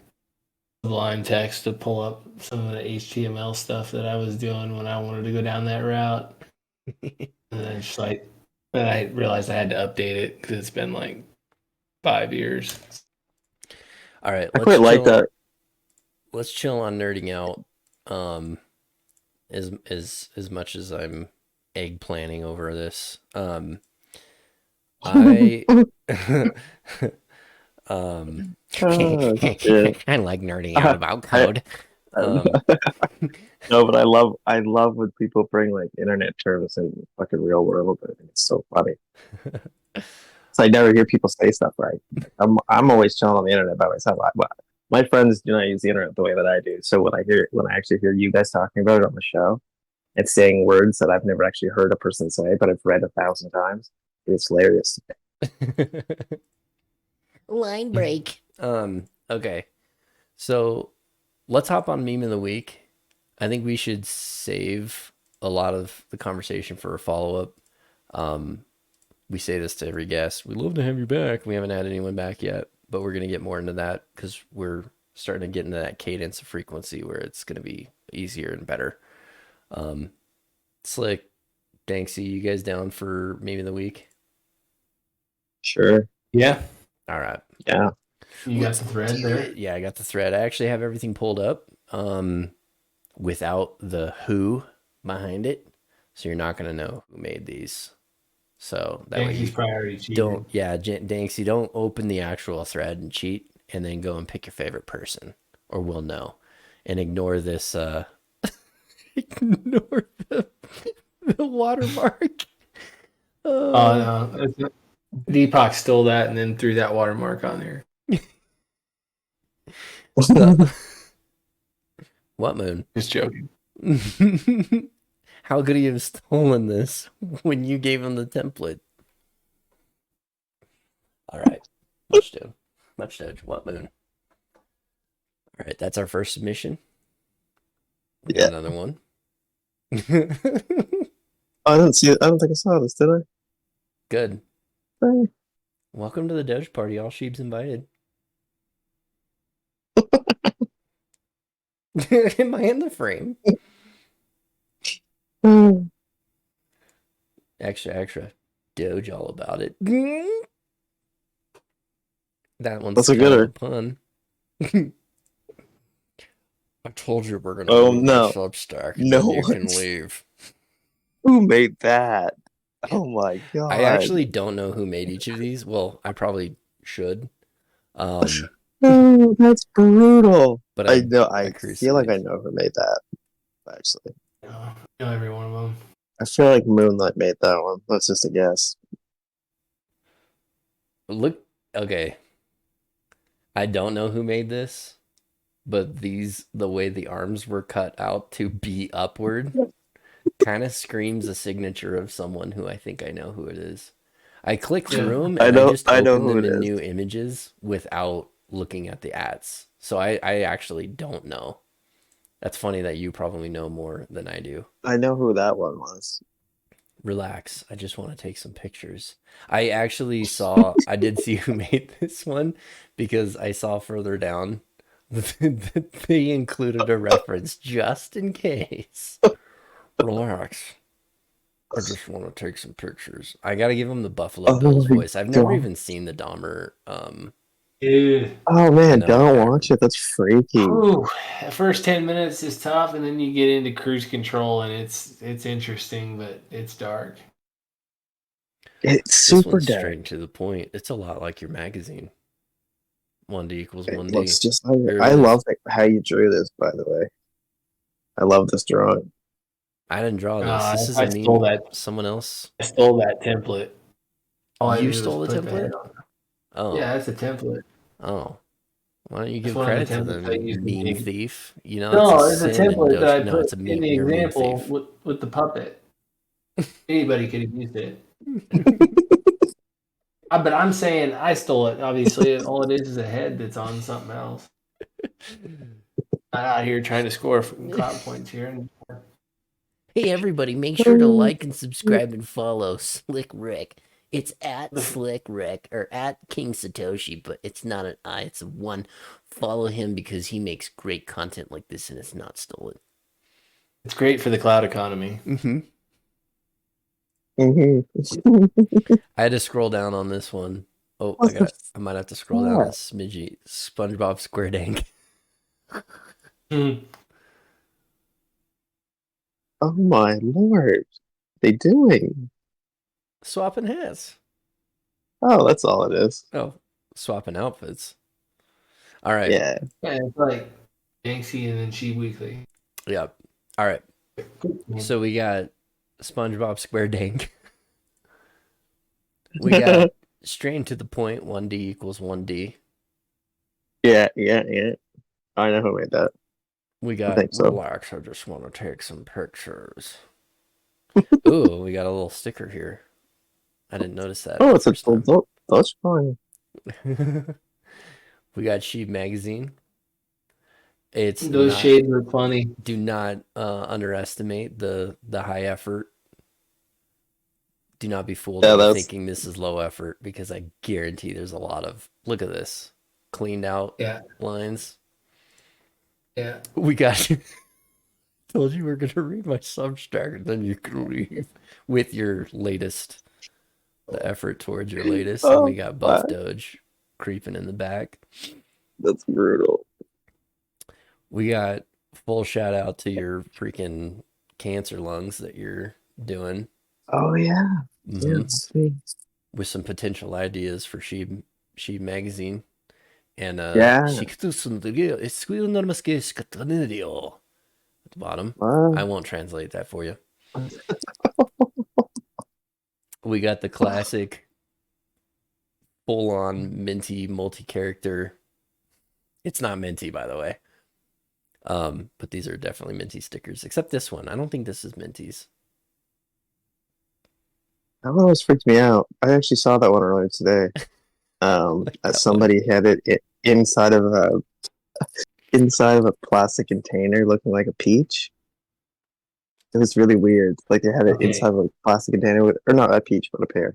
Sublime Text to pull up some of the HTML stuff that I was doing when I wanted to go down that route. And then then I realized I had to update it because it's been like 5 years. All right, I quite like that. Let's chill on nerding out. As much as I'm eggplanning over this. I Oh, shit. I like nerding out about code. No, but I love when people bring like internet terms in fucking real world. I think it's so funny. So I never hear people say stuff right. I'm always chilling on the internet by myself. My friends do not use the internet the way that I do. So when I actually hear you guys talking about it on the show and saying words that I've never actually heard a person say, but I've read 1,000 times, it's hilarious. Line break. Okay. So let's hop on meme of the week. I think we should save a lot of the conversation for a follow-up. We say this to every guest. We'd love to have you back. We haven't had anyone back yet, but we're going to get more into that because we're starting to get into that cadence of frequency where it's going to be easier and better. Slick, Daanksy, you guys down for meme of the week? Sure. Yeah. All right. Yeah. You got the thread there? Yeah, I got the thread. I actually have everything pulled up without the who behind it. So you're not going to know who made these. So that way you priority cheating. don't, yeah, Daanksy, don't open the actual thread and cheat and then go and pick your favorite person or we'll know. And ignore this, ignore the watermark. Oh, no. Deepak stole that and then threw that watermark on there. What moon? Just joking. How could he have stolen this when you gave him the template? All right. Much to what moon? All right, that's our first submission. We got another one. I didn't see it. I don't think I saw this, did I? Good. Hey. Welcome to the Doge party. All Shibe's invited. Am I in the frame? Extra. Doge all about it. That one's That's a kind of gooder. a pun. I told you we're gonna Oh leave no. this Substack and No then you one- can leave. Who made that? Oh my god. I actually don't know who made each of these. Well, I probably should. Oh, that's brutal. But I know. I I feel like I crucially know who made that. Actually, I know every one of them. I feel like Moonlight made that one. That's just a guess. look. Okay, I don't know who made this, but the way the arms were cut out to be upward kind of screams a signature of someone who I think I know who it is. I click Yeah. through them I and I know. just I know open who them it in is. new images without looking at the ads. So I actually don't know. That's funny that you probably know more than I do. I know who that one was. Relax. I just want to take some pictures. I did see who made this one because I saw further down that they included a reference just in case. Relax. I just want to take some pictures. I got to give him the Buffalo Oh Bills my voice. I've never god. even seen the Dahmer. Dude. Oh I man, know. don't watch it. That's freaky. Whew. The first 10 minutes is tough, and then you get into cruise control, and it's interesting, but it's dark. It's This super one's straight dark. and to the point. It's a lot like your magazine. 1D equals It 1D. looks just like it. Here it I is. love how you drew this, by the way. I love this drawing. I didn't draw this. This is a I stole meme. that. Someone else. I stole that template. All I You did was stole the put the head template? on. Oh. Yeah, that's a template. Oh. Why don't you That's give one of credit the to templates I them, used in meme the. thief? You know, it's a No, it's a sin in template that Doge. I No, it's put a in meme. the You're a meme example thief. with the puppet. Anybody could have used it. But I'm saying I stole it. Obviously, all it is a head that's on something else. I'm out here trying to score clout points here. And Hey, everybody, make sure to like and subscribe and follow Slick Rick. It's at Slick Rick or at King Satoshi, but it's not an I, it's a one. Follow him because he makes great content like this and it's not stolen. it's great for the cloud economy. Mm-hmm. Mhm. I had to scroll down on this one. Oh, What the I might have to scroll down a fuck? smidgy. SpongeBob SquareDank. Hmm. Oh my lord. They doing? Swapping hats. Oh, that's all it is. Oh, swapping outfits. All right. Yeah. Yeah, it's like Daanksy and then Shibe Weekly. Yep. All right. So we got SpongeBob SquareDank. We got straight to the point. 1D equals 1D. Yeah, yeah, yeah. I know who made that. We I got think so. relax. I just want to take some pictures. Ooh, we got a little sticker here. I didn't notice that Oh, the it's a first time. Dutch drawing. We got Shibe Magazine. It's Those not. shades are funny. Do not underestimate the high effort. Do not be fooled Yeah, into that's thinking this is low effort because I guarantee there's a lot of look at this cleaned out Yeah, lines. yeah. We got you. Told you we are gonna read my Substack and then you can leave with your latest, the effort towards your latest, and we oh got my, Buff Doge creeping in the back. that's brutal. We got full shout out to your freaking cancer lungs that you're doing. Oh yeah. Yeah, Mm-hmm. it's me. With some potential ideas for Shibe Magazine. And Yeah. at the bottom. Wow. I won't translate that for you. We got the classic full-on minty multi-character. It's not minty, by the way. But these are definitely minty stickers, except this one. I don't think this is minty's. That one always freaked me out. I actually saw that one earlier today. Like As that one. somebody had it inside of a plastic container looking like a peach. It was really weird. Like they had it Okay. inside of a plastic container with, or not a peach, but a pear.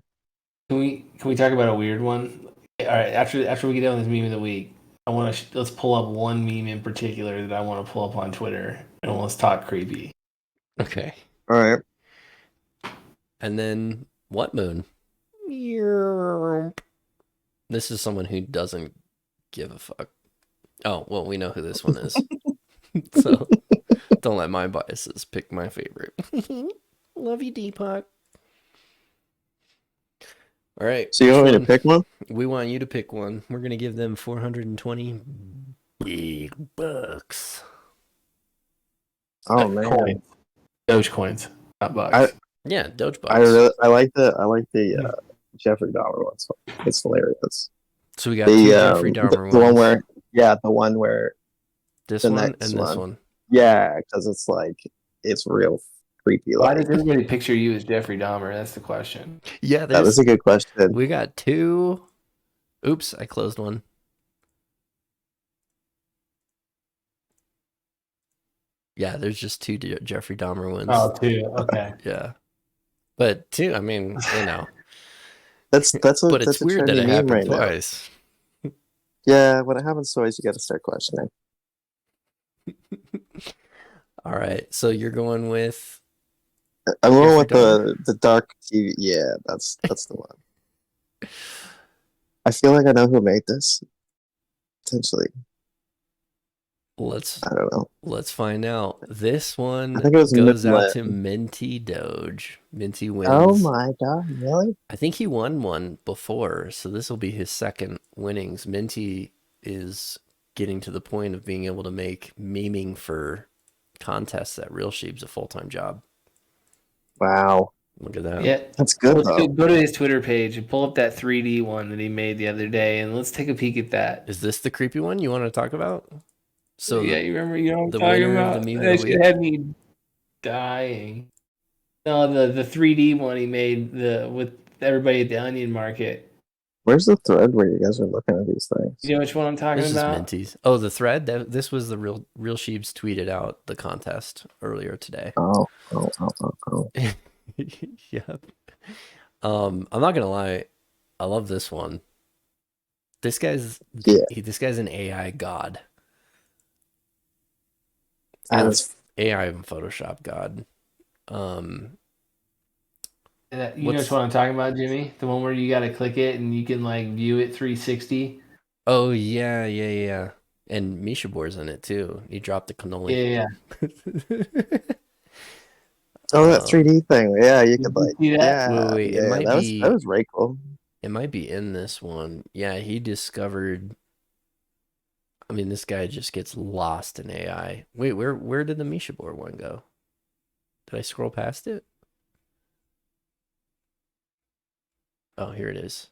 Can we talk about a weird one? All right. After we get done with this meme of the week, I want to let's pull up one meme in particular that I want to pull up on Twitter, and let's talk creepy. Okay. All right. And then what moon? This is someone who doesn't give a fuck. Oh, well, we know who this one is. So don't let my biases pick my favorite. Love you, Deepak. All right. So you Which want me to one? pick one? We want you to pick one. We're gonna give them 420 big bucks. Oh man, Coins. Doge coins, not I bucks. Yeah, Doge I bucks. really I like the Jeffrey Dahmer one. So it's hilarious. So we got two The Jeffrey Dahmer the one ones. where the one where This the one next and this one. one. Yeah, because it's like it's real creepy. Why Like does everybody picture you as Jeffrey Dahmer? That's the question. Yeah, that was there's. a good question. We got two. Oops, I closed one. Yeah, there's just two Jeffrey Dahmer ones. Oh, two. Okay. Yeah, but two. I mean, you know. That's But it's that's a weird that trendy it meme happened right now. twice. Yeah, when it happens twice, you got to start questioning. All right, so you're going with I'm going Jeffrey with Dahmer? the dark TV. Yeah, that's the one. I feel like I know who made this. Potentially, Let's I don't know. let's find out. This I one think it was goes out Midland. to Minty Doge. Minty Oh wins. my god, really? I think he won one before, so this will be his second winnings. Minty is getting to the point of being able to make memeing for contests at w.Shibe's a full-time job. Wow, Look at that. Yeah. that's good Let's though. go to his Twitter page and pull up that 3D one that he made the other day, and let's take a peek at that. Is this the creepy one you want to talk about? So Yeah, you remember? You know what I'm the talking winner of the about? meme of the That shit week. had me dying. No, the 3D one he made with everybody at the Onion Market. Where's the thread where you guys are looking at these things? You know which one I'm talking This is about? Minty's. Oh, the thread. This was the w.Shibe's tweeted out the contest earlier today. Oh. Yep. I'm not gonna lie, I love this one. This guy's this guy's an AI god. That's AI and Photoshop god. You know which one I'm talking about, Jimmy? The one where you got to click it and you can like view it 360. Oh yeah. And Misha Boar's in it too. He dropped the cannoli. Yeah. oh, that 3D thing. Yeah, you could like. See that? Wait. It Yeah, might be. that was very cool. It might be in this one. Yeah, he discovered. I mean, this guy just gets lost in AI. Wait, where did the Misha Board one go? Did I scroll past it? Oh, here it is.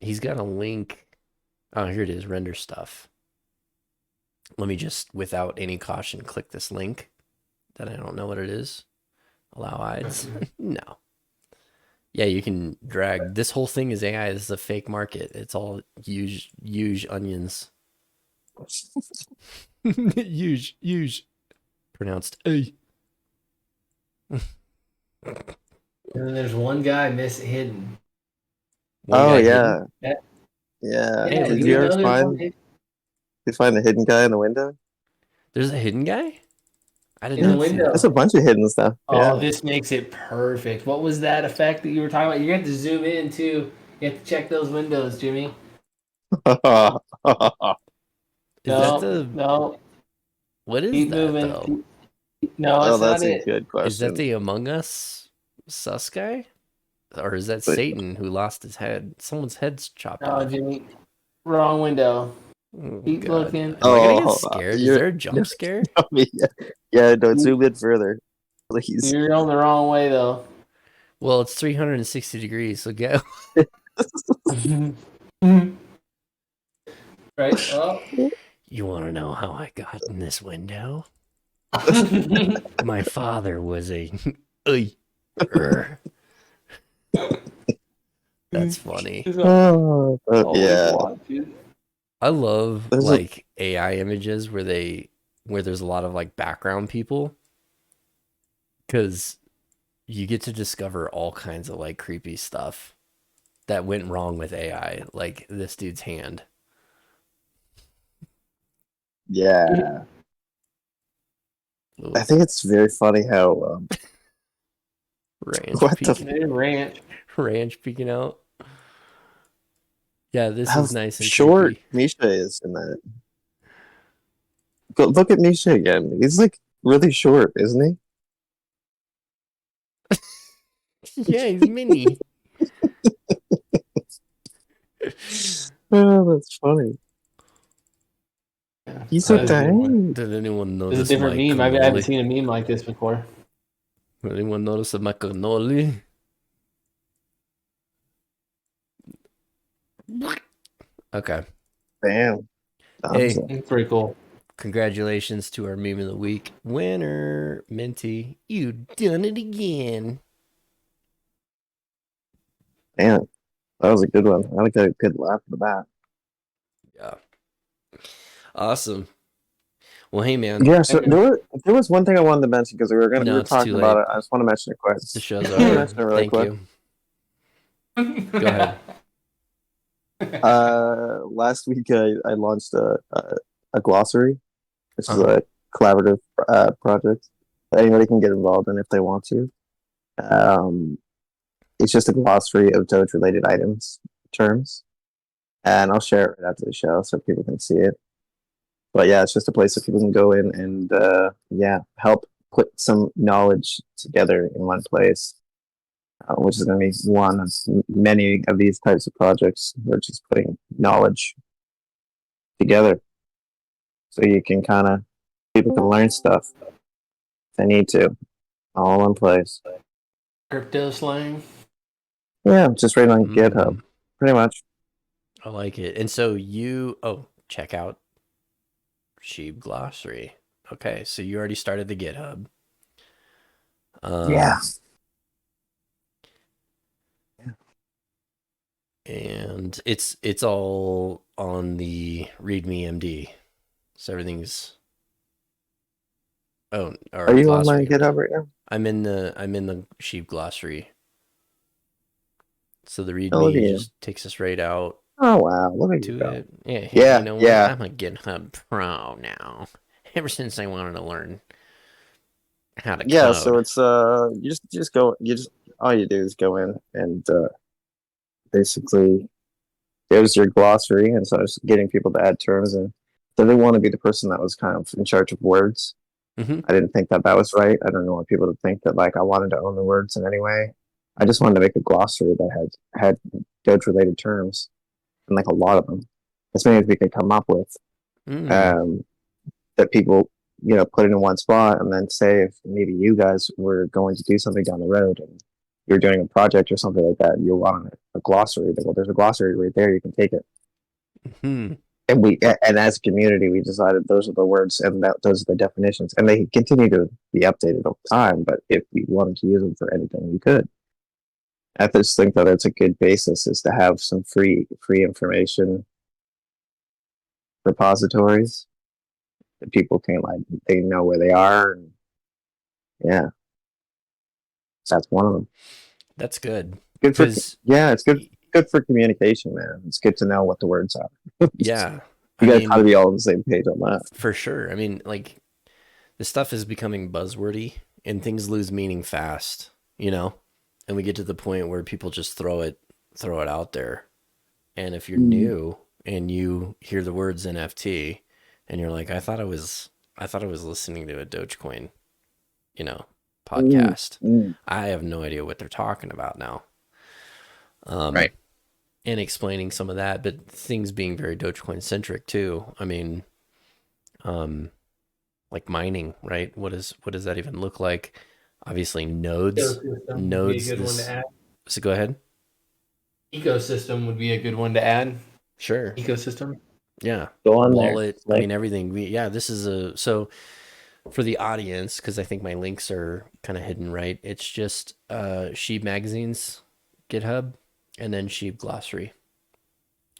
He's got a link. Oh, here it is. Render stuff. Let me just, without any caution, click this link that I don't know what it is. Allow ads. No. Yeah, you can drag. This whole thing is AI. This is a fake market. It's all huge onions. huge. Pronounced A. And then there's one guy hidden. Oh Hidden? yeah. Hey, Did look you at ever find the hidden guy in the window? There's a hidden guy? I did In the not see window. that. There's a bunch of hidden stuff. Oh, Yeah. this makes it perfect. What was that effect that you were talking about? You have to zoom in too. You have to check those windows, Jimmy. Is that the... No. What is Keep that, moving. though? No, oh, it's that's not a it. good question. Is that the Among Us sus guy? Or is that Satan who lost his head? Someone's head's chopped No, off. Jimmy. Wrong window. Oh, Keep looking. Am I gonna get scared? Is there a jump scare? Yeah, don't zoom in further, please. You're going the wrong way though. Well, it's 360 degrees, so go. Right? Oh. You want to know how I got in this window? My father was a... That's funny. Yeah. I love like AI images where there's a lot of like background people, because you get to discover all kinds of like creepy stuff that went wrong with AI, like this dude's hand. Yeah. Ooh, I think it's very funny how ranch what the peeking, ranch peeking out. Yeah, this how is nice and short creepy. Misha is in that. Go look at Misha again. He's like really short, isn't he? Yeah, he's mini. Oh, that's funny. Yeah, He's a that is a good one. dang. Did anyone This is a notice different my meme. I haven't cannoli? seen a meme like this before. Did anyone notice my cannoli? Okay. Damn. Hey, Daanksy. It's pretty cool. congratulations to our meme of the week winner, Minty. You done it again. Damn. That was a good one. I like a good laugh at the bat. Yeah. Awesome. Well, hey, man. Yeah, so Hey, man. there was one thing I wanted to mention because we No, were it's too talking about late. it. I just want to mention it quick. The show's I want to over. mention it really Thank quick. you. Go ahead. Last week I launched a glossary, which is Uh-huh. a collaborative project that anybody can get involved in if they want to. Um, it's just a glossary of Doge related items, terms, and I'll share it right after the show so people can see it. But yeah, it's just a place that people can go in and help put some knowledge together in one place, which is going to be one of many of these types of projects. We're just putting knowledge together so you can people can learn stuff if they need to, all in one place. Crypto slang. Yeah, just right on GitHub, Mm, pretty much. I like it. And so check out Shibe Glossary. Okay, so you already started the GitHub. Yeah. And it's all on the README MD. So everything's or Are you on my glossary MD. GitHub right now? I'm in the Shibe Glossary. So the Oh, look at README you. just takes us right out Oh wow, look at you to go. it. Yeah, hey, Yeah, you know what? yeah, I'm a GitHub pro now. Ever since I wanted to learn how to yeah. So code. it's you just go, you just all you do is go in and basically there's your glossary, and so I was getting people to add terms, and so they want to be the person that was kind of in charge of words. Mm-hmm. I didn't think that that was right. I don't want people to think that like I wanted to own the words in any way. I just wanted to make a glossary that had Doge related terms and like a lot of them, as many as we could come up with. Mm. Um, that people put it in one spot, and then say if maybe you guys were going to do something down the road and you're doing a project or something like that, you want a glossary. Well, there's a glossary right there. You can take it. Hmm. And as a community, we decided those are the words and those are the definitions, and they continue to be updated over time. But if we wanted to use them for anything, we could. I just think that it's a good basis is to have some free information repositories that people can they know where they are, and yeah, that's one of them. That's good. Good for Because, yeah, it's good for communication, man. It's good to know what the words are. yeah, I You guys got to mean, be all on the same page on that. for sure. I mean, like, this stuff is becoming buzzwordy and things lose meaning fast, you know? And we get to the point where people just throw it out there. And if you're new and you hear the words NFT and you're like, I thought I was listening to a Dogecoin, Mm, podcast. mm. I have no idea what they're talking about now. Right. And explaining some of that, but things being very Dogecoin centric too. I mean, like mining, right? What does that even look like? Obviously, nodes. Ecosystem would be a Nodes. good one to add. So go ahead. Ecosystem would be a good one to add. Sure. Ecosystem. Yeah. Go on there. Wallet. I mean, everything. This is so for the audience, because I think my links are kind of hidden, right? It's just Shibe Magazine's GitHub and then Shibe Glossary.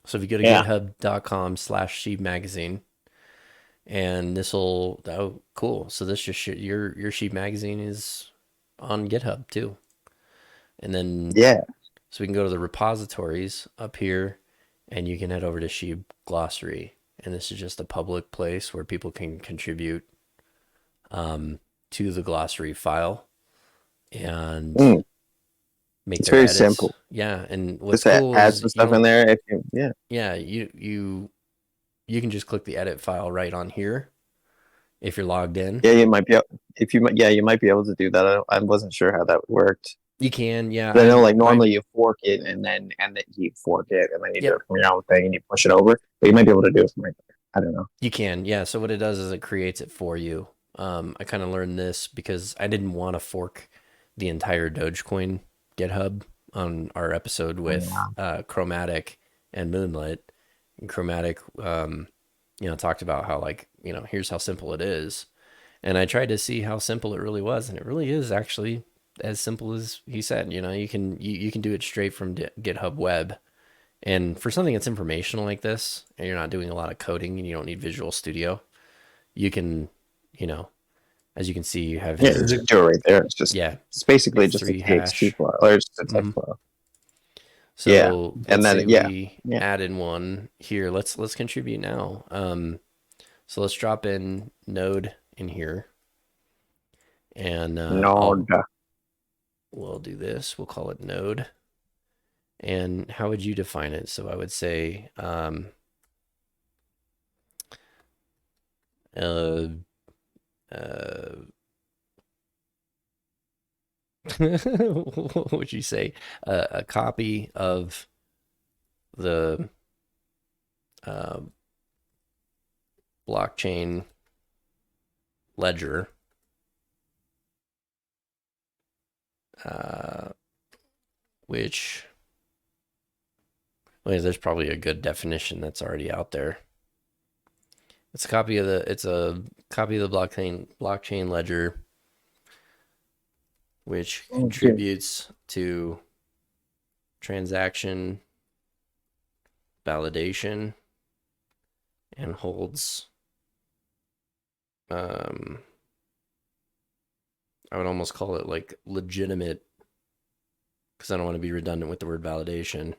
So if you go to Yeah. github.com/Shibe Magazine, and cool. So this just your Shibe Magazine is on GitHub too. And then Yeah. so we can go to the repositories up here and you can head over to Shibe Glossary. And this is just a public place where people can contribute to the glossary file and make It's their very edits. simple. Yeah, and what's Just cool add is some stuff in there. you can just click the edit file right on here if you're logged in. Yeah, you might be you might be able to do that. I wasn't sure how that worked. You can, yeah. I know, like normally you fork it and then you fork it and then you do it from your own thing and you push it over. But you might be able to do it from right there. I don't know. You can, yeah. So what it does is it creates it for you. I kind of learned this because I didn't want to fork the entire Dogecoin GitHub on our episode with Chromatic and Moonlit. And Chromatic, talked about how here's how simple it is. And I tried to see how simple it really was, and it really is actually as simple as he said. You can do it straight from GitHub Web. And for something that's informational like this, and you're not doing a lot of coding and you don't need Visual Studio, you can, as you can see, you have Yeah, just do it right there. It's basically just a TXT file or just a text file. So and then we add in one here. Let's contribute now. So let's drop in Node in here, and Node. We'll do this. We'll call it Node. And how would you define it? So I would say, what would you say? A copy of the blockchain ledger, which, well, there's probably a good definition that's already out there. It's a copy of the blockchain ledger, which contributes to transaction validation and holds, I would almost call it like legitimate, because I don't want to be redundant with the word validation.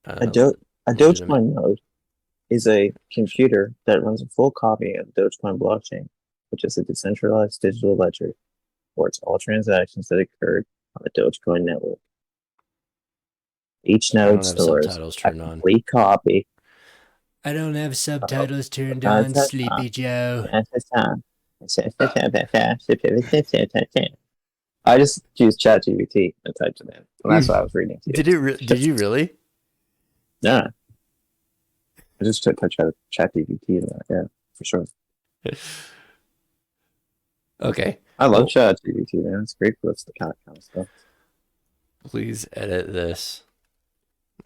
A Dogecoin node is a computer that runs a full copy of the Dogecoin blockchain, which is a decentralized digital ledger for all transactions that occurred on the Dogecoin network. Each node stores a complete copy. I don't have subtitles turned on, Sleepy Joe. I just used ChatGPT and typed it in. And that's what I was reading. Did you really? Yeah. I just took ChatGPT in that. Yeah, for sure. Okay. I love ChatGPT, man. It's great for this kind of stuff. Please edit this.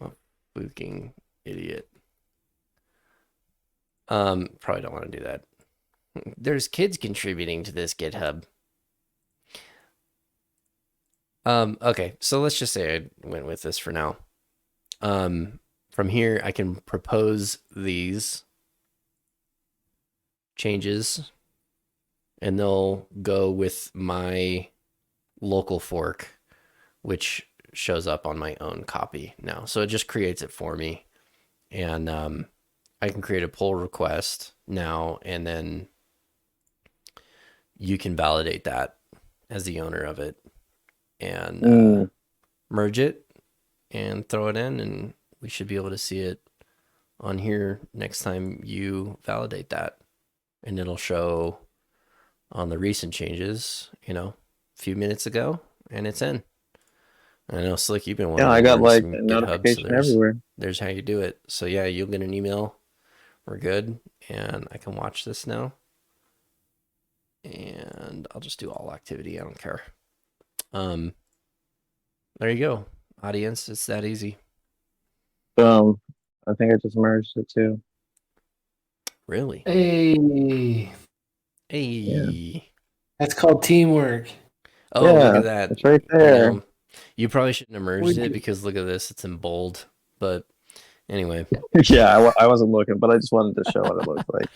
I'm a fucking idiot. Probably don't want to do that. There's kids contributing to this GitHub. Okay, so let's just say I went with this for now. From here, I can propose these changes, and they'll go with my local fork, which shows up on my own copy now. So it just creates it for me, and I can create a pull request now, and then you can validate that as the owner of it, and merge it and throw it in, and we should be able to see it on here next time you validate that. And it'll show on the recent changes, a few minutes ago, and it's in. I know, Slick, you've been wanting to I got like some a GitHub, notification so everywhere. There's how you do it. So yeah, you'll get an email. We're good. And I can watch this now. And I'll just do all activity. I don't care. There you go. Audience, it's that easy. I think I just merged it too. Really? Hey. Yeah. That's called teamwork. Oh, yeah, look at that. It's right there. You probably shouldn't have merged it because look at this. It's in bold. But anyway. Yeah, I wasn't looking, but I just wanted to show what it looked like.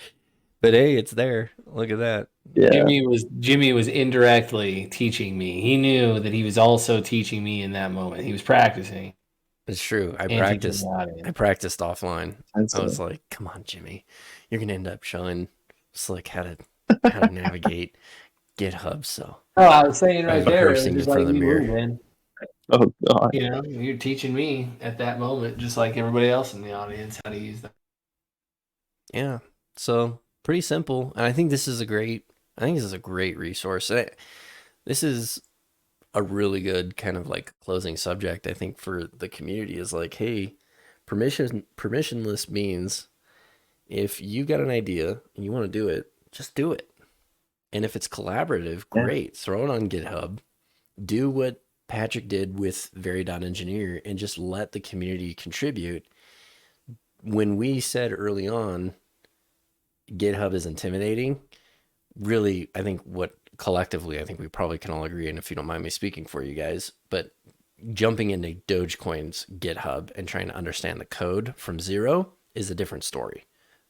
But hey, it's there. Look at that. Yeah. Jimmy was indirectly teaching me. He knew that he was also teaching me in that moment. He was practicing. It's true. I practiced offline. I was like, come on, Jimmy. You're gonna end up showing Slick how to navigate GitHub. So I was saying right there, rehearsing in front of the mirror. Oh God. You're teaching me at that moment, just like everybody else in the audience, how to use that. Yeah. So pretty simple. And I think this is a great resource. This is a really good kind of like closing subject, I think, for the community is like, hey, permissionless means if you got an idea and you want to do it, just do it. And if it's collaborative, Yeah. great. Throw it on GitHub. Do what Patrick did with Very.Engineer and just let the community contribute. When we said early on, GitHub is intimidating, really, I think what collectively, I think we probably can all agree, and if you don't mind me speaking for you guys, but jumping into Dogecoin's GitHub and trying to understand the code from zero is a different story.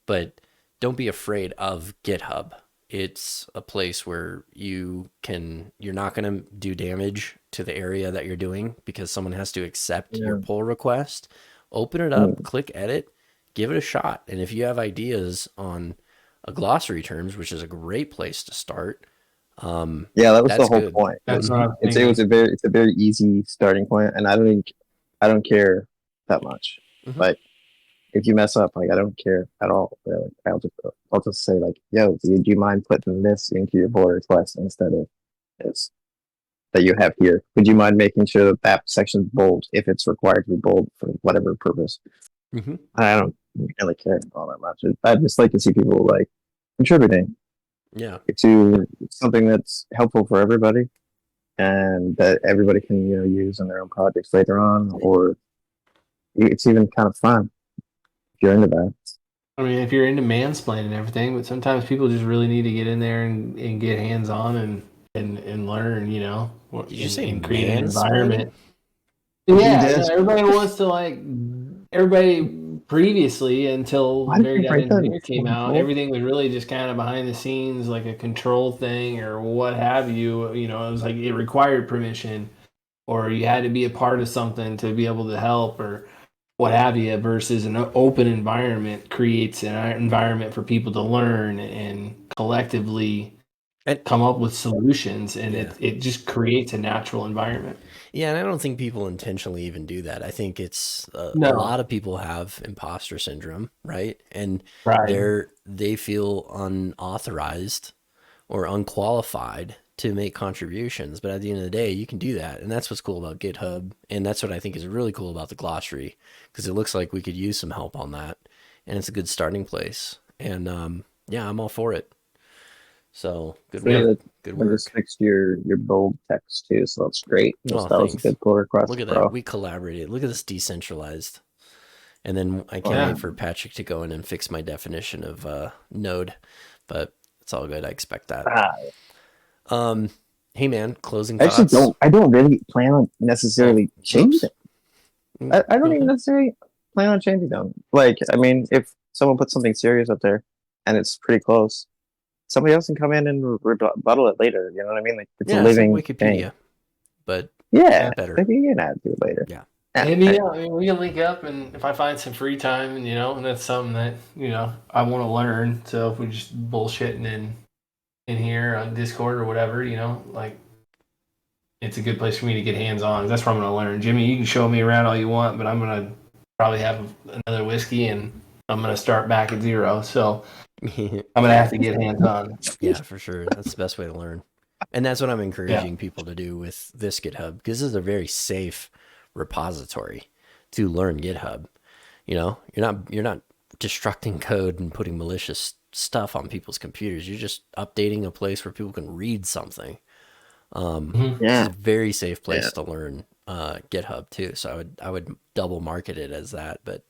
But don't be afraid of GitHub. It's a place where you're not going to do damage to the area that you're doing because someone has to accept your pull request. Open it up, click edit, give it a shot. And if you have ideas on a glossary terms, which is a great place to start. Yeah, that was the whole good. point. That's what I'm It's thinking. a very easy starting point, and I don't care that much. Mhm. Like if you mess up, like I don't care at all. Really. I'll just say like, yo, do you mind putting this into your pull request instead of this that you have here? Would you mind making sure that that section's bold if it's required to be bold for whatever purpose? Mhm. I don't really care all that much. I just like to see people like contributing Yeah. to something that's helpful for everybody and that everybody can use in their own projects later on, or it's even kind of fun if you're into that. I mean, if you're into mansplaining and everything, but sometimes people just really need to get in there and get hands on and learn, Did you say and create an environment. mansplaining? Yeah, did. no, everybody wants to everybody previously until Why did Very you break that Engineer came out, everything was really just kind of behind the scenes, like a control thing or what have you. It was like it required permission, or you had to be a part of something to be able to help, or what have you. Versus an open environment creates an environment for people to learn and collectively And come up with solutions, and yeah. it just creates a natural environment. Yeah, and I don't think people intentionally even do that. I think it's a No. lot of people have imposter syndrome, right? And Right. they feel unauthorized or unqualified to make contributions. But at the end of the day, you can do that. And that's what's cool about GitHub. And that's what I think is really cool about the glossary, because it looks like we could use some help on that. And it's a good starting place. And yeah, I'm all for it. So good Yeah, work. Good I work. just fixed your bold text too, so that's great. That was a Thanks. good pull request, Look at bro. that. We collaborated. Look at this decentralized. And then I can't wait for Patrick to go in and fix my definition of node, but it's all good. I expect that. Hey man, closing thoughts. I don't really plan on necessarily changing them. I don't even necessarily plan on changing them. Like, I mean, if someone puts something serious up there and it's pretty close, somebody else can come in and rebuttal it later. You know what I mean? Like, it's a It's like living Wikipedia, thing. but Yeah, better. maybe you can add to it later. Yeah. Maybe I mean, we can link up, and if I find some free time, and that's something that I want to learn. So if we just bullshitting in here on Discord or whatever, it's a good place for me to get hands on. That's where I'm going to learn. Jimmy, you can show me around all you want, but I'm going to probably have another whiskey, and I'm going to start back at zero. So I'm going to have to get hands on. Yeah, for sure. That's the best way to learn. And that's what I'm encouraging people to do with this GitHub, because this is a very safe repository to learn GitHub. You're not destructing code and putting malicious stuff on people's computers. You're just updating a place where people can read something. It's a very safe place to learn GitHub too. So I would double market it as that. But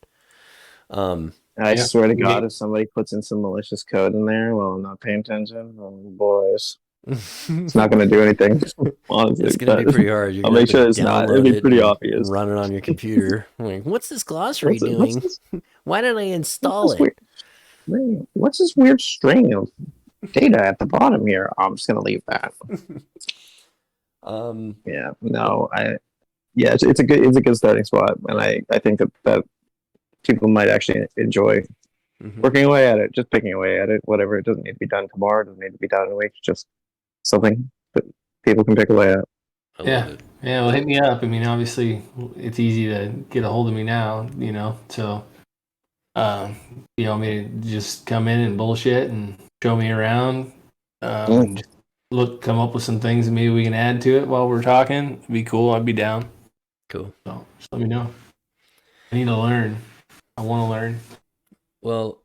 I swear to God, if somebody puts in some malicious code in there while I'm not paying attention, oh boys, it's not going to do anything. Honestly, it's going to be pretty hard. I'll make sure it's not. It'll be pretty obvious. Run it on your computer. Like, what's this glossary doing? Why did I install it? What's this weird string of data at the bottom here? I'm just going to leave that. It's a good starting spot, and I think that people might actually enjoy working away at it, just picking away at it. Whatever, it doesn't need to be done tomorrow. It doesn't need to be done in a week. Just something that people can pick away at. Yeah. Well, hit me up. I mean, obviously, it's easy to get a hold of me now. So you want me to just come in and bullshit and show me around. come up with some things and maybe we can add to it while we're talking. It'd be cool. I'd be down. Cool. So just let me know. I need to learn. I want to learn. Well,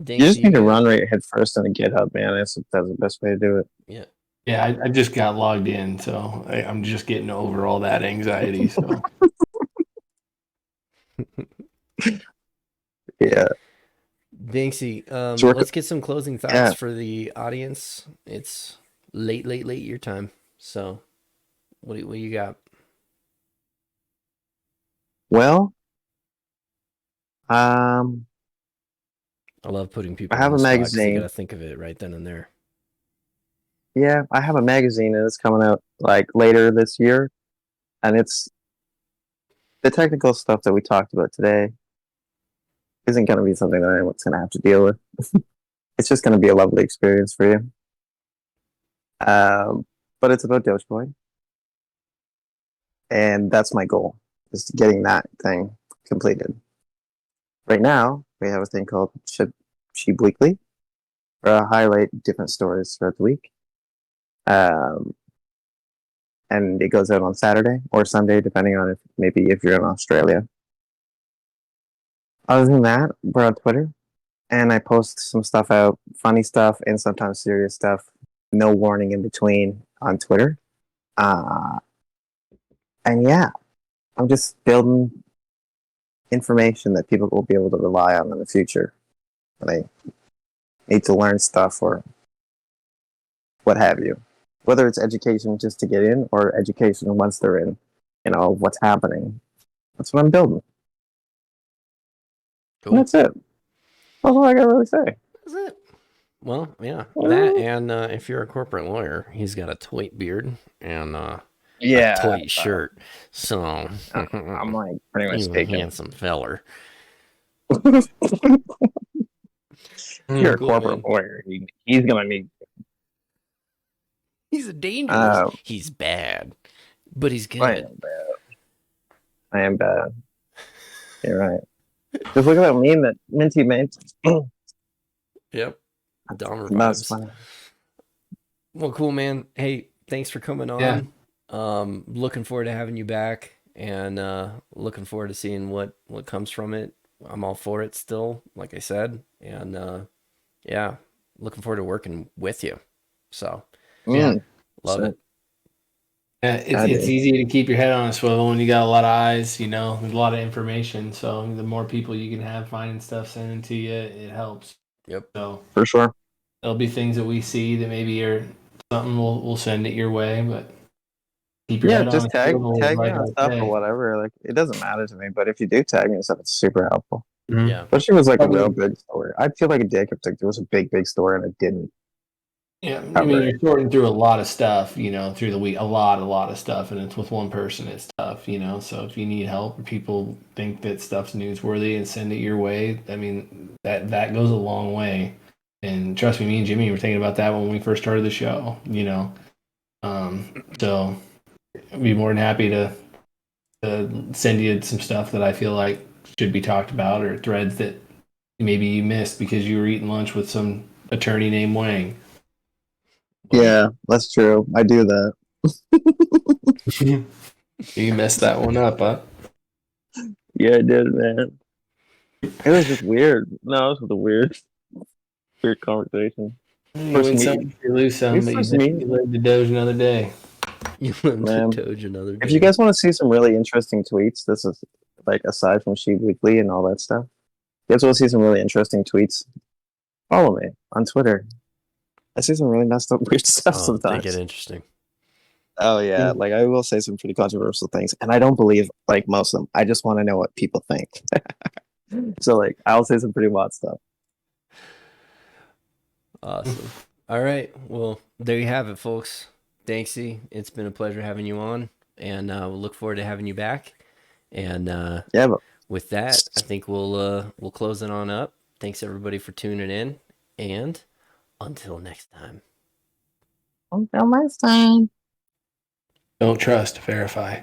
You just need to Daanksy, run right head first into GitHub, man. That's the best way to do it. yeah. Yeah, I just got logged in, so I'm just getting over all that anxiety. So Yeah. Daanksy, So we're, let's get some closing thoughts yeah. for the audience. It's late your time. So, what do you got? Well, I love putting I people on have the a spot because they got magazine. to think of it right then and there. Yeah, I have a magazine and it's coming out like later this year, and it's the technical stuff that we talked about today isn't going to be something that anyone's going to have to deal with. It's just going to be a lovely experience for you. But it's about Dogecoin, and that's my goal, is getting that thing completed. Right now, we have a thing called Shibe Weekly, where I highlight different stories throughout the week. Um, and it goes out on Saturday or Sunday, depending on if you're in Australia. Other than that, we're on Twitter, and I post some stuff out, funny stuff and sometimes serious stuff. No warning in between on Twitter. And yeah, I'm just building information that people will be able to rely on in the future when they need to learn stuff or what have you. Whether it's education just to get in or education once they're in, what's happening. That's what I'm building. Cool. And that's it. That's all I gotta really say. That's it. Well, yeah, that and if you're a corporate lawyer, he's got a toit beard and a toit shirt. So I'm like pretty much he's a taken. handsome feller. If you're a Cool, corporate man. lawyer, he's gonna need. He's dangerous. He's bad, but he's good. I am bad. I am bad. You're right. Just look at that meme that Minty made. Yep. Dahmer That's vibes. funny. Well, cool, man. Hey, thanks for coming Yeah. on. Looking forward to having you back, and looking forward to seeing what comes from it. I'm all for it still, like I said, and yeah, looking forward to working with you. So Yeah. love it. It's easy to keep your head on a swivel when you got a lot of eyes, there's a lot of information. So the more people you can have finding stuff sending to you, it helps. Yep. So For sure. there'll be things that we see that maybe are something we'll send it your way, but keep your head on Just a tag swivel, me like on I stuff or say. whatever. Like it doesn't matter to me, but if you do tag me and stuff, it's super helpful. Yeah. Especially if it was like a Probably- real big story. I'd feel like a dick if there was a big story and it didn't. Yeah, I mean, you're sorting through a lot of stuff, through the week, a lot of stuff, and it's with one person, it's tough, So if you need help, or people think that stuff's newsworthy and send it your way, I mean, that goes a long way. And trust me and Jimmy were thinking about that when we first started the show, So I'd be more than happy to send you some stuff that I feel like should be talked about, or threads that maybe you missed because you were eating lunch with some attorney named Wang. Yeah, that's true. I do that. You messed that one up, huh? Yeah, I did, man. It was just weird. No, it was a weird conversation. You First win meet- some, you lose some, but first you meet- live to doge another day. You live Man. to Doge another day. If you guys want to see some really interesting tweets, this is like aside from Shibe Weekly and all that stuff. If you guys want to see some really interesting tweets, follow me on Twitter. I see some really messed up weird stuff They sometimes. get interesting. Oh yeah, like I will say some pretty controversial things, and I don't believe like most of them. I just want to know what people think. So like I'll say some pretty wild stuff. Awesome. All right. Well, there you have it, folks. Daanksy, it's been a pleasure having you on, and we'll look forward to having you back. And Yeah, but with that, I think we'll close it on up. Thanks everybody for tuning in, and until next time. until next time. Don't trust, verify.